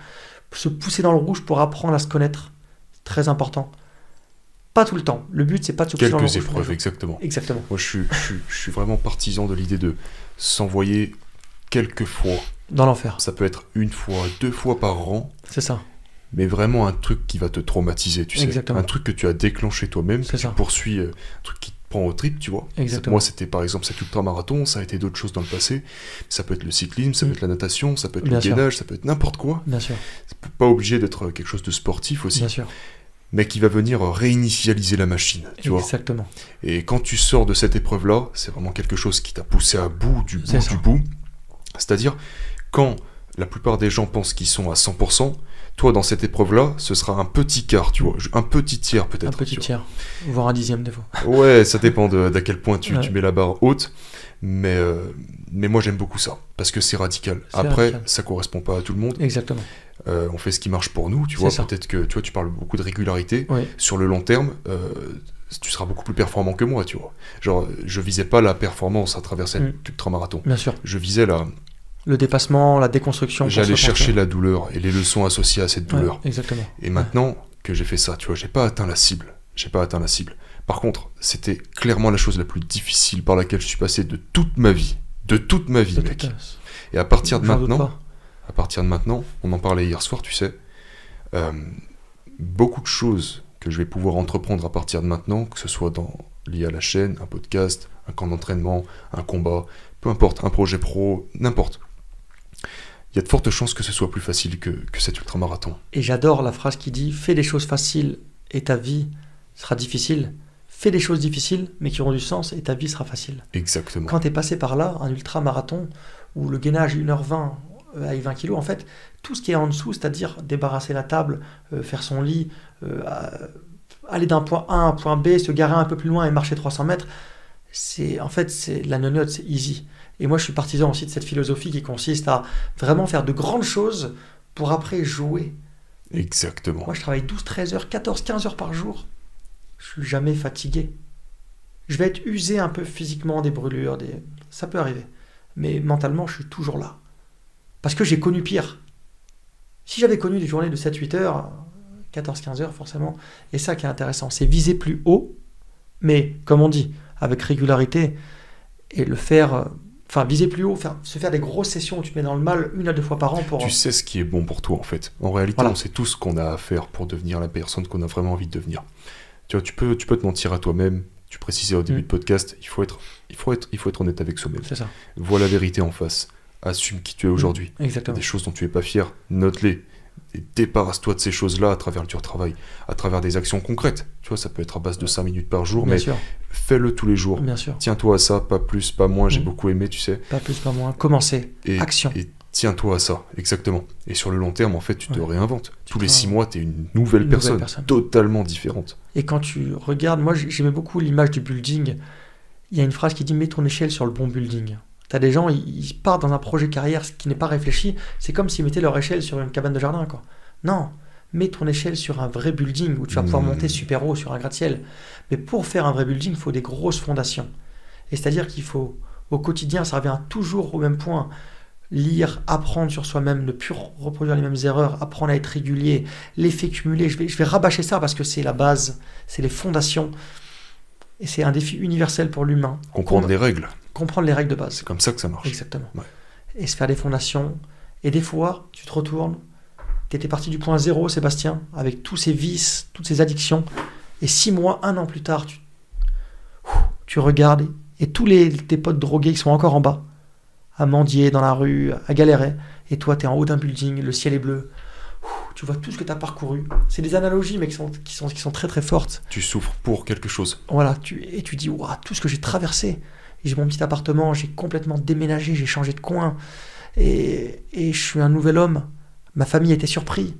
se pousser dans le rouge pour apprendre à se connaître, c'est très important. Pas tout le temps. Le but, c'est pas de se pousser dans le rouge. Quelques épreuves, exactement. Exactement. Moi, je suis vraiment partisan de l'idée de s'envoyer quelques fois. Dans l'enfer. Ça peut être 1 fois, 2 fois par an. C'est ça. Mais vraiment un truc qui va te traumatiser, tu sais. Exactement. Un truc que tu as déclenché toi-même, que tu poursuis, un truc qui te prend au trip, tu vois. Exactement. Moi, c'était par exemple cet ultramarathon, ça a été d'autres choses dans le passé. Ça peut être le cyclisme, ça peut être la natation, ça peut être le gainage, ça peut être n'importe quoi. Bien sûr. C'est pas obligé d'être quelque chose de sportif aussi. Bien sûr. Mais qui va venir réinitialiser la machine, tu vois. Exactement. Et quand tu sors de cette épreuve-là, c'est vraiment quelque chose qui t'a poussé à bout du bout. C'est-à-dire, quand la plupart des gens pensent qu'ils sont à 100%, toi, dans cette épreuve-là, ce sera un petit quart, tu vois. Un petit tiers, peut-être. Un petit tiers, voire un dixième des fois. Ouais, ça dépend d'à quel point tu mets la barre haute. Mais moi, j'aime beaucoup ça, parce que c'est radical. Après, ça correspond pas à tout le monde. Exactement. On fait ce qui marche pour nous, tu vois. Peut-être que tu vois, tu parles beaucoup de régularité. Oui. Sur le long terme, tu seras beaucoup plus performant que moi, tu vois. Genre, je visais pas la performance à travers cet ultramarathon. Bien sûr. Je visais le dépassement, la déconstruction. J'allais chercher la douleur et les leçons associées à cette douleur. Exactement. Et maintenant que j'ai fait ça, tu vois, j'ai pas atteint la cible. Par contre, c'était clairement la chose la plus difficile par laquelle je suis passé de toute ma vie. Mec. Et à partir de maintenant, on en parlait hier soir, tu sais, beaucoup de choses que je vais pouvoir entreprendre à partir de maintenant, que ce soit lié à la chaîne, un podcast, un camp d'entraînement, un combat, peu importe, un projet pro, n'importe. Il y a de fortes chances que ce soit plus facile que cet ultramarathon. Et j'adore la phrase qui dit « Fais des choses faciles et ta vie sera difficile. Fais des choses difficiles mais qui auront du sens et ta vie sera facile. » Exactement. Quand tu es passé par là, un ultramarathon où le gainage 1h20 avec 20 kg, en fait, tout ce qui est en dessous, c'est-à-dire débarrasser la table, faire son lit, aller d'un point A à un point B, se garer un peu plus loin et marcher 300 mètres, c'est la nonote, c'est easy. Et moi, je suis partisan aussi de cette philosophie qui consiste à vraiment faire de grandes choses pour après jouer. Exactement. Moi, je travaille 12, 13 heures, 14, 15 heures par jour. Je suis jamais fatigué. Je vais être usé un peu physiquement, des brûlures, ça peut arriver. Mais mentalement, je suis toujours là. Parce que j'ai connu pire. Si j'avais connu des journées de 7-8 heures, 14-15 heures forcément, et ça qui est intéressant, c'est viser plus haut, mais comme on dit, avec régularité, et le faire, viser plus haut, se faire des grosses sessions où tu te mets dans le mal 1 à 2 fois par an pour... Tu sais ce qui est bon pour toi en fait. En réalité, voilà. On sait tout ce qu'on a à faire pour devenir la personne qu'on a vraiment envie de devenir. Tu vois, tu peux te mentir à toi-même. Tu précisais au début de podcast, il faut être honnête avec soi-même. C'est ça. Vois la vérité en face. Assume qui tu es aujourd'hui. Exactement. Des choses dont tu es pas fier, note-les. Et débarrasse-toi de ces choses-là à travers le dur travail, à travers des actions concrètes. Tu vois, ça peut être à base de 5 minutes par jour, Bien mais sûr. Fais-le tous les jours. Bien sûr. Tiens-toi à ça, pas plus, pas moins. J'ai beaucoup aimé, tu sais. Pas plus, pas moins. Commencer. Action. Et tiens-toi à ça, exactement. Et sur le long terme, en fait, tu te réinventes. Tous les 6 mois, tu es une nouvelle personne, totalement différente. Et quand tu regardes, moi j'aimais beaucoup l'image du building. Il y a une phrase qui dit « Mets ton échelle sur le bon building ». T'as des gens, ils partent dans un projet carrière qui n'est pas réfléchi. C'est comme s'ils mettaient leur échelle sur une cabane de jardin, quoi. Non, mets ton échelle sur un vrai building où tu vas pouvoir monter super haut sur un gratte-ciel. Mais pour faire un vrai building, il faut des grosses fondations. Et c'est-à-dire qu'il faut, au quotidien, ça revient toujours au même point. Lire, apprendre sur soi-même, ne plus reproduire les mêmes erreurs, apprendre à être régulier, l'effet cumulé. Je vais rabâcher ça parce que c'est la base, c'est les fondations. Et c'est un défi universel pour l'humain. Comprendre les règles. Comprendre les règles de base. C'est comme ça que ça marche. Exactement. Ouais. Et se faire des fondations. Et des fois, tu te retournes. Tu étais parti du point 0, Sébastien, avec tous ces vices, toutes ces addictions. Et 6 mois, 1 an plus tard, tu regardes et tous tes potes drogués qui sont encore en bas, à mendier dans la rue, à galérer. Et toi, tu es en haut d'un building, le ciel est bleu. Tu vois tout ce que tu as parcouru. C'est des analogies, mais qui sont très très fortes. Tu souffres pour quelque chose. Voilà, et tu dis, waouh, tout ce que j'ai traversé. J'ai mon petit appartement, j'ai complètement déménagé, j'ai changé de coin. Et je suis un nouvel homme. Ma famille était surprise.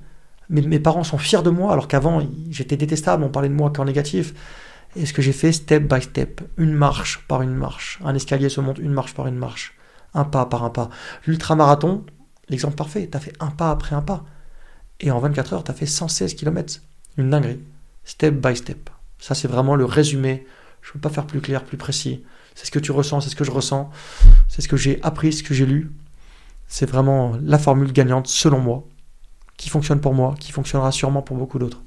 Mes parents sont fiers de moi, alors qu'avant, j'étais détestable, on parlait de moi qu'en négatif. Et ce que j'ai fait, step by step, une marche par une marche. Un escalier se monte une marche par une marche. Un pas par un pas. L'ultramarathon, l'exemple parfait, tu as fait un pas après un pas. Et en 24 heures, tu as fait 116 km. Une dinguerie. Step by step. Ça, c'est vraiment le résumé. Je ne peux pas faire plus clair, plus précis. C'est ce que tu ressens, c'est ce que je ressens. C'est ce que j'ai appris, ce que j'ai lu. C'est vraiment la formule gagnante, selon moi, qui fonctionne pour moi, qui fonctionnera sûrement pour beaucoup d'autres.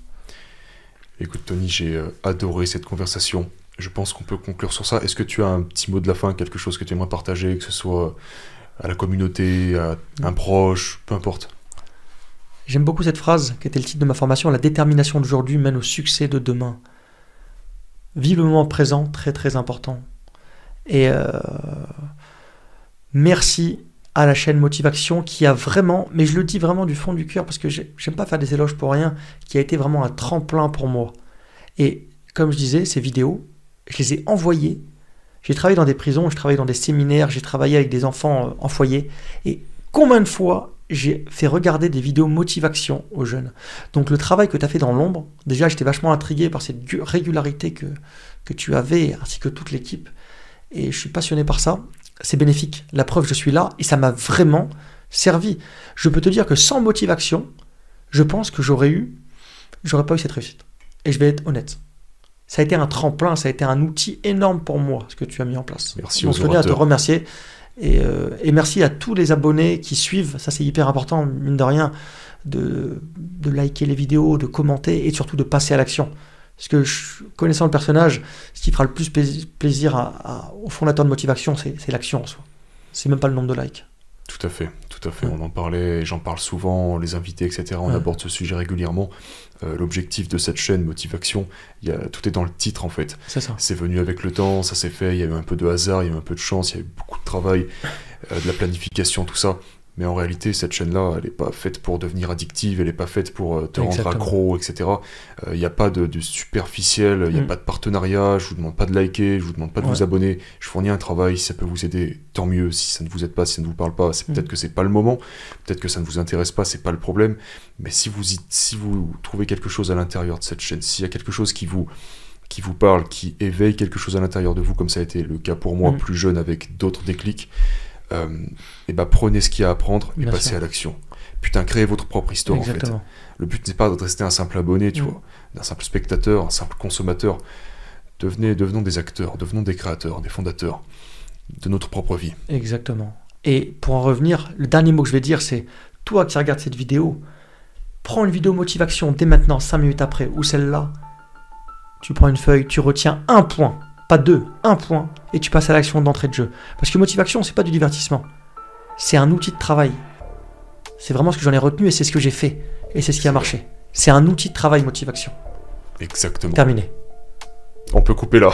Écoute, Tony, j'ai adoré cette conversation. Je pense qu'on peut conclure sur ça. Est-ce que tu as un petit mot de la fin, quelque chose que tu aimerais partager, que ce soit à la communauté, à un proche, peu importe? J'aime beaucoup cette phrase, qui était le titre de ma formation, « La détermination d'aujourd'hui mène au succès de demain ». Vive le moment présent, très très important. Et merci à la chaîne Motivaction qui a vraiment, mais je le dis vraiment du fond du cœur parce que j'aime pas faire des éloges pour rien, qui a été vraiment un tremplin pour moi. Et comme je disais, ces vidéos, je les ai envoyées. J'ai travaillé dans des prisons, je travaillé dans des séminaires, j'ai travaillé avec des enfants en foyer. Et combien de fois j'ai fait regarder des vidéos Motivaction aux jeunes. Donc le travail que tu as fait dans l'ombre, déjà j'étais vachement intrigué par cette régularité que tu avais, ainsi que toute l'équipe. Et je suis passionné par ça. C'est bénéfique. La preuve, je suis là et ça m'a vraiment servi. Je peux te dire que sans Motivaction, je pense que j'aurais pas eu cette réussite. Et je vais être honnête. Ça a été un tremplin, ça a été un outil énorme pour moi, ce que tu as mis en place. Merci Donc, aux je tenais à te orateurs. remercier. Et merci à tous les abonnés qui suivent. Ça, c'est hyper important, mine de rien, de liker les vidéos, de commenter et surtout de passer à l'action. Parce que, connaissant le personnage, ce qui fera le plus plaisir au fondateur de Motivaction, c'est l'action en soi. C'est même pas le nombre de likes. Tout à fait, tout à fait. On en parlait, j'en parle souvent, les invités, etc. On aborde ce sujet régulièrement. L'objectif de cette chaîne Motivaction, tout est dans le titre en fait. C'est ça. C'est venu avec le temps, ça s'est fait, il y a eu un peu de hasard, il y a eu un peu de chance, il y a eu beaucoup de travail, de la planification, tout ça. Mais en réalité, cette chaîne-là, elle n'est pas faite pour devenir addictive, elle n'est pas faite pour te rendre accro, etc. Il n'y a pas de superficiel, il n'y a pas de partenariat, je vous demande pas de liker, je vous demande pas de vous abonner. Je fournis un travail, si ça peut vous aider, tant mieux. Si ça ne vous aide pas, si ça ne vous parle pas, c'est peut-être que c'est pas le moment, peut-être que ça ne vous intéresse pas, c'est pas le problème. Mais si vous trouvez quelque chose à l'intérieur de cette chaîne, s'il y a quelque chose qui vous parle, qui éveille quelque chose à l'intérieur de vous, comme ça a été le cas pour moi, plus jeune, avec d'autres déclics, et bah prenez ce qu'il y a à apprendre et passez à l'action. Putain, créez votre propre histoire. Exactement. En fait. Le but n'est pas de rester un simple abonné, tu vois, d'un simple spectateur, un simple consommateur. Devenons des acteurs, devenons des créateurs, des fondateurs de notre propre vie. Exactement. Et pour en revenir, le dernier mot que je vais dire, c'est toi qui regardes cette vidéo, prends une vidéo motivation dès maintenant, 5 minutes après, ou celle-là, tu prends une feuille, tu retiens un point. Pas 2, 1 point, et tu passes à l'action d'entrée de jeu. Parce que motivation, c'est pas du divertissement. C'est un outil de travail. C'est vraiment ce que j'en ai retenu et c'est ce que j'ai fait. Et c'est ce qui a marché. C'est un outil de travail, motivation. Exactement. Terminé. On peut couper là.